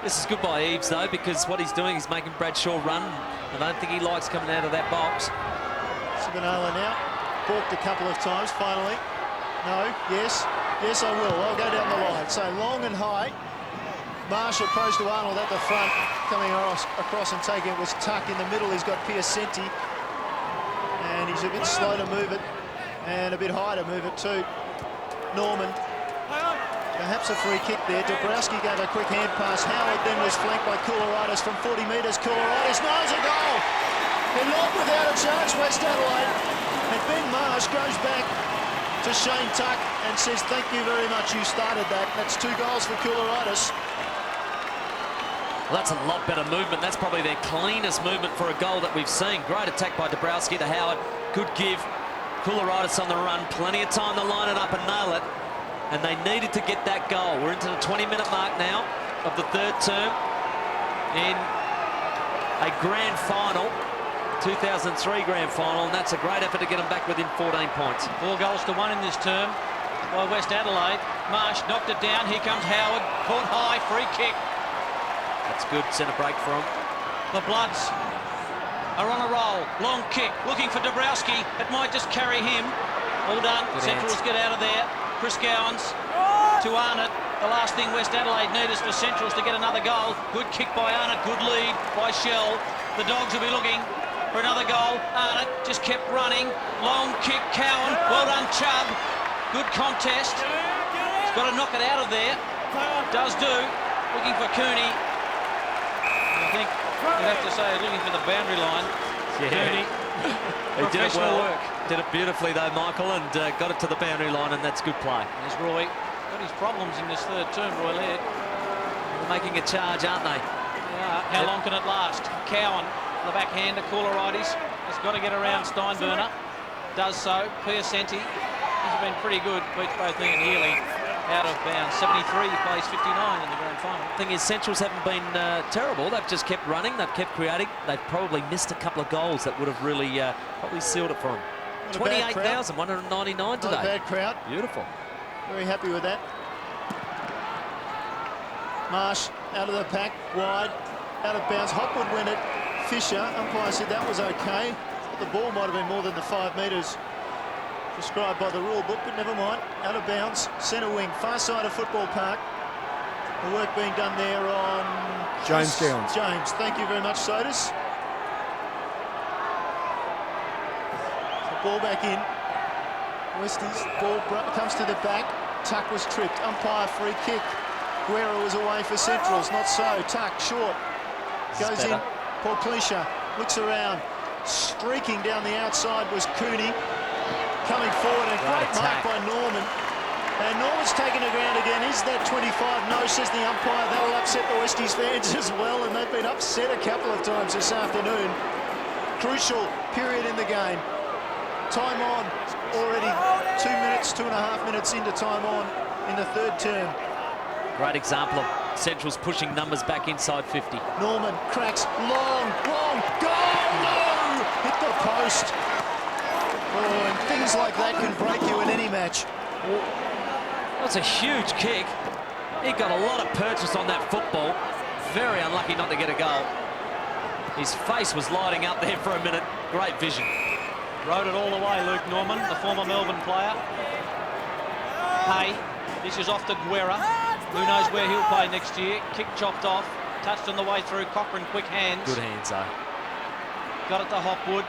This is good by Eves, though, because what he's doing is making Bradshaw run. I don't think he likes coming out of that box. Sibanala now. Balked a couple of times, finally. No, yes. Yes, I will. I'll go down the line. So long and high. Marsh opposed to Arnold at the front. Coming across and taking it was Tuck. In the middle, he's got Piacenti. And he's a bit slow to move it. And a bit high to move it too. Norman. Perhaps a free kick there. Dabrowski gave a quick hand pass. Howard then was flanked by Koularitis from 40 metres. Koularitis nails a goal. They're not without a chance, West Adelaide. And Ben Marsh goes back to Shane Tuck and says, thank you very much, you started that. That's 2 goals for Koularitis. Well, that's a lot better movement. That's probably their cleanest movement for a goal that we've seen. Great attack by Dabrowski to Howard. Good give. Koularitis on the run. Plenty of time to line it up and nail it. And they needed to get that goal. We're into the 20-minute mark now of the third term in a grand final, 2003 grand final, and that's a great effort to get them back within 14 points. 4 goals to 1 in this term by West Adelaide. Marsh knocked it down. Here comes Howard. Caught high. Free kick. That's good centre break for him. The Bloods are on a roll. Long kick. Looking for Dabrowski. It might just carry him. All done. Good Centrals hands. get out of there. Chris Gowans to Arnott. The last thing West Adelaide need is for Centrals to get another goal. Good kick by Arnott. Good lead by Shell. The Dogs will be looking for another goal. Arnott just kept running. Long kick. Cowan. Well done, Chubb. Good contest. He's got to knock it out of there. Does do. Looking for Cooney. I think you'd have to say he's looking for the boundary line. Yeah. Cooney. He did it Professional well. work. Did it beautifully though, Michael, and got it to the boundary line, and that's good play. There's Roy. Got his problems in this third term, Roy Laird. They're making a charge, aren't they? Yeah. How long can it last? Cowan, the backhander, Koularitis. Has got to get around Steinburner. Does so. Piacenti. He's been pretty good. Beats both he and Healy. Out of bounds. 73, he plays 59 in the grand final. Thing is, Centrals haven't been terrible. They've just kept running. They've kept creating. They've probably missed a couple of goals that would have really probably sealed it for them. 28,199 today. Not a bad crowd. Beautiful. Very happy with that. Marsh out of the pack, wide, out of bounds. Hopwood win it. Fisher, umpire said that was okay. The ball might have been more than the 5 metres prescribed by the rule book, but never mind. Out of bounds, centre wing, far side of Football Park. The work being done there on James Gowans. James, thank you very much, Sodas. The ball back in. Westies, ball comes to the back. Tuck was tripped. Umpire free kick. Guerra was away for Centrals. Not so. Tuck short. Goes in. Paul Clisha looks around. Streaking down the outside was Cooney. Coming forward, and great mark by Norman. And Norman's taken the ground again. Is that 25? No, says the umpire. That'll upset the Westies fans as well, and they've been upset a couple of times this afternoon. Crucial period in the game. Time on already. 2 minutes, 2.5 minutes into time on in the third term. Great example of Centrals pushing numbers back inside 50. Norman cracks long, goal, no! Hit the post. Oh, and things like that can break you in any match. That's a huge kick. He got a lot of purchase on that football. Very unlucky not to get a goal. His face was lighting up there for a minute. Great vision. Rode it all the way, Luke Norman, the former Melbourne player. Hey, this is off to Guerra. Who knows where he'll play next year. Kick chopped off. Touched on the way through. Cochrane, quick hands. Good hands, though. Got it to Hopwood.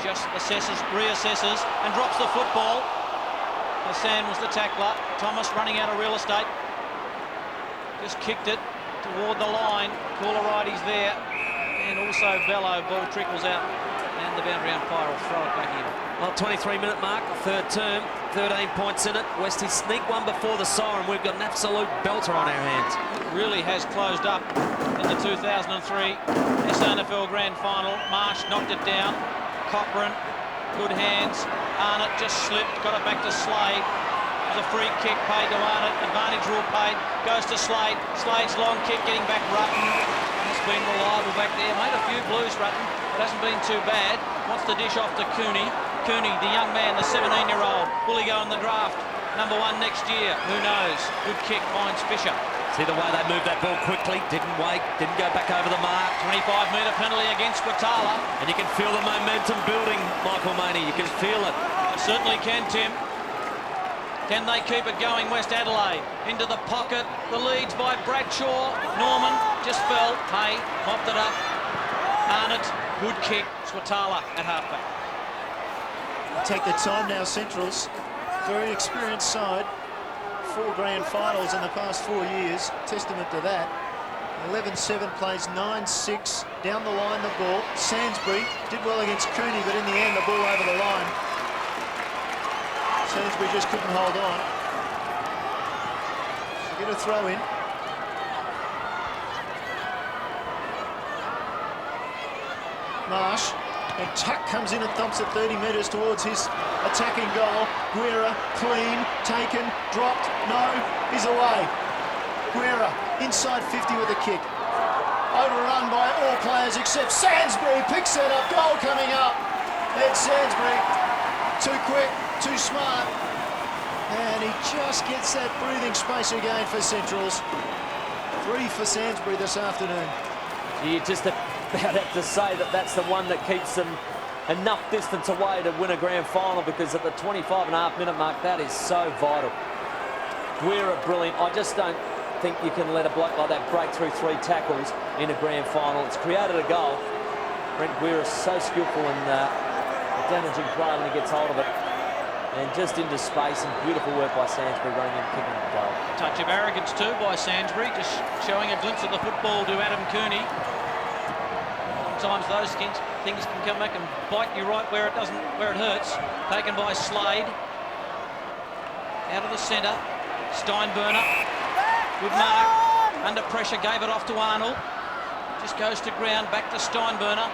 Just assesses, reassesses, and drops the football. Hassan was the tackler. Thomas running out of real estate. Just kicked it toward the line. Koularitis there. And also Bello. Ball trickles out. And the boundary umpire will throw it back in. Well, 23-minute mark, third term, 13 points in it. Westies sneak one before the siren. We've got an absolute belter on our hands. It really has closed up in the 2003 SANFL Grand Final. Marsh knocked it down. Cochrane, good hands. Arnott just slipped, got it back to Slade. It was a free kick paid to Arnott. Advantage rule paid. Goes to Slade. Slade's long kick getting back Rutten. He's been reliable back there. Made a few blues, Rutten. It hasn't been too bad. Wants to dish off to Cooney. Cooney, the young man, the 17-year-old. Will he go in the draft? Number 1 next year. Who knows? Good kick finds Fisher. See the way they moved that ball quickly, didn't wait, didn't go back over the mark. 25-metre penalty against Watala. And you can feel the momentum building, Michael Maney. You can feel it. Certainly can, Tim. Can they keep it going, West Adelaide? Into the pocket. The leads by Bradshaw. Norman just fell. Hay mopped it up. Arnott, good kick. Swatala at halfback. Take their time now, Central's. Very experienced side. 4 grand finals in the past 4 years. Testament to that. 11-7 plays 9-6. Down the line, the ball. Sainsbury did well against Cooney, but in the end, the ball over the line. Sainsbury just couldn't hold on. So get a throw in. Marsh, and Tuck comes in and thumps it 30 metres towards his attacking goal. Guerra, clean, taken, dropped, no, he's away. Guerra, inside 50 with a kick. Overrun by all players except Sainsbury, picks it up, goal coming up. Ed Sainsbury, too quick, too smart. And he just gets that breathing space again for Centrals. 3 for Sainsbury this afternoon. You just about have to say that that's the one that keeps them enough distance away to win a grand final, because at the 25.5-minute mark, that is so vital. Guerra, brilliant. I just don't think you can let a bloke like that break through 3 tackles in a grand final. It's created a goal. Brent Guerra is so skillful in damaging play when he gets hold of it. And just into space, and beautiful work by Sainsbury running in, kicking the goal. Touch of arrogance too by Sainsbury, just showing a glimpse of the football to Adam Cooney. Sometimes those things can come back and bite you right where it hurts. Taken by Slade. Out of the centre. Steinburner. Good mark. Under pressure, gave it off to Arnold. Just goes to ground, back to Steinburner.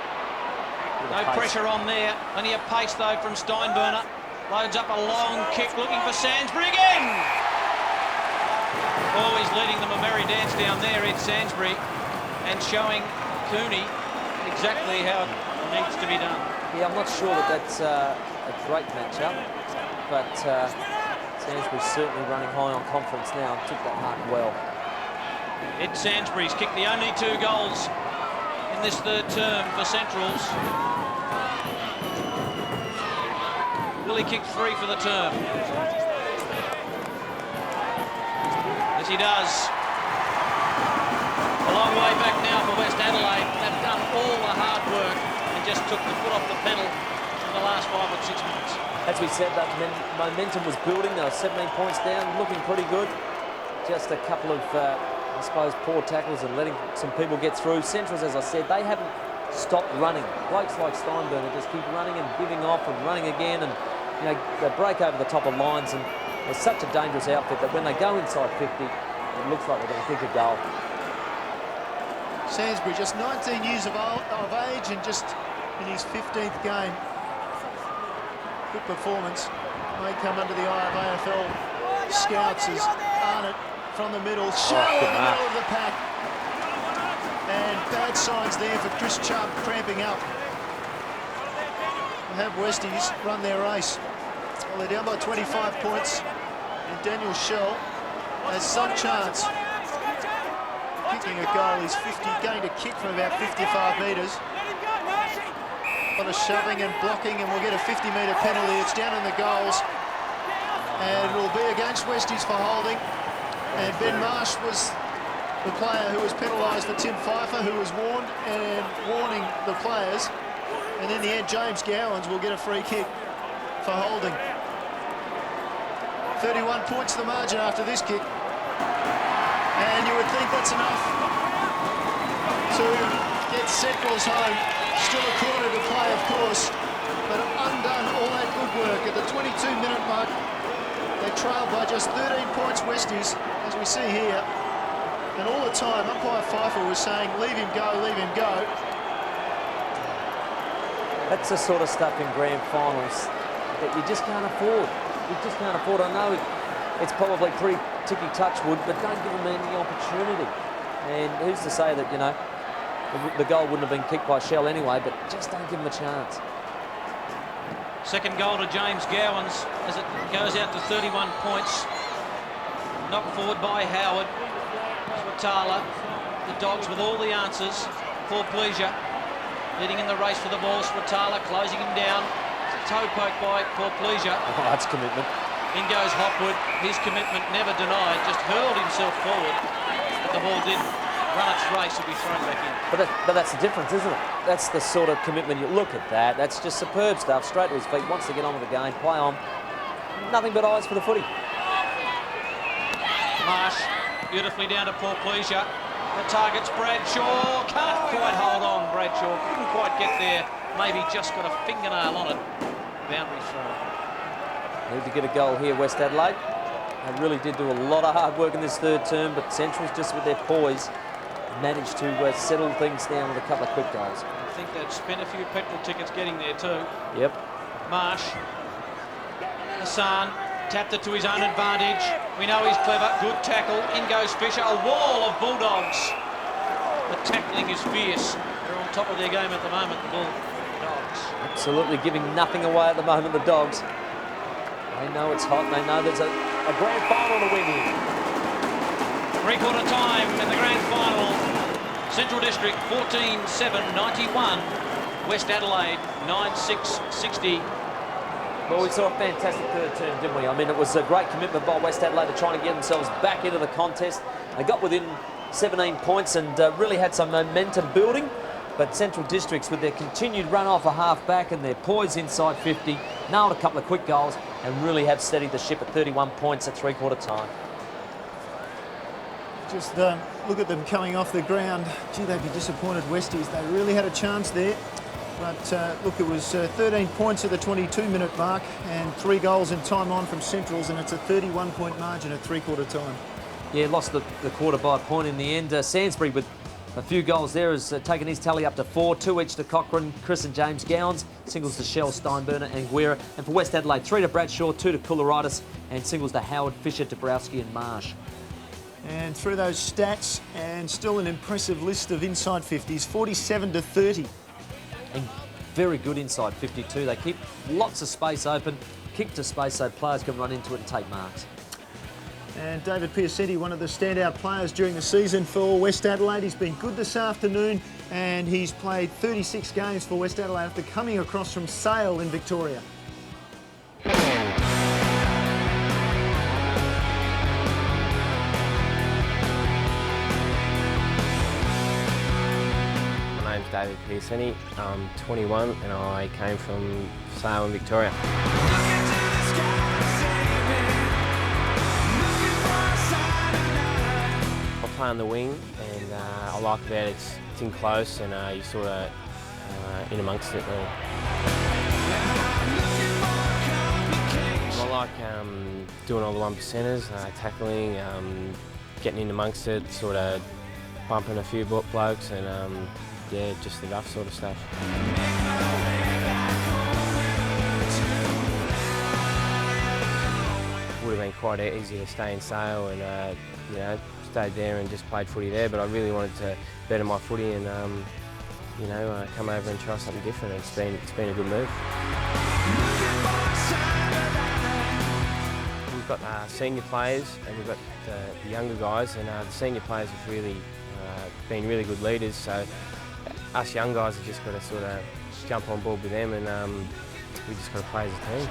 No pressure on there. Plenty of pace though from Steinburner. Loads up a long kick, looking for Sainsbury again. Always leading them a merry dance down there, Ed Sainsbury, and showing Cooney exactly how it needs to be done. Yeah, I'm not sure that that's a great matchup, but Sainsbury's certainly running high on confidence now and took that mark well. Ed Sainsbury's kicked the only 2 goals in this 3rd term for Centrals. Willie kicked 3 for the term. As he does. A long way back now for West Adelaide. They've done all the hard work and just took the foot off the pedal in the last 5 or 6 minutes. As we said, that momentum was building. They were 17 points down, looking pretty good. Just a couple of, I suppose, poor tackles and letting some people get through. Centrals, as I said, they haven't stopped running. Blokes like Steinburner just keep running and giving off and running again, and you know, they break over the top of lines, and they're such a dangerous outfit that when they go inside 50, it looks like they're going to kick a goal. Sainsbury just 19 years of age and just in his 15th game. Good performance. May come under the eye of AFL scouts as Arnott from the middle, shallow in the middle of the pack. And bad signs there for Chris Chubb cramping up. Have Westies run their race. Well, they're down by 25 points, and Daniel Shell has some chance kicking a goal. He's going to kick from about 55 metres. A lot of shoving and blocking, and we'll get a 50-metre penalty. It's down in the goals, and it will be against Westies for holding. And Ben Marsh was the player who was penalised for Tim Pfeiffer, who was warned and warning the players. And in the end, James Gowans will get a free kick for holding. 31 points the margin after this kick. And you would think that's enough to get Centrals home. Still a quarter to play, of course, but undone all that good work. At the 22-minute mark, they trailed by just 13 points Westies, as we see here. And all the time, umpire Pfeiffer was saying, leave him go, leave him go. That's the sort of stuff in grand finals that you just can't afford. You just can't afford. I know it's probably pretty ticky touchwood, but don't give them any opportunity. And who's to say that, you know, the goal wouldn't have been kicked by Shell anyway, but just don't give them a chance. Second goal to James Gowans as it goes out to 31 points. Knocked forward by Howard. Swatala, the Dogs with all the answers for pleasure. Leading in the race for the ball, Swatala closing him down. Toe poke by for pleasure. Oh, that's commitment. In goes Hopwood. His commitment never denied, just hurled himself forward. But the ball didn't run its race, will be thrown back in. But that's the difference, isn't it? That's the sort of commitment. You look at that. That's just superb stuff. Straight to his feet. Wants to get on with the game. Play on. Nothing but eyes for the footy. Marsh beautifully down to Paul Pleasure. The target's Bradshaw. Can't quite hold on, Bradshaw. Couldn't quite get there. Maybe just got a fingernail on it. Boundary throw. Need to get a goal here, West Adelaide. They really did do a lot of hard work in this third term, but Central's just with their poise managed to settle things down with a couple of quick goals. I think they've spent a few petrol tickets getting there too. Yep. Marsh. Hassan tapped it to his own advantage. We know he's clever. Good tackle. In goes Fisher. A wall of Bulldogs. The tackling is fierce. They're on top of their game at the moment, the Bulldogs. Absolutely giving nothing away at the moment, the Dogs. They know it's hot. They know there's a grand final to win here. Three-quarter time in the grand final. Central District 14-7-91. West Adelaide 9-6-60. Well, we saw a fantastic third term, didn't we? I mean, it was a great commitment by West Adelaide to trying to get themselves back into the contest. They got within 17 points and really had some momentum building. But Central Districts, with their continued run off a half-back and their poise inside 50, nailed a couple of quick goals and really have steadied the ship at 31 points at three-quarter time. Just look at them coming off the ground. Gee, they'd be disappointed, Westies. They really had a chance there. But look, it was 13 points at the 22-minute mark and 3 goals in time on from Centrals, and it's a 31-point margin at three-quarter time. Yeah, lost the quarter by a point in the end. Sainsbury with a few goals there has taken his tally up to 4, 2 each to Cochrane, Chris and James Gowans, singles to Shell, Steinburner and Guerra. And for West Adelaide, 3 to Bradshaw, 2 to Koularitis, and singles to Howard, Fisher, Dabrowski and Marsh. And through those stats, and still an impressive list of inside 50s, 47 to 30. And very good inside 52. They keep lots of space open, kick to space so players can run into it and take marks. And David Piacetti, one of the standout players during the season for West Adelaide. He's been good this afternoon and he's played 36 games for West Adelaide after coming across from Sale in Victoria. My name's David Piacetti. I'm 21 and I came from Sale in Victoria. I play on the wing and I like that it's in close and you sort of in amongst it really. I like doing all the 1%ers, tackling, getting in amongst it, sort of bumping a few blokes and yeah, just the rough sort of stuff. Would have been quite easy to stay in Sale and you know, stayed there and just played footy there, but I really wanted to better my footy and you know, come over and try something different. It's been a good move. We've got senior players and we've got the younger guys, and the senior players have really been really good leaders. So us young guys have just got to sort of jump on board with them, and we just got to play as a team.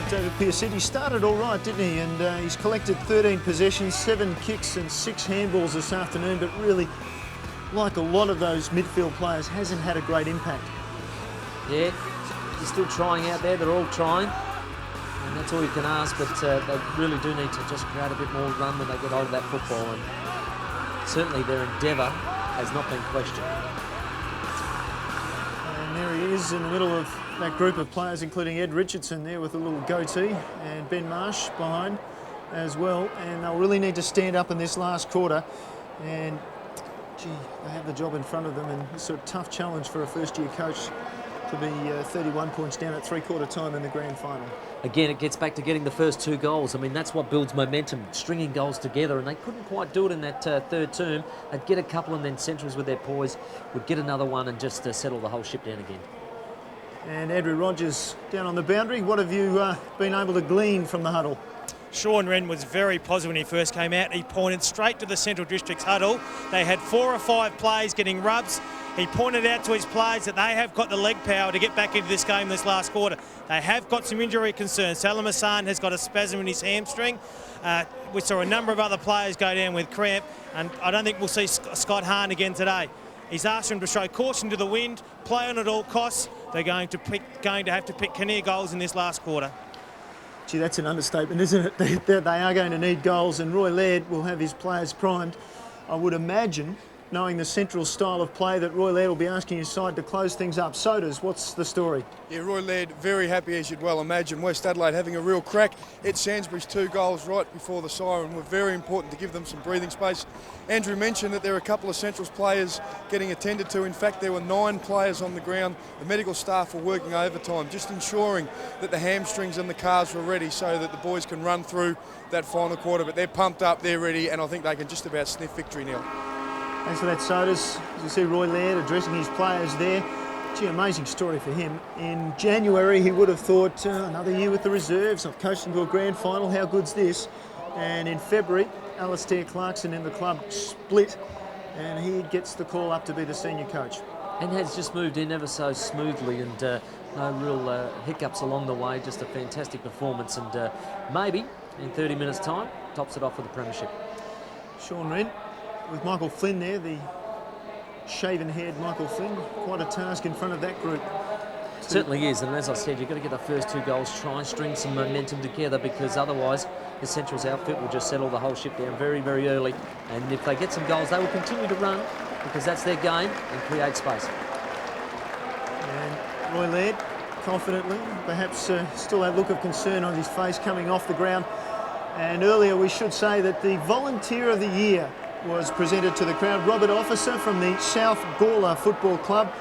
David Piacetti started all right, didn't he? And he's collected 13 possessions, 7 kicks and 6 handballs this afternoon, but really, like a lot of those midfield players, hasn't had a great impact. Yeah, he's still trying out there. They're all trying, and that's all you can ask, but they really do need to just create a bit more run when they get hold of that football, and certainly their endeavour has not been questioned. And there he is in the middle of that group of players, including Ed Richardson there with a little goatee, and Ben Marsh behind as well. And they'll really need to stand up in this last quarter. And gee, they have the job in front of them, and it's a tough challenge for a first-year coach to be 31 points down at three-quarter time in the grand final. Again, it gets back to getting the first 2 goals. I mean, that's what builds momentum, stringing goals together, and they couldn't quite do it in that third term. They'd get a couple, and then Centrals with their poise would get another one and just settle the whole ship down again. And Andrew Rogers down on the boundary. What have you been able to glean from the huddle? Sean Wren was very positive when he first came out. He pointed straight to the Central District's huddle. They had 4 or 5 players getting rubs. He pointed out to his players that they have got the leg power to get back into this game this last quarter. They have got some injury concerns. Salam Hassan has got a spasm in his hamstring. We saw a number of other players go down with cramp, and I don't think we'll see Scott Hahn again today. He's asked him to show caution to the wind, play on at all costs. They're going to have to pick Kinnear goals in this last quarter. Gee, that's an understatement, isn't it? They are going to need goals, and Roy Laird will have his players primed. I would imagine, knowing the Central style of play, that Roy Laird will be asking his side to close things up. Sodas, what's the story? Yeah, Roy Laird very happy, as you'd well imagine. West Adelaide having a real crack. Ed Sainsbury's 2 goals right before the siren were very important to give them some breathing space. Andrew mentioned that there are a couple of Central's players getting attended to. In fact, there were 9 players on the ground. The medical staff were working overtime, just ensuring that the hamstrings and the calves were ready so that the boys can run through that final quarter. But they're pumped up, they're ready, and I think they can just about sniff victory now. Thanks for that, Sodas. As you see Roy Laird addressing his players there. Gee, amazing story for him. In January, he would have thought, another year with the reserves. I've coached them to a grand final. How good's this? And in February, Alastair Clarkson and the club split, and he gets the call up to be the senior coach. And has just moved in ever so smoothly, and no real hiccups along the way. Just a fantastic performance, and maybe in 30 minutes' time, tops it off with the premiership. Sean Wren with Michael Flynn there, the shaven-haired Michael Flynn. Quite a task in front of that group. It certainly is, and as I said, you've got to get the first 2 goals, try and string some momentum together, because otherwise the Central's outfit will just settle the whole ship down very, very early. And if they get some goals, they will continue to run, because that's their game, and create space. And Roy Laird, confidently, perhaps still that look of concern on his face coming off the ground. And earlier we should say that the Volunteer of the Year was presented to the crowd. Robert Officer from the South Gawler Football Club,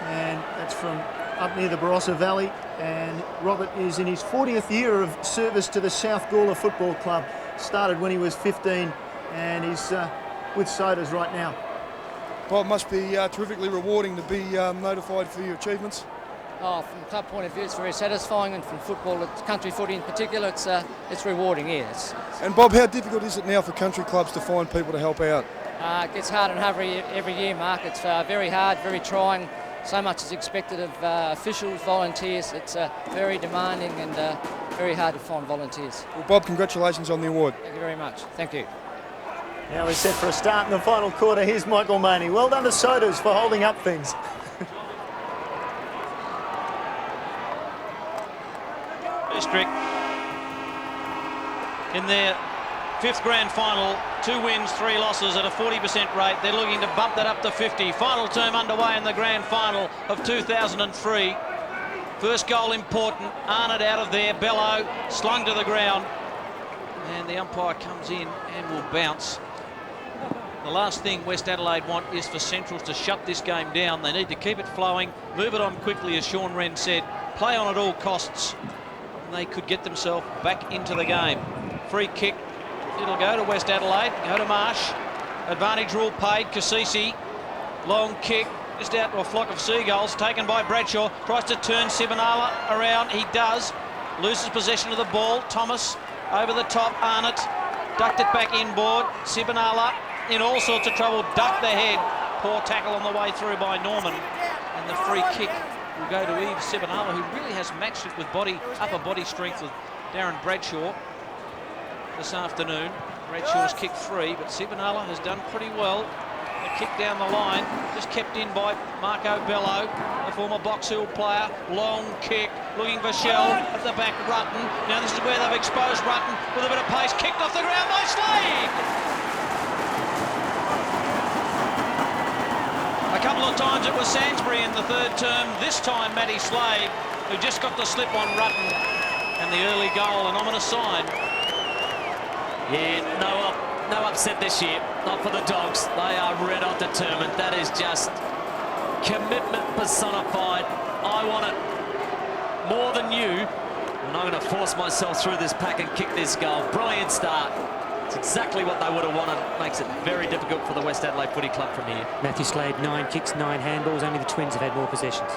and that's from up near the Barossa Valley. And Robert is in his 40th year of service to the South Gawler Football Club. Started when he was 15, and he's with Sodas right now. Bob, must be terrifically rewarding to be notified for your achievements. Oh, from the club point of view, it's very satisfying, and from football, country footy in particular, it's rewarding, yes. And Bob, how difficult is it now for country clubs to find people to help out? It gets harder and harder every year, Mark. It's very hard, very trying. So much is expected of officials, volunteers. It's very demanding and very hard to find volunteers. Well, Bob, congratulations on the award. Thank you very much. Thank you. Now we're set for a start in the final quarter. Here's Michael Maney. Well done to Sodas for holding up things. District in their 5th grand final, 2 wins, 3 losses at a 40% rate. They're looking to bump that up to 50. Final term underway in the grand final of 2003. First goal important. Arnott out of there. Bello slung to the ground, and the umpire comes in and will bounce. The last thing West Adelaide want is for Centrals to shut this game down. They need to keep it flowing, move it on quickly, as Sean Wren said, play on at all costs. They could get themselves back into the game. Free kick, it'll go to West Adelaide, go to Marsh. Advantage rule paid, Cassisi. Long kick, just out to a flock of seagulls, taken by Bradshaw. Tries to turn Sibinala around, he does. Loses possession of the ball, Thomas over the top, Arnott. Ducked it back inboard, Sibinala in all sorts of trouble, ducked the head. Poor tackle on the way through by Norman. And the free kick will go to Eve Sibinala, who really has matched it with upper body strength with Darren Bradshaw this afternoon. Bradshaw's kicked 3, but Sibinala has done pretty well. The kick down the line, just kept in by Marco Bello, the former Box Hill player. Long kick, looking for Shell at the back, Rutten. Now this is where they've exposed Rutten with a bit of pace, kicked off the ground by Slade. A couple of times it was Sainsbury in the 3rd term, this time Matty Slade, who just got the slip on Rutten, and the early goal, an ominous sign. Yeah, no upset this year, not for the Dogs. They are red hot determined. That is just commitment personified. I want it more than you, and I'm going to force myself through this pack and kick this goal. Brilliant start. It's exactly what they would have wanted. Makes it very difficult for the West Adelaide Footy Club from here. Matthew Slade, 9 kicks, 9 handballs. Only the Twins have had more possessions.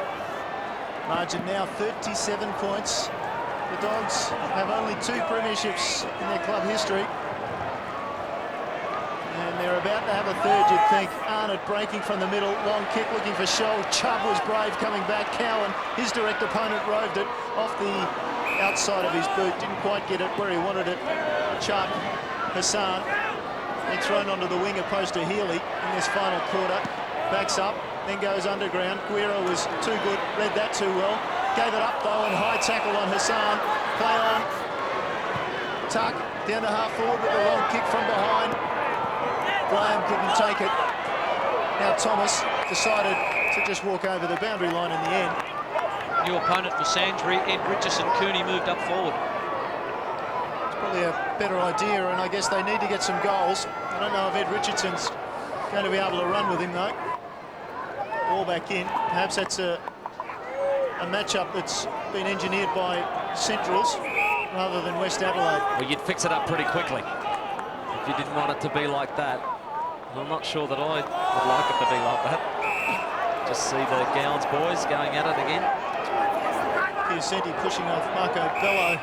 Margin now 37 points. The Dogs have only 2 premierships in their club history. And they're about to have a third, you'd think. Arnott breaking from the middle, long kick looking for Scholl. Chubb was brave coming back. Cowan, his direct opponent, roved it off the outside of his boot. Didn't quite get it where he wanted it. Chubb, Hassan, then thrown onto the winger post to Healy in this final quarter. Backs up, then goes underground. Guerra was too good, read that too well. Gave it up though, and high tackle on Hassan. Play on. Tuck down to half forward with a long kick from behind. Graham couldn't take it. Now Thomas decided to just walk over the boundary line in the end. New opponent for Sainsbury, Ed Richardson. Cooney moved up forward. It's probably a better idea, and I guess they need to get some goals. I don't know if Ed Richardson's going to be able to run with him though. Ball back in. Perhaps that's a matchup that's been engineered by Centrals rather than West Adelaide. Well, you'd fix it up pretty quickly if you didn't want it to be like that. I'm not sure that I would like it to be like that. Just see the Gowans boys going at it again. Piacenti pushing off Marco Bello.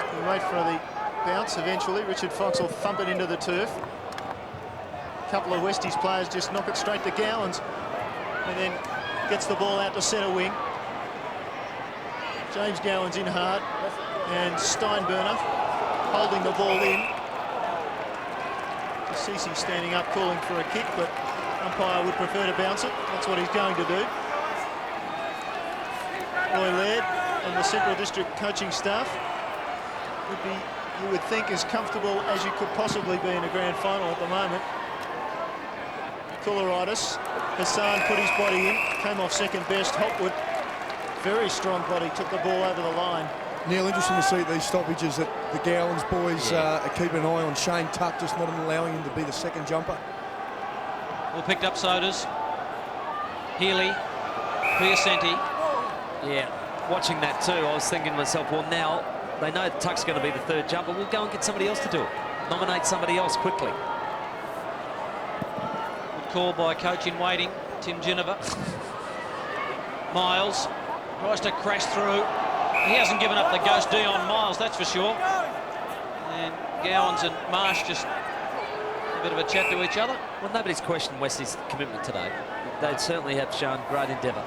He'll wait for the bounce eventually. Richard Fox will thump it into the turf. A couple of Westies players just knock it straight to Gowans, and then gets the ball out to centre wing. James Gowans in hard, and Steinburner holding the ball in. Cece standing up calling for a kick, but umpire would prefer to bounce it. That's what he's going to do. Roy Laird and the Central District coaching staff would be, you would think, as comfortable as you could possibly be in a grand final at the moment. Koularitis, Hassan put his body in, came off second best. Hopwood, very strong body, took the ball over the line. Neil, interesting to see these stoppages that the Gowans boys are keeping an eye on. Shane Tuck just not allowing him to be the second jumper. All picked up sodas. Healy, Piacenti. Yeah, watching that too, I was thinking to myself, well, now they know Tuck's going to be the third jumper. We'll go and get somebody else to do it. Nominate somebody else quickly. Good call by coach in waiting, Tim Ginniver. Miles tries to crash through. He hasn't given up the ghost Dion Miles, that's for sure. And Gowans and Marsh just a bit of a chat to each other. Well, nobody's questioned Wesley's commitment today. They certainly have shown great endeavour.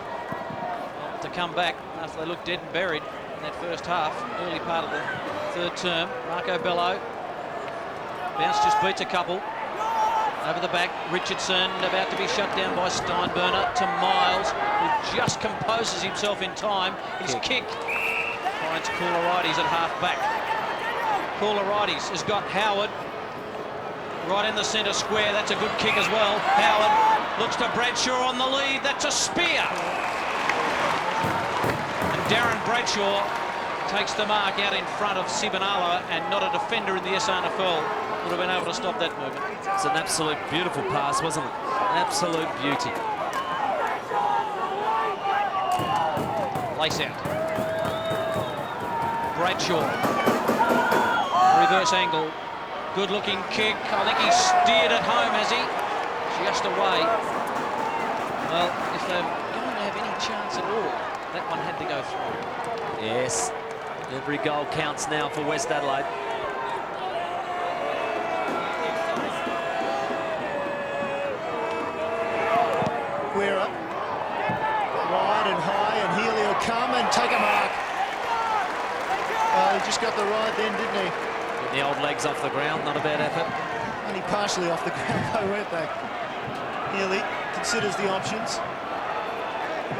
To come back after they looked dead and buried in that first half, early part of the third term. Marco Bello. Bounce just beats a couple. Over the back, Richardson about to be shut down by Steinburner to Miles, who just composes himself in time. His kick finds Koularitis at half back. Koularitis has got Howard right in the centre square. That's a good kick as well. Howard looks to Bradshaw on the lead. That's a spear. And Darren Bradshaw takes the mark out in front of Sibanala, and not a defender in the SANFL would have been able to stop that movement. It's an absolute beautiful pass, wasn't it? Absolute beauty. Lace out. Bradshaw. Reverse angle. Good looking kick. I think he steered it home, has he? Just away. Well, if they're going to have any chance at all, that one had to go through. Yes. Every goal counts now for West Adelaide. Guerra, wide and high, and Healy will come and take a mark. He just got the ride then, didn't he? With the old legs off the ground, not a bad effort. Only partially off the ground though, weren't they? Healy considers the options.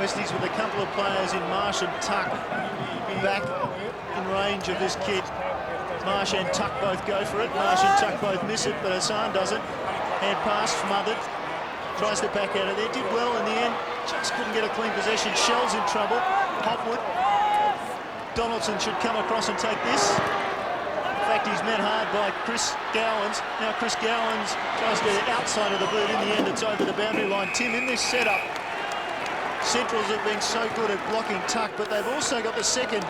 Westies with a couple of players in Marsh and Tuck back in range of this kid. Marsh and Tuck both go for it. Marsh and Tuck both miss it, but Hassan doesn't. Hand pass, smothered. Tries to back out of there. Did well in the end. Just couldn't get a clean possession. Shell's in trouble. Hopwood. Donaldson should come across and take this. In fact, he's met hard by Chris Gowans. Now Chris Gowans tries to outside of the boot. In the end, it's over the boundary line. Tim, in this setup, Centrals have been so good at blocking tuck, but they've also got the second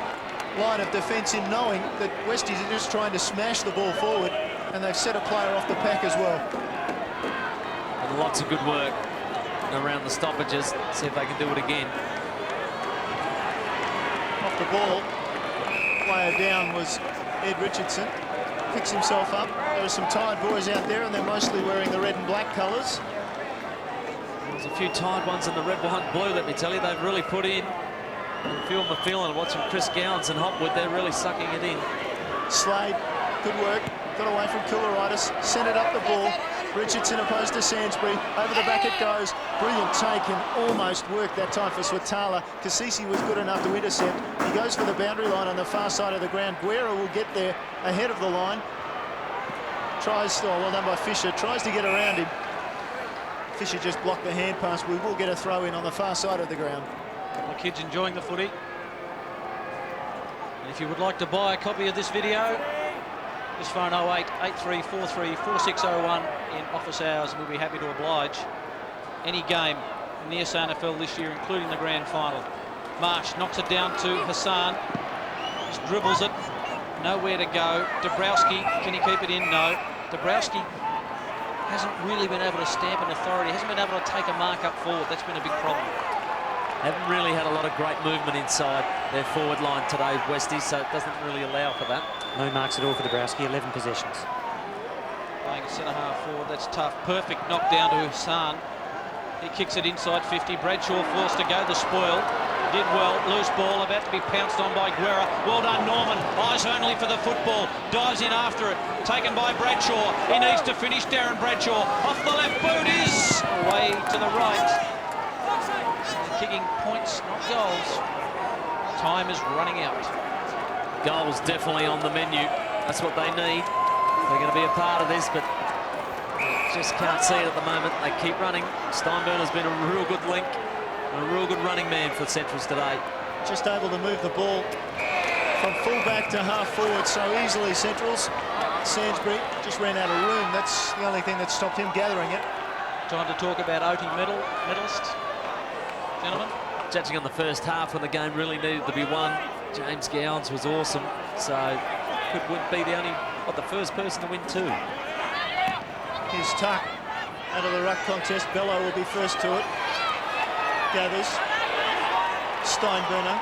line of defence in knowing that Westies are just trying to smash the ball forward, and they've set a player off the pack as well. And lots of good work around the stoppages. See if they can do it again. Off the ball, player down was Ed Richardson. Picks himself up. There are some tired boys out there, and they're mostly wearing the red and black colours. There's a few tired ones in the red, white, blue, let me tell you. They've really put in. And feel my feeling, watching Chris Gowans and Hopwood, they're really sucking it in. Slade, good work. Got away from Cooleritis, sent it up the ball. Richardson opposed to Sainsbury. Over the back it goes. Brilliant take and almost worked that time for Swatala. Kasisi was good enough to intercept. He goes for the boundary line on the far side of the ground. Guerra will get there ahead of the line. Tries, oh, well done by Fisher, tries to get around him. Fisher just blocked the hand pass. We will get a throw in on the far side of the ground. The kids enjoying the footy. And if you would like to buy a copy of this video, just phone 08 8343 4601 in office hours, and we'll be happy to oblige. Any game in the SANFL this year, including the grand final. Marsh knocks it down to Hassan. Just dribbles it. Nowhere to go. Dabrowski, can he keep it in? No. Dabrowski hasn't really been able to stamp an authority. Hasn't been able to take a mark up forward. That's been a big problem. Haven't really had a lot of great movement inside their forward line today, Westies, so it doesn't really allow for that. No marks at all for Dabrowski, 11 possessions. Playing a centre-half forward, that's tough. Perfect knockdown to Hassan. He kicks it inside 50. Bradshaw forced to go the spoil. Did well. Loose ball about to be pounced on by Guerra. Well done, Norman. Eyes only for the football. Dives in after it. Taken by Bradshaw. He needs to finish. Darren Bradshaw. Off the left boot is away to the right. Kicking points, not goals. Time is running out. Goals definitely on the menu. That's what they need. They're going to be a part of this, but just can't see it at the moment. They keep running. Steinberner's been a real good link and a real good running man for Centrals today. Just able to move the ball from full-back to half-forward so easily, Centrals. Sainsbury just ran out of room. That's the only thing that stopped him gathering it. Time to talk about OT medalists. Gentlemen? Judging on the first half when the game really needed to be won, James Gowans was awesome. So could be the only, the first person to win two. Here's Tuck out of the ruck contest. Bello will be first to it. Gathers. Steinberner.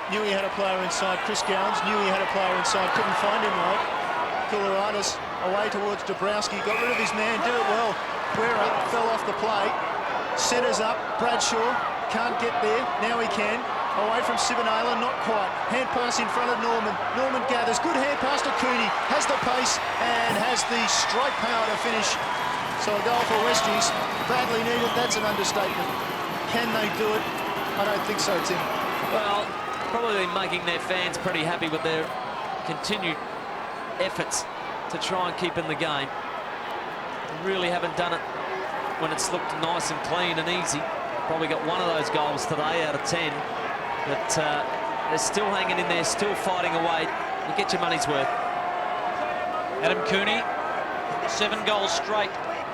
Knew he had a player inside. Chris Gowans knew he had a player inside. Couldn't find him right. Cooleritis away towards Dabrowski. Got rid of his man. Did it well. Guerra fell off the play. Centres up. Bradshaw. Can't get there. Now he can. Away from Sibanala, not quite. Hand pass in front of Norman. Norman gathers. Good hand pass to Cooney. Has the pace and has the strike power to finish. So a goal for Westies. Badly needed. That's an understatement. Can they do it? I don't think so, Tim. Well, probably making their fans pretty happy with their continued efforts to try and keep in the game. Really haven't done it when it's looked nice and clean and easy. Probably got one of those goals today out of 10, but they're still hanging in there, still fighting away. You get your money's worth. Adam Cooney, 7 goals straight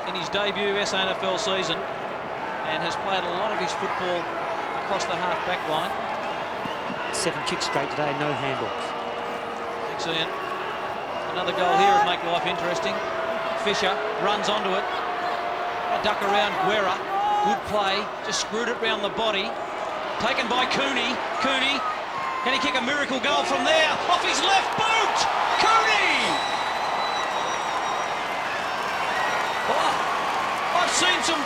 in his debut SANFL season, and has played a lot of his football across the half-back line. 7 kicks straight today, no handballs. Thanks, Ian. Another goal here would make life interesting. Fisher runs onto it. A duck around Guerra. Good play, just screwed it round the body. Taken by Cooney. Cooney, can he kick a miracle goal from there? Off his left boot! Cooney! Oh, I've seen some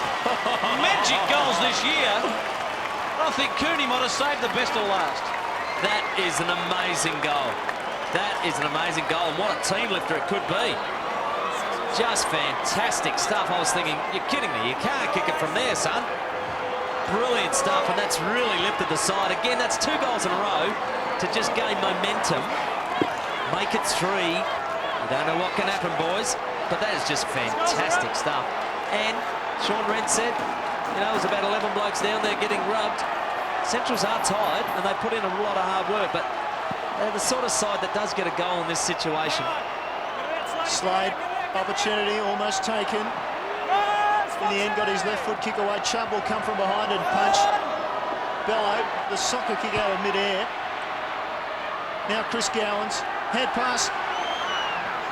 magic goals this year. I think Cooney might have saved the best till last. That is an amazing goal. That is an amazing goal, and what a team lifter it could be. Just fantastic stuff. I was thinking, you're kidding me, you can't kick it from there, son. Brilliant stuff, and that's really lifted the side. Again, that's 2 goals in a row to just gain momentum. Make it 3. You don't know what can happen, boys, but that is just fantastic stuff. And Sean Wren said, you know, it was about 11 blokes down there getting rubbed. Centrals are tired, and they put in a lot of hard work, but they're the sort of side that does get a goal in this situation. Slade. Opportunity almost taken. In the end, got his left foot kick away. Chubb will come from behind and punch. Bello, the soccer kick out of mid-air. Now Chris Gowans, head pass,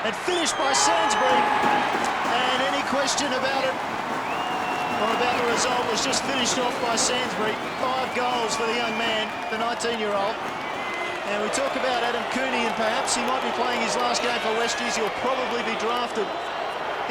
and finished by Sainsbury. And any question about it, or about the result, was just finished off by Sainsbury. 5 goals for the young man, the 19-year-old. And we talk about Adam Cooney, and perhaps he might be playing his last game for Westies. He'll probably be drafted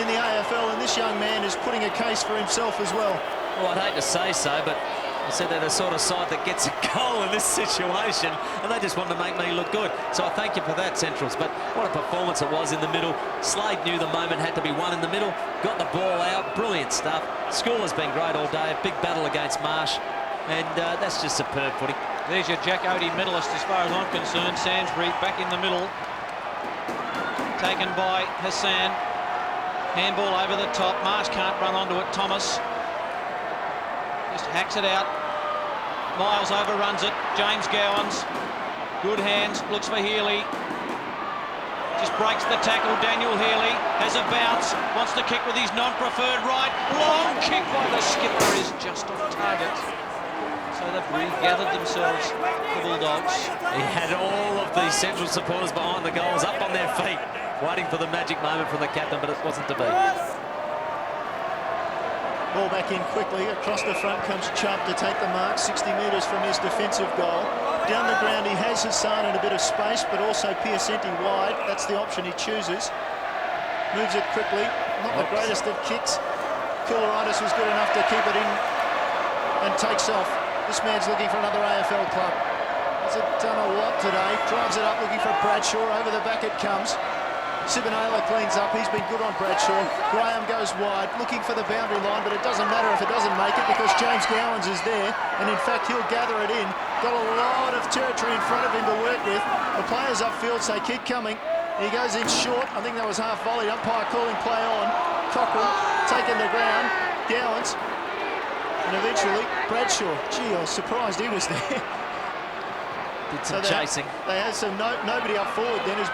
in the AFL, and this young man is putting a case for himself as well. Well, I'd hate to say so, but I said they're the sort of side that gets a goal in this situation, and they just want to make me look good. So I thank you for that, Centrals. But what a performance it was in the middle. Slade knew the moment had to be won in the middle, got the ball out, brilliant stuff. School has been great all day, a big battle against Marsh, and that's just superb footy. There's your Jack Odie medalist as far as I'm concerned. Sainsbury back in the middle. Taken by Hassan. Handball over the top. Marsh can't run onto it. Thomas just hacks it out. Miles overruns it. James Gowans. Good hands. Looks for Healy. Just breaks the tackle. Daniel Healy has a bounce. Wants to kick with his non-preferred right. Long kick by the skipper is just off target. So they've regathered themselves, the Bulldogs. He had all of the Central supporters behind the goals up on their feet, waiting for the magic moment from the captain, but it wasn't to be. Ball back in quickly. Across the front comes Chubb to take the mark, 60 metres from his defensive goal. Down the ground he has Hassan in a bit of space, but also Piacenti wide. That's the option he chooses. Moves it quickly. Not the greatest of kicks. Koularitis was good enough to keep it in and takes off. This man's looking for another AFL club. Hasn't done a lot today. Drives it up, looking for Bradshaw. Over the back it comes. Sibonala cleans up. He's been good on Bradshaw. Graham goes wide, looking for the boundary line, but it doesn't matter if it doesn't make it because James Gowans is there, and in fact he'll gather it in. Got a lot of territory in front of him to work with. The players upfield say keep coming. He goes in short. I think that was half volley. Umpire calling play on. Cochrane taking the ground. Gowans. And eventually, Bradshaw. Gee, I was surprised he was there. Did some chasing. They had some nobody up forward then as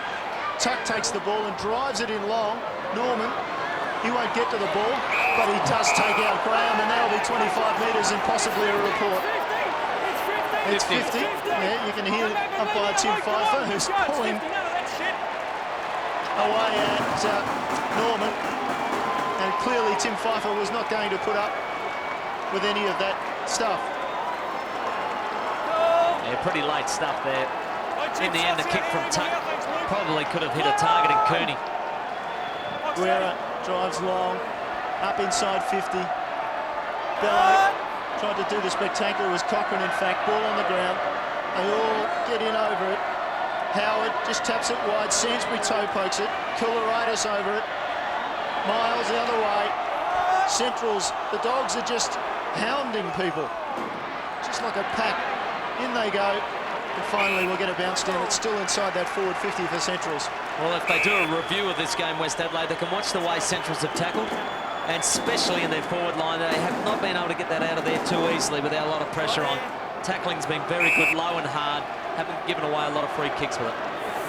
Tuck takes the ball and drives it in long. Norman, he won't get to the ball, but he does take out Graham, and that'll be 25 metres and possibly a report. It's 50. Yeah, you can hear umpire Tim Pfeiffer, who's pulling away at Norman. And clearly Tim Pfeiffer was not going to put up with any of that stuff. Yeah, pretty late stuff there. In the end, the kick from Tuck probably could have hit a target in Cooney. Guerra drives long, up inside 50. Bello tried to do the spectacular, was Cochrane in fact. Ball on the ground. They all get in over it. Howard just taps it wide. Sainsbury toe pokes it. Koularitis over it. Miles the other way. Centrals, the Dogs are just hounding people. Just like a pack. In they go. And finally we'll get a bounce down. It's still inside that forward 50 for Centrals. Well, if they do a review of this game, West Adelaide, they can watch the way Centrals have tackled, and especially in their forward line. They have not been able to get that out of there too easily without a lot of pressure on. Tackling's been very good, low and hard. Haven't given away a lot of free kicks with it.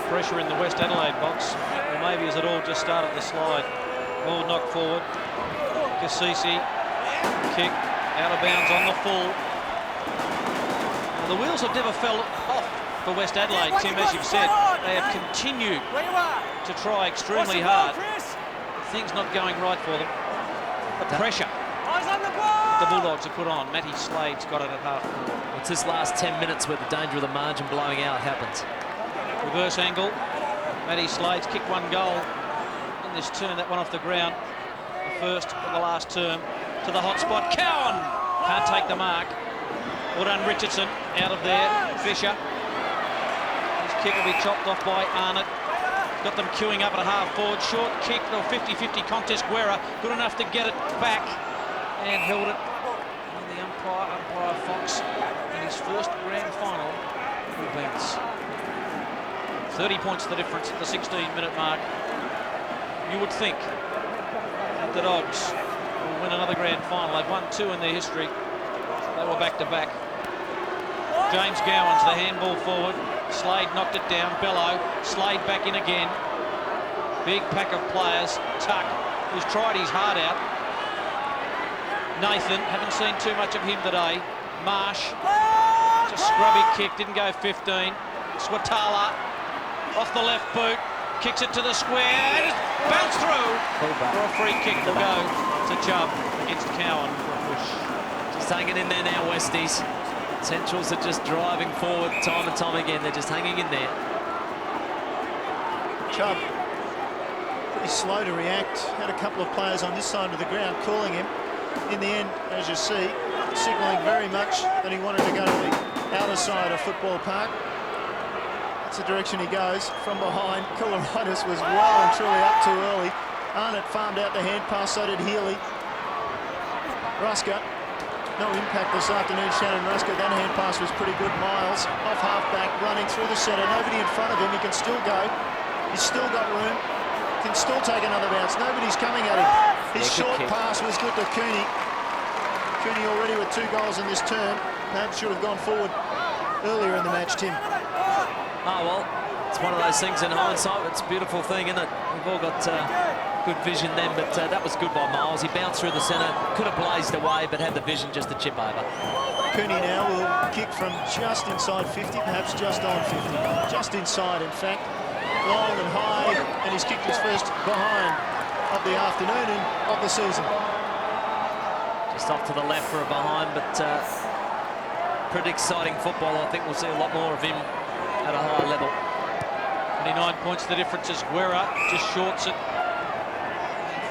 Pressure in the West Adelaide box. Or maybe as it all just started to slide. Ball knocked forward. Cassisi, kick, out of bounds on the full. Now, the wheels have never fell off for West Adelaide, Tim, as you've said. They have continued to try extremely hard. Things not going right for them. The pressure the Bulldogs have put on. Matty Slade's got it at half forward. It's this last 10 minutes where the danger of the margin blowing out happens. Reverse angle. Matty Slade's kicked one goal in this turn. That one off the ground. The first of the last term to the hot spot. Cowan can't take the mark. Well done, Richardson out of there. Fisher. His kick will be chopped off by Arnott. Got them queuing up at a half forward. Short kick, the 50-50 contest. Guerra good enough to get it back and held it. And the umpire Fox, in his first grand final, full bounce. 30 points the difference at the 16-minute mark. You would think that the Dogs will win another grand final. They've won 2 in their history. They were back-to-back. James Gowans, the handball forward. Slade knocked it down. Bello. Slade back in again. Big pack of players. Tuck, who's tried his heart out. Nathan, haven't seen too much of him today. Marsh Just scrubby kick, didn't go 15. Swatala off the left boot, kicks it to the square, just bounce through for a free kick. Will go to Chubb against Cowan for a push. Just hanging in there now, Westies. Centrals are just driving forward time and time again. They're just hanging in there. Chubb, pretty slow to react. Had a couple of players on this side of the ground calling him. In the end, as you see, signalling very much that he wanted to go to the outer side of Football Park. That's the direction he goes from behind. Koularitis was well and truly up too early. Arnott farmed out the hand pass, so did Healy. Rusker, no impact this afternoon. Shannon Rusker, that hand pass was pretty good. Miles off half-back, running through the centre. Nobody in front of him. He can still go. He's still got room. Can still take another bounce. Nobody's coming at him. His short pass was good to Cooney. Cooney already with 2 goals in this term. Perhaps should have gone forward earlier in the match, Tim. Oh, well, it's one of those things in hindsight. It's a beautiful thing, isn't it? We've all got good vision then, but that was good by Miles. He bounced through the centre, could have blazed away, but had the vision just to chip over. Cooney now will kick from just inside 50, perhaps just on 50. Just inside, in fact. Long and high, and he's kicked his first behind of the afternoon and of the season. Just off to the left for a behind, but pretty exciting football. I think we'll see a lot more of him at a higher level. 29 points the difference as Guerra just shorts it.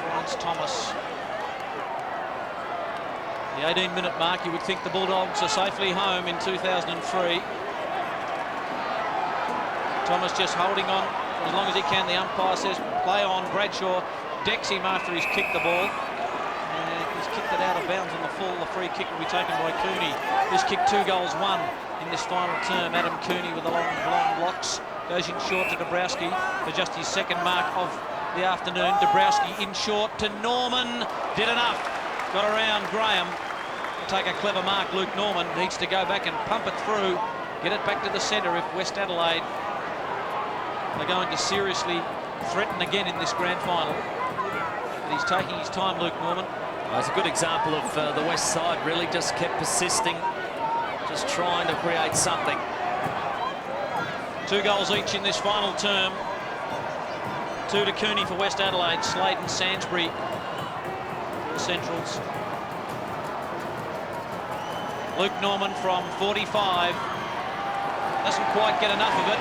Finds Thomas. The 18-minute mark, you would think the Bulldogs are safely home in 2003. Thomas just holding on for as long as he can. The umpire says play on. Bradshaw decks him after he's kicked the ball. And he's kicked it out of bounds on the full. The free kick will be taken by Cooney. This kick 2 goals 1 in this final term. Adam Cooney with the long blonde locks. Goes in short to Dabrowski for just his second mark of the afternoon. Dabrowski in short to Norman. Did enough. Got around Graham. Take a clever mark. Luke Norman needs to go back and pump it through. Get it back to the centre if West Adelaide are going to seriously threaten again in this grand final. But he's taking his time, Luke Norman. Well, it's a good example of the West side, really just kept persisting, just trying to create something. 2 goals each in this final term. 2 to Cooney for West Adelaide, Slade and Sainsbury the Centrals. Luke Norman from 45 doesn't quite get enough of it.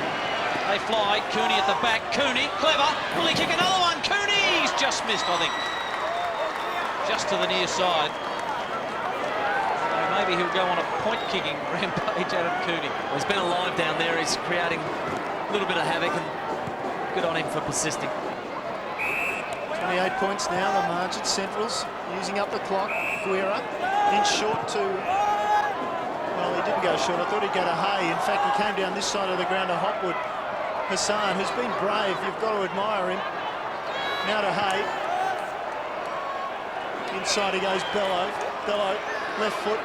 They fly. Cooney at the back. Cooney, clever. Will he kick another one? Cooney's just missed, I think. Just to the near side. So maybe he'll go on a point-kicking rampage out of Cooney. Well, he's been alive down there. He's creating a little bit of havoc, and good on him for persisting. 28 points now, the margin. Centrals using up the clock. Guerra in short to... Well, he didn't go short. I thought he'd go to Hay. In fact, he came down this side of the ground to Hopwood. Hassan, who's been brave, you've got to admire him. Now to Hay. Inside he goes Bello. Bello, left foot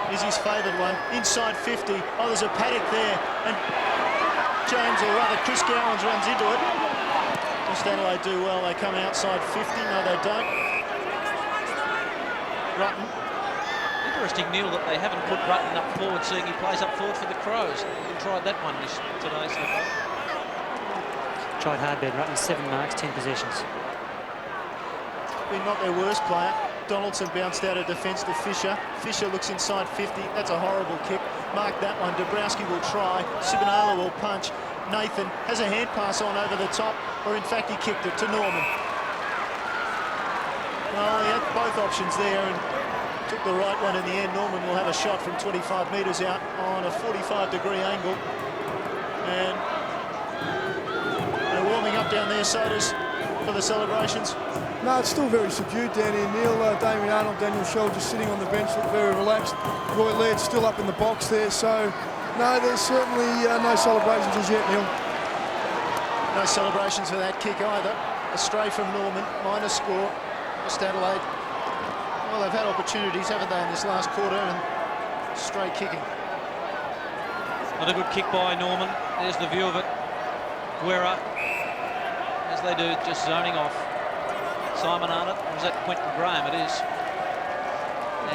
is his favoured one. Inside 50. Oh, there's a paddock there. And James, or rather Chris Gowans, runs into it. West Adelaide do well. They come outside 50. No, they don't. Rutten. Interesting, Neil, that they haven't put Rutten up forward, seeing he plays up forward for the Crows. He tried that one today so far. Tried hard, Ben Rutten, 7 marks, 10 possessions. Been not their worst player. Donaldson bounced out of defence to Fisher. Fisher looks inside 50. That's a horrible kick. Mark that one. Dabrowski will try. Sibanola will punch. Nathan has a hand pass on over the top, or in fact he kicked it to Norman. Well, he had both options there and took the right one in the end. Norman will have a shot from 25 metres out on a 45-degree angle. And they're warming up down there, Sodas, for the celebrations. No, it's still very subdued down here, Neil. Damien Arnold, Daniel Scholl just sitting on the bench, look very relaxed. Roy Laird's still up in the box there, so no, there's certainly no celebrations as yet, Neil. No celebrations for that kick either. A stray from Norman, minor score. West Adelaide, well, they've had opportunities, haven't they, in this last quarter, and stray kicking. Not a good kick by Norman. There's the view of it. Guerra, as they do, just zoning off. Simon Arnott, or is that Quentin Graham? It is.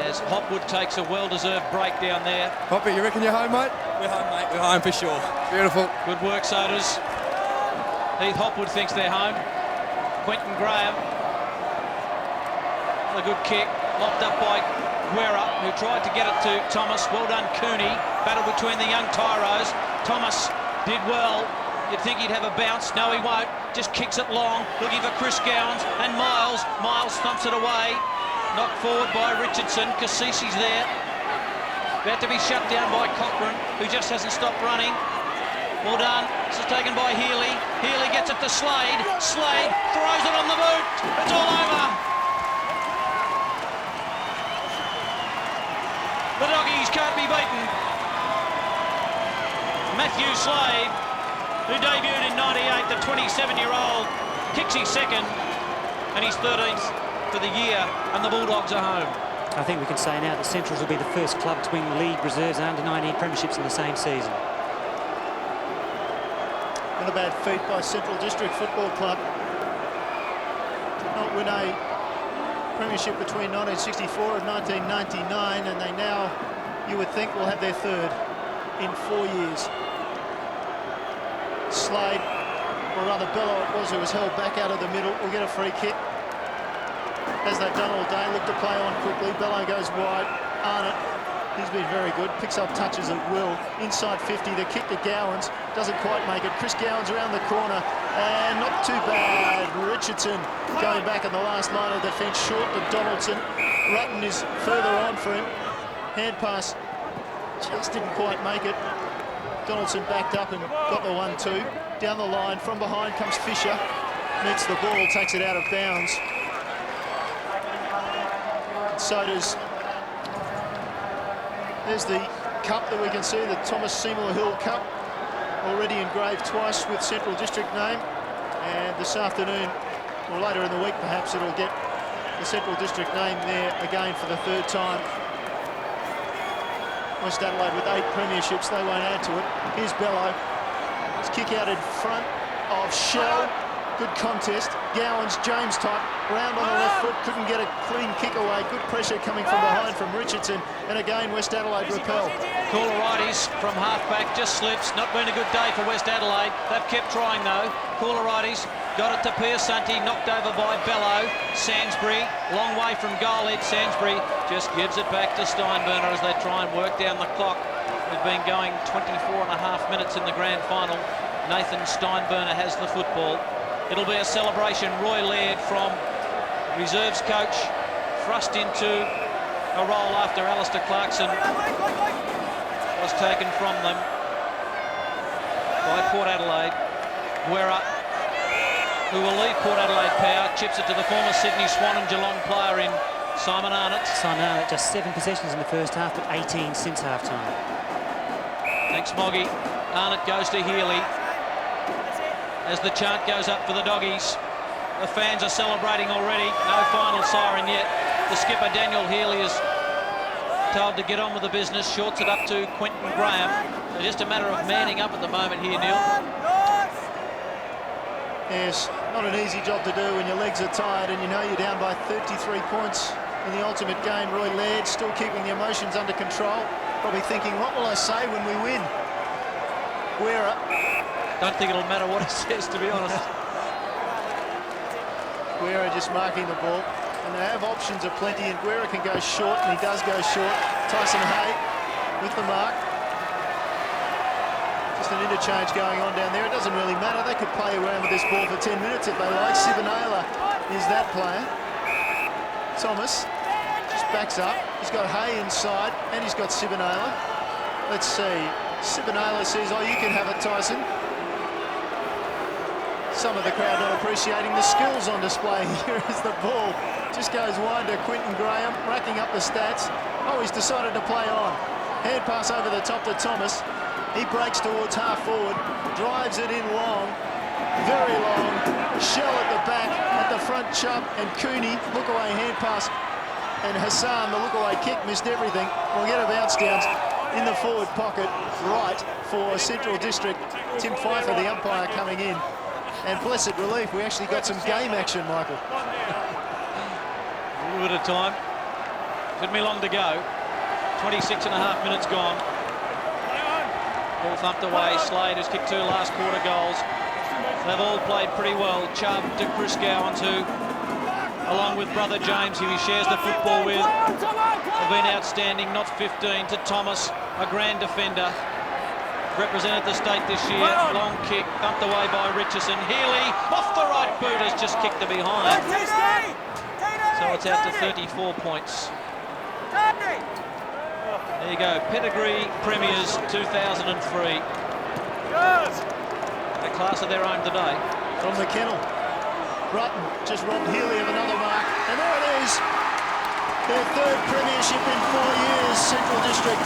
as Hopwood takes a well-deserved break down there. Hoppy, you reckon you're home, mate? We're home, mate. We're home for sure. Beautiful. Good work, Sodas. Heath Hopwood thinks they're home. Quentin Graham. A good kick, locked up by Guerra, who tried to get it to Thomas. Well done, Cooney. Battle between the young Tyros. Thomas did well. You'd think he'd have a bounce. No, he won't. Just kicks it long, looking for Chris Gowans and Miles. Miles thumps it away. Knocked forward by Richardson. Cassisi's there. About to be shut down by Cochrane, who just hasn't stopped running. Well done. This is taken by Healy. Healy gets it to Slade. Slade throws it on the boot. It's all over. The Doggies can't be beaten. Matthew Slade, who debuted in '98, the 27-year-old, kicks his second and his 13th for the year, and the Bulldogs are home. I think we can say now that Centrals will be the first club to win league reserves and under-19 premierships in the same season. Not a bad feat by Central District Football Club. Did not win a premiership between 1964 and 1999, and they now, you would think, will have their third in 4 years. Slade, or rather Bello it was, who was held back out of the middle, will get a free kick. As they've done all day, look to play on quickly. Bello goes wide. Arnott, he's been very good, picks up touches at will. Inside 50, the kick to Gowans, doesn't quite make it. Chris Gowans around the corner, and not too bad. Richardson going back in the last line of defence, short to Donaldson. Rutten is further on for him. Hand pass just didn't quite make it. Donaldson backed up and got the 1-2. Down the line, from behind comes Fisher. Meets the ball, takes it out of bounds. So there's the cup that we can see, the Thomas Seymour Hill Cup, already engraved twice with Central District name. And this afternoon, or later in the week perhaps, it'll get the Central District name there again for the third time. West Adelaide with 8 premierships, they won't add to it. Here's Bello. His kick out in front of Shell. Good contest. Gowans, James type, round on the left foot, couldn't get a clean kick away. Good pressure coming from behind from Richardson. And again, West Adelaide repel. Cooleritis from half-back just slips. Not been a good day for West Adelaide. They've kept trying though. Cooleritis got it to Piersanti, knocked over by Bello. Sansbury, long way from goal Ed Sansbury, just gives it back to Steinburner as they try and work down the clock. We've been going 24.5 minutes in the grand final. Nathan Steinburner has the football. It'll be a celebration. Roy Laird from reserves coach, thrust into a role after Alistair Clarkson was taken from them by Port Adelaide. Guerra, who will leave Port Adelaide power, chips it to the former Sydney Swan and Geelong player in Simon Arnott. Simon Arnott, just 7 possessions in the first half, but 18 since half-time. Thanks, Moggy. Arnott goes to Healy. As the chant goes up for the Doggies, the fans are celebrating already. No final siren yet. The skipper, Daniel Healy, is told to get on with the business. Shorts it up to Quentin Graham. So just a matter of manning up at the moment here, Neil. Yes, not an easy job to do when your legs are tired and you know you're down by 33 points in the ultimate game. Roy Laird still keeping the emotions under control. Probably thinking, what will I say when we win? Guerra. Don't think it'll matter what he says, to be honest. Guerra just marking the ball. And they have options aplenty, and Guerra can go short, and he does go short. Tyson Hay with the mark. Just an interchange going on down there. It doesn't really matter. They could play around with this ball for 10 minutes if they like. Sibonala is that player. Thomas just backs up. He's got Hay inside, and he's got Sibonala. Let's see. Sibonala says, oh, you can have it, Tyson. Some of the crowd not appreciating the skills on display here as the ball just goes wide to Quentin Graham, racking up the stats. Oh, he's decided to play on. Hand pass over the top to Thomas. He breaks towards half forward, drives it in long, very long. Shell at the back, at the front chub, and Cooney, look away hand pass. And Hassan, the look away kick, missed everything. We'll get a bounce down in the forward pocket, right for Central District. Tim Pfeiffer, the umpire, coming in. And blessed relief, we actually got some game action, Michael. A little bit of time. Didn't be long to go. 26 and a half minutes gone. Ball thumped away. Slade has kicked 2 last quarter goals. They've all played pretty well. Chubb to Chris Gowans, who, along with brother James, who he shares the football with, have been outstanding. Not 15 to Thomas, a grand defender. Represented the state this year. Long kick, thumped away by Richardson. Healy, off the right boot, has just kicked the behind. So it's out to 34 points. There you go, Pedigree Premiers 2003. A class of their own today. From the kennel, Brutton just robbed Healy of another mark. And there it is. Their 3rd premiership in 4 years, Central District.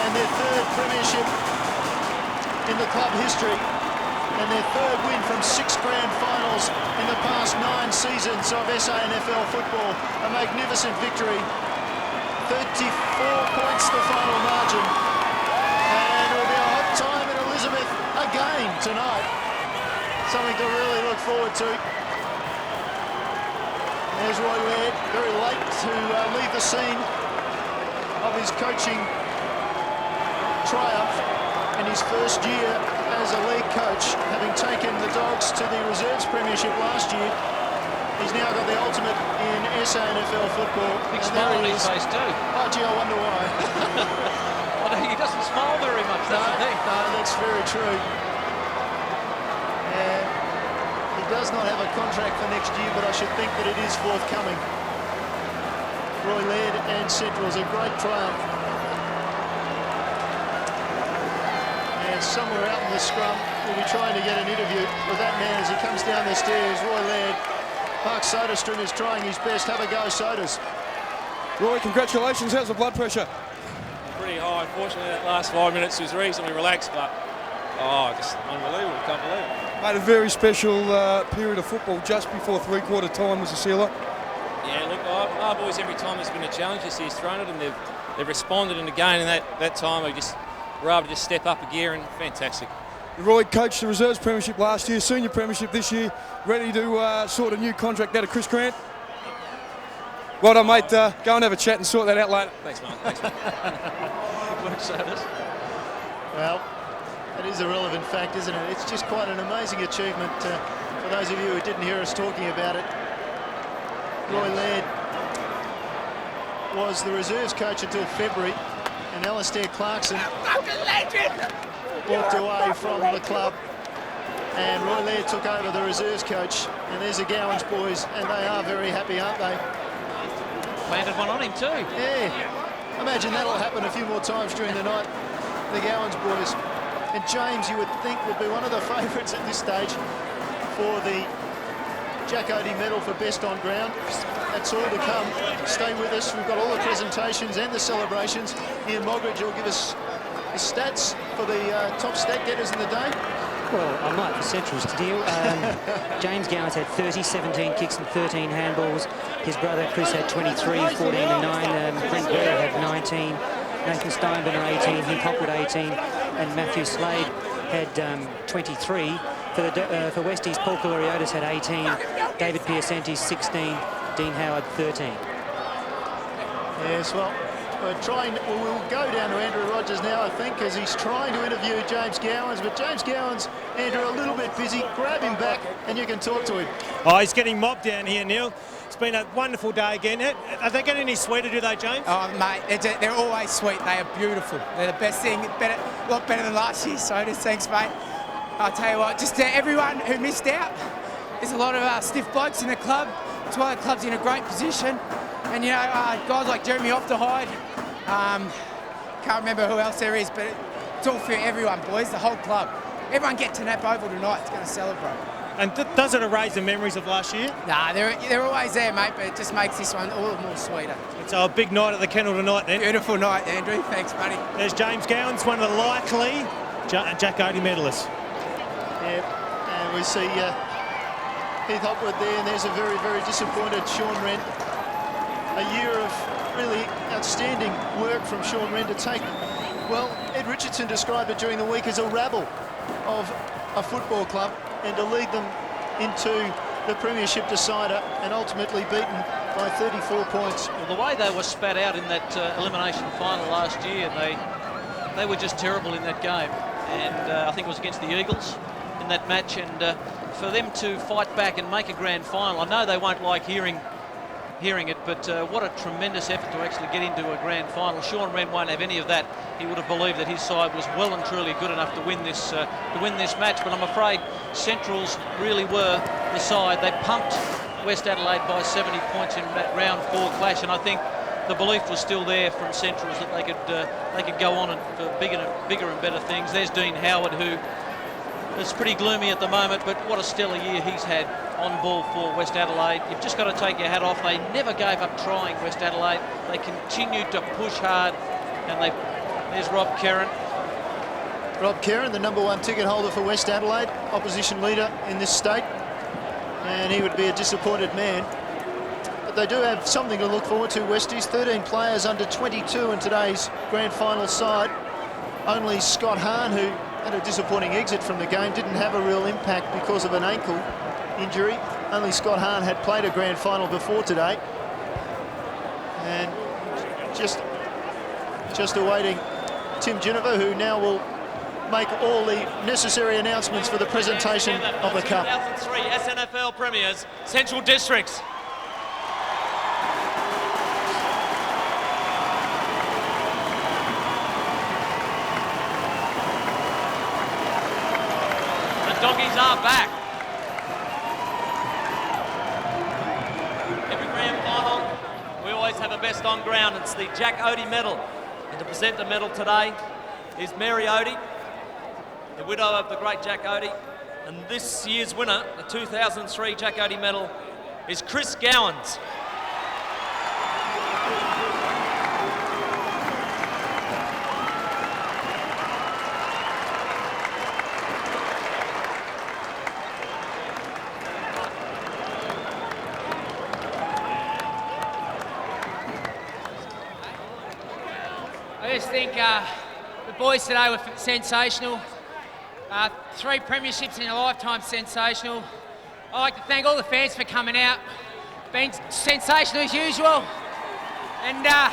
And their 3rd premiership in the club history. And their 3rd win from 6 grand finals in the past 9 seasons of SANFL football. A magnificent victory. 34 points the final margin. And it will be a hot time in Elizabeth again tonight. Something to really look forward to. There's Roy Laird, very late to leave the scene of his coaching triumph in his first year as a league coach, having taken the Dogs to the Reserves Premiership last year. He's now got the ultimate in SANFL football. Big smile on his face too. Oh gee, I wonder why. Well, he doesn't smile very much, that's the thing. No, that's very true. And he does not have a contract for next year, but I should think that it is forthcoming. Roy Laird and Central's a great triumph. And somewhere out in the scrum, we'll be trying to get an interview with that man as he comes down the stairs, Roy Laird. Mark Soderstrom is trying his best. Have a go, Soders. Roy, congratulations. How's the blood pressure? Pretty high. Unfortunately, that last 5 minutes was reasonably relaxed, but just unbelievable. Can't believe it. Made a very special period of football just before 3/4 time was a sealer. Yeah, look, our boys, every time there's been a challenge this year's thrown it, and they've responded, and again in that time we were able to just step up a gear, and fantastic. Roy coached the Reserves Premiership last year, Senior Premiership this year, ready to sort a new contract out of Chris Grant. Well done, mate. Go and have a chat and sort that out later. Thanks, mate. Thanks, mate. Well, that is a relevant fact, isn't it? It's just quite an amazing achievement for those of you who didn't hear us talking about it. Roy Laird was the Reserves coach until February, and Alistair Clarkson walked away from the club, and Roy Laird took over the Reserves coach. And there's the Gowans boys, and they are very happy, aren't they? Planted one on him too. Yeah, imagine that'll happen a few more times during the night. The Gowans boys. And James, you would think, would be one of the favourites at this stage for the Jack Odie medal for best on ground. That's all to come. Stay with us. We've got all the presentations and the celebrations. Ian Mogridge will give us the stats for the top stat getters in the day. Well, I might for Central's to deal. James Gowans had 30, 17 kicks and 13 handballs. His brother Chris had 23, 14 and 9. Brent Blair had 19. Nathan Steinbrenner 18. Heath Hopwood 18. And Matthew Slade had 23. For Westies, Paul Kaloriotis had 18. David Piacenti 16. Dean Howard 13. Yes, well, we'll go down to Andrew Rogers now, I think, as he's trying to interview James Gowans. But James Gowans, Andrew, a little bit busy. Grab him back and you can talk to him. Oh, he's getting mobbed down here, Neil. It's been a wonderful day again. Are they getting any sweeter, do they, James? Oh, mate, they're always sweet. They are beautiful. They're the best thing. A lot better than last year, Sodas. Thanks, mate. I'll tell you what, just to everyone who missed out, there's a lot of stiff blokes in the club. That's why the club's in a great position. And, you know, guys like Jeremy Off-to-Hide, can't remember who else there is, but it's all for everyone, boys, the whole club. Everyone get to Nap Oval tonight. It's going to celebrate. And does it erase the memories of last year? Nah, they're always there, mate, but it just makes this one all the more sweeter. It's a big night at the kennel tonight, then. Beautiful night, Andrew. Thanks, buddy. There's James Gowans, one of the likely Jack Odie medalists. Yeah, and we see Heath Hopwood there, and there's a very, very disappointed Sean Wren. A year of really outstanding work from Sean Wren to take, well, Ed Richardson described it during the week as a rabble of a football club, and to lead them into the premiership decider and ultimately beaten by 34 points. Well, the way they were spat out in that elimination final last year, they were just terrible in that game. And I think it was against the Eagles in that match. And for them to fight back and make a grand final, I know they won't like hearing it, but what a tremendous effort to actually get into a grand final. Sean Wren won't have any of that. He would have believed that his side was well and truly good enough to win this match. But I'm afraid Centrals really were the side. They pumped West Adelaide by 70 points in that round 4 clash, and I think the belief was still there from Centrals that they could go on and for bigger and better things. There's Dean Howard, who is pretty gloomy at the moment, but what a stellar year he's had on ball for West Adelaide. You've just got to take your hat off. They never gave up trying, West Adelaide. They continued to push hard, and there's Rob Kerrin. Rob Kerrin, the #1 ticket holder for West Adelaide, opposition leader in this state, and he would be a disappointed man. But they do have something to look forward to, Westies. 13 players under 22 in today's grand final side. Only Scott Hahn, who had a disappointing exit from the game, didn't have a real impact because of an ankle injury. Only Scott Hahn had played a grand final before today. And just awaiting Tim Ginniver, who now will make all the necessary announcements for the presentation of the Cup. 2003 SANFL Premiers, Central Districts. The Doggies are back. Every grand final, we always have a best on ground. It's the Jack Odie medal. And to present the medal today is Mary Odie, the widow of the great Jack Odie. And this year's winner, the 2003 Jack Odie medal, is Chris Gowans. I just think the boys today were sensational. 3 premierships in a lifetime, sensational. I'd like to thank all the fans for coming out. Been sensational as usual. And I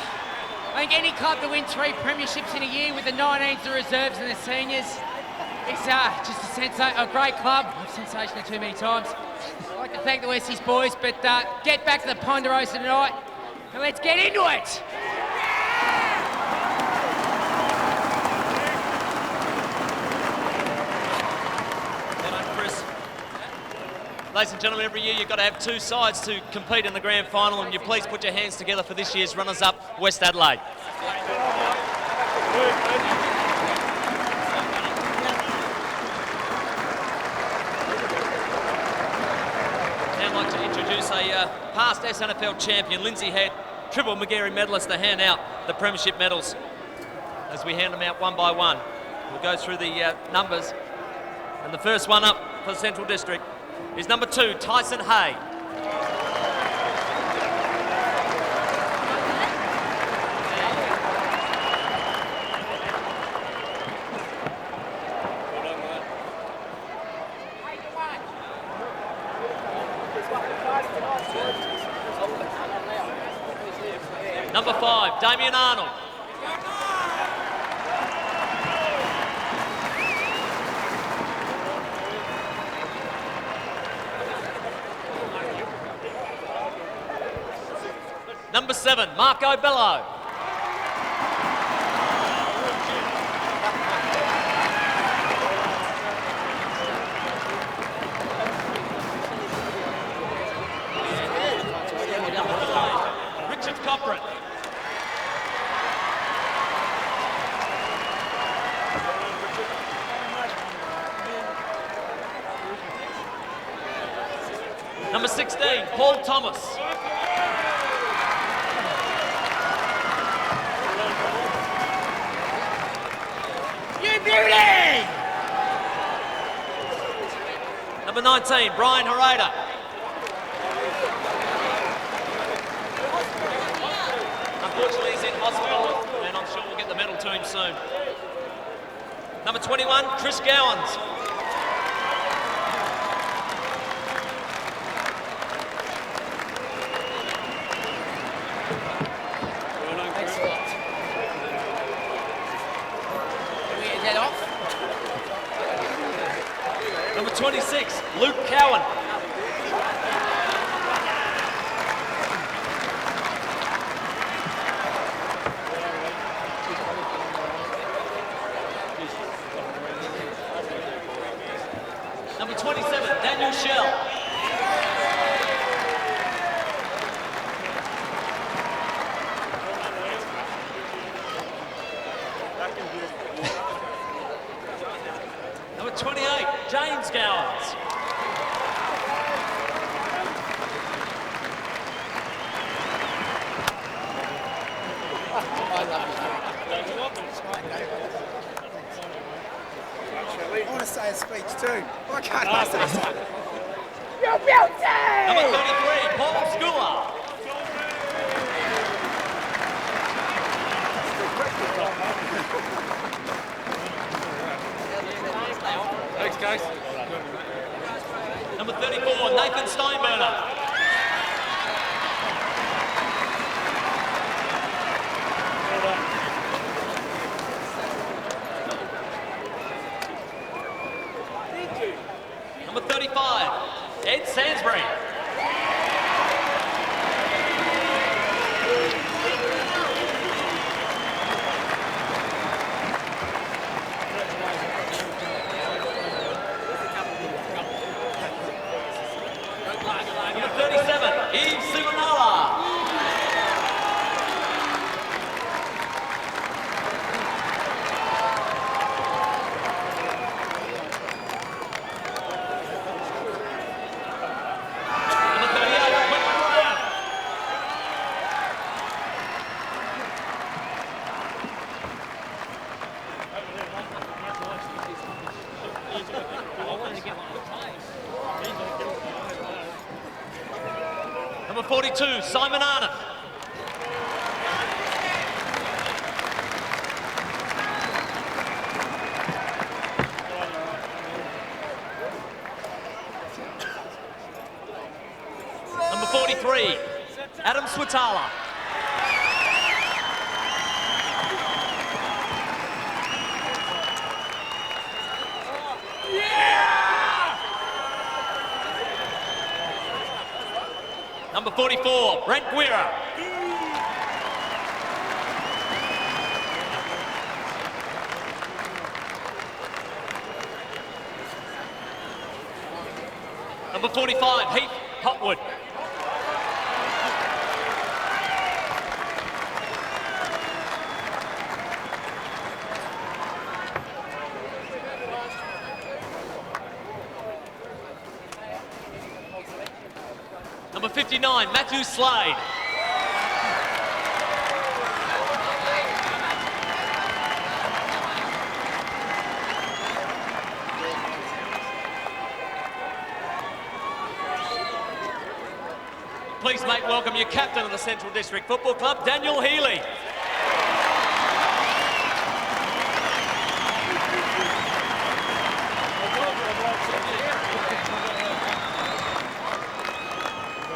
think any club to win 3 premierships in a year with the 19s, the reserves and the seniors, it's just a great club. Sensational too many times. I'd like to thank the Westies boys, but get back to the Ponderosa tonight and let's get into it. Ladies and gentlemen, every year you've got to have 2 sides to compete in the grand final, and you please put your hands together for this year's runners-up, West Adelaide. Now I'd like to introduce a past SANFL champion, Lindsay Head, triple Magarey medalist, to hand out the premiership medals as we hand them out one by one. We'll go through the numbers, and the first one up for the Central District is number 2, Tyson Hay. Number 5, Damien Arnold. Number 7, Marco Bello. Richard Cochran. Number 16, Paul Thomas. Beauty! Number 19, Brian Harada. Unfortunately, he's in hospital, and I'm sure we'll get the medal to him soon. Number 21, Chris Gowans. 26, Luke Cowan. Number 27, Daniel Shell. Number 28, James Gowans. I want to say a speech too. Why can't I say something? You're beauty! Number 33, Paul Schooler. Thanks, guys. Number 34, Nathan Steinberner. Number 35, Ed Sansbury. Number 37, Eve Simonala. Number 38, Quentin Brown. Number 42, Simon Arnott. Number 43, Adam Switala. Number 44, Brent Guerra. Number 45, Heath Hotwood. Number 59, Matthew Slade. Please, mate, welcome your captain of the Central District Football Club, Daniel Healy.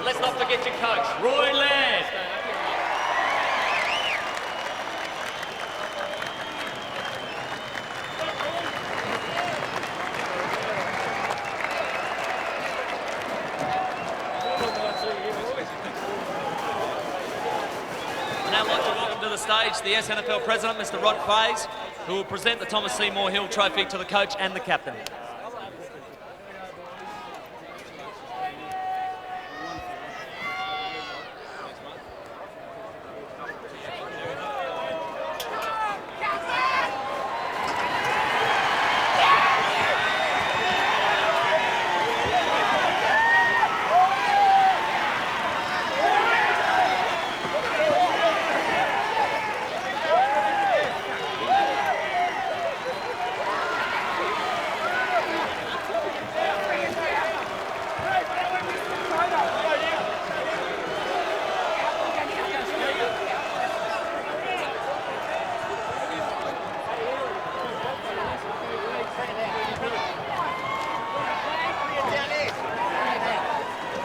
Let's not forget your coach, Roy Laird. I'd now like to welcome to the stage the SANFL President, Mr. Rod Praise, who will present the Thomas Seymour Hill Trophy to the coach and the captain.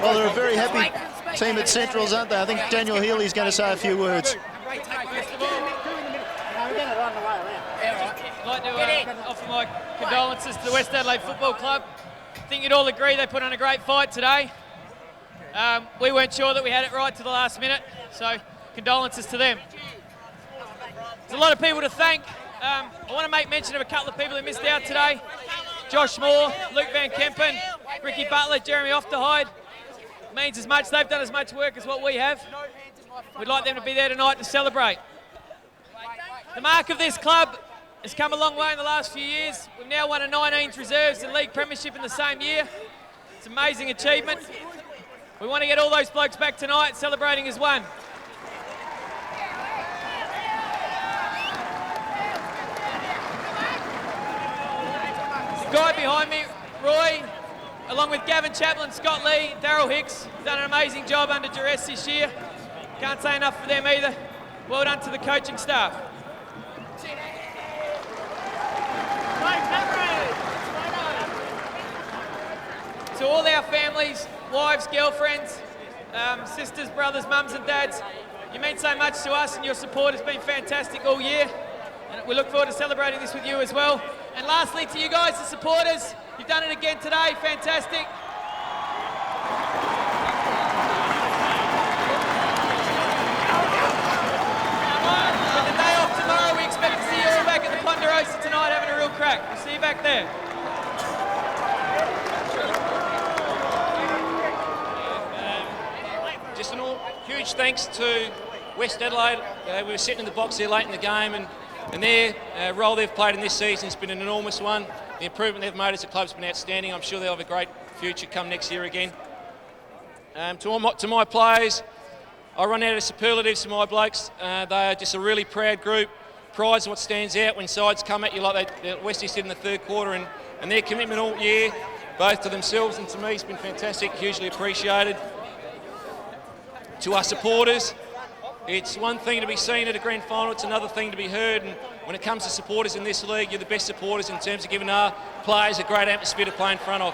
Well, they're a very happy team at Centrals, aren't they? I think Daniel Healy's going to say a few words. I'd like to offer my condolences to the West Adelaide Football Club think you'd all agree they put on a great fight today. We weren't sure that we had it right to the last minute, so condolences to them. There's a lot of people to thank. I want to make mention of a couple of people who missed out today. Josh Moore, Luke Van Kempen, Ricky Butler, Jeremy Ofterhide. Means as much. They've done as much work as what we have. We'd like them to be there tonight to celebrate. The mark of this club has come a long way in the last few years. We've now won a 19s reserves and league premiership in the same year. It's an amazing achievement. We want to get all those blokes back tonight celebrating as one. The guy behind me, Roy, along with Gavin Chaplin, Scott Lee, Daryl Hicks, done an amazing job under duress this year. Can't say enough for them either. Well done to the coaching staff. To all our families, wives, girlfriends, sisters, brothers, mums and dads, you mean so much to us and your support has been fantastic all year. And we look forward to celebrating this with you as well. And lastly, to you guys, the supporters, you've done it again today, fantastic. With the day off tomorrow, we expect to see you all back at the Ponderosa tonight having a real crack. We'll see you back there. Just a huge thanks to West Adelaide. We were sitting in the box there late in the game, and their role they've played in this season has been an enormous one. The improvement they've made as a club's been outstanding. I'm sure they'll have a great future come next year again. To my players, I run out of superlatives for my blokes. They are just a really proud group. Pride's what stands out when sides come at you like Westies did in the third quarter, and their commitment all year, both to themselves and to me, has been fantastic, hugely appreciated. To our supporters, it's one thing to be seen at a grand final, it's another thing to be heard, and when it comes to supporters in this league, you're the best supporters in terms of giving our players a great atmosphere to play in front of.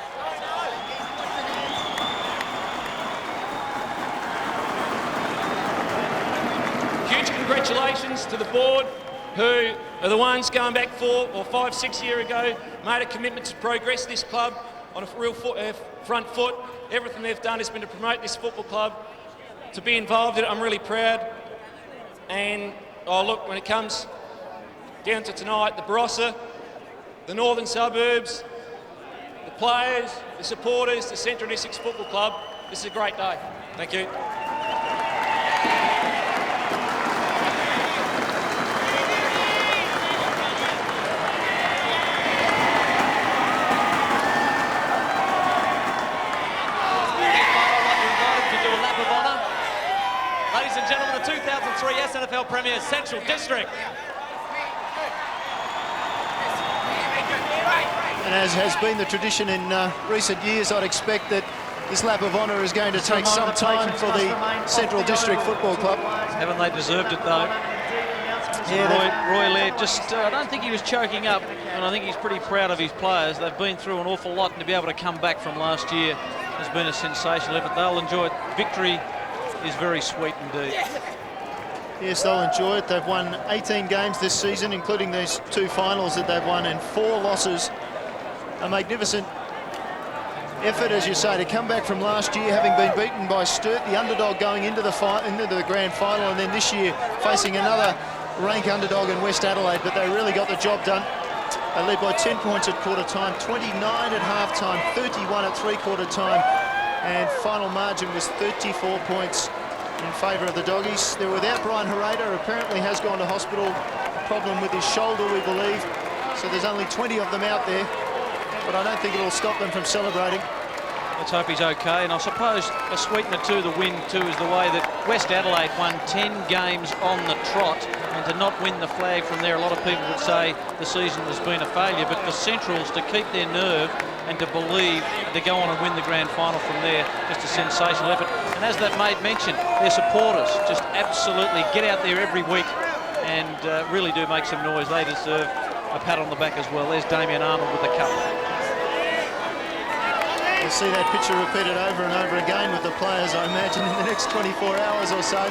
Huge congratulations to the board, who are the ones going back 4 or 5, 6 years ago, made a commitment to progress this club on a real front foot. Everything they've done has been to promote this football club. To be involved in it, I'm really proud. And look, when it comes down to tonight, the Barossa, the northern suburbs, the players, the supporters, the Central Essex Football Club, this is a great day. Thank you. Ladies and gentlemen, the 2003 SANFL Premier Central District. And as has been the tradition in recent years, I'd expect that this lap of honour is going to take some time for the Central District Football Club. Haven't they deserved it though? Yeah, Roy Laird I don't think he was choking up, and I think he's pretty proud of his players. They've been through an awful lot, and to be able to come back from last year has been a sensational effort. They'll enjoy it. Victory is very sweet indeed. Yes, they'll enjoy it. They've won 18 games this season, including these 2 finals that they've won, and 4 losses. A magnificent effort, as you say, to come back from last year, having been beaten by Sturt, the underdog going into the grand final, and then this year facing another rank underdog in West Adelaide, but they really got the job done. They led by 10 points at quarter time, 29 at half time, 31 at 3/4 time, and final margin was 34 points in favour of the Doggies. They're without Brian Hereda, apparently has gone to hospital, a problem with his shoulder, we believe. So there's only 20 of them out there, but I don't think it'll stop them from celebrating. Let's hope he's okay, and I suppose a sweetener to the win too is the way that West Adelaide won 10 games on the trot, and to not win the flag from there, a lot of people would say the season has been a failure, but for Centrals to keep their nerve and to believe to go on and win the grand final from there, just a sensational effort. And as they've made mention, their supporters just absolutely get out there every week and really do make some noise. They deserve a pat on the back as well. There's Damien Arnold with the cup. We'll see that picture repeated over and over again with the players, I imagine, in the next 24 hours or so.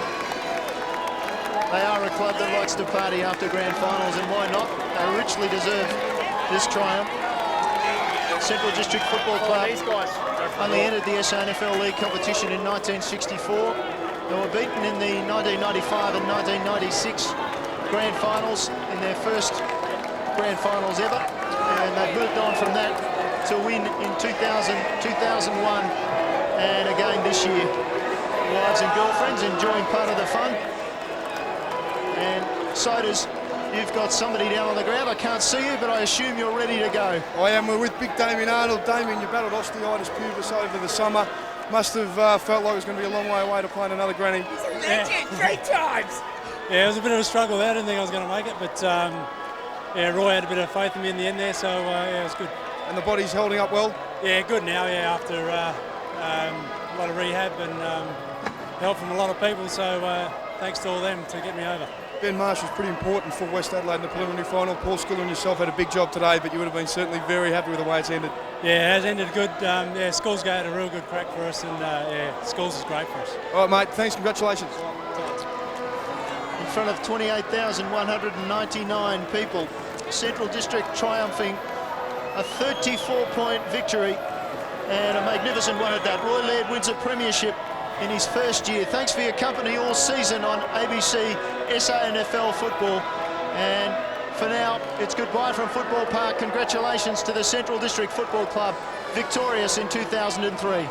They are a club that likes to party after grand finals, and why not? They richly deserve this triumph. Central District Football Club only entered the SANFL League competition in 1964. They were beaten in the 1995 and 1996 Grand Finals in their first Grand Finals ever, and they've moved on from that to win in 2000, 2001, and again this year. Wives and girlfriends enjoying part of the fun. And Sodas, you've got somebody down on the ground. I can't see you, but I assume you're ready to go. I am. We're with Big Damien Arnold. Damien, you battled osteitis pubis over the summer. Must have felt like it was going to be a long way away to playing another granny. Legend, 3 times. Yeah, it was a bit of a struggle there. I didn't think I was going to make it, but yeah, Roy had a bit of faith in me in the end there, so yeah, it was good. And the body's holding up well? Yeah, good now, yeah, after a lot of rehab and help from a lot of people, so thanks to all them to get me over. Ben Marsh was pretty important for West Adelaide in the preliminary final. Paul Sculler and yourself had a big job today, but you would have been certainly very happy with the way it's ended. Yeah, it has ended good. Yeah, Schoolsgate had a real good crack for us, and yeah, Schools is great for us. All right, mate, thanks, congratulations. In front of 28,199 people, Central District triumphing a 34-point victory, and a magnificent one at that. Roy Laird wins a premiership in his first year. Thanks for your company all season on ABC SANFL football, and for now it's goodbye from Football Park. Congratulations to the Central District Football Club, victorious in 2003.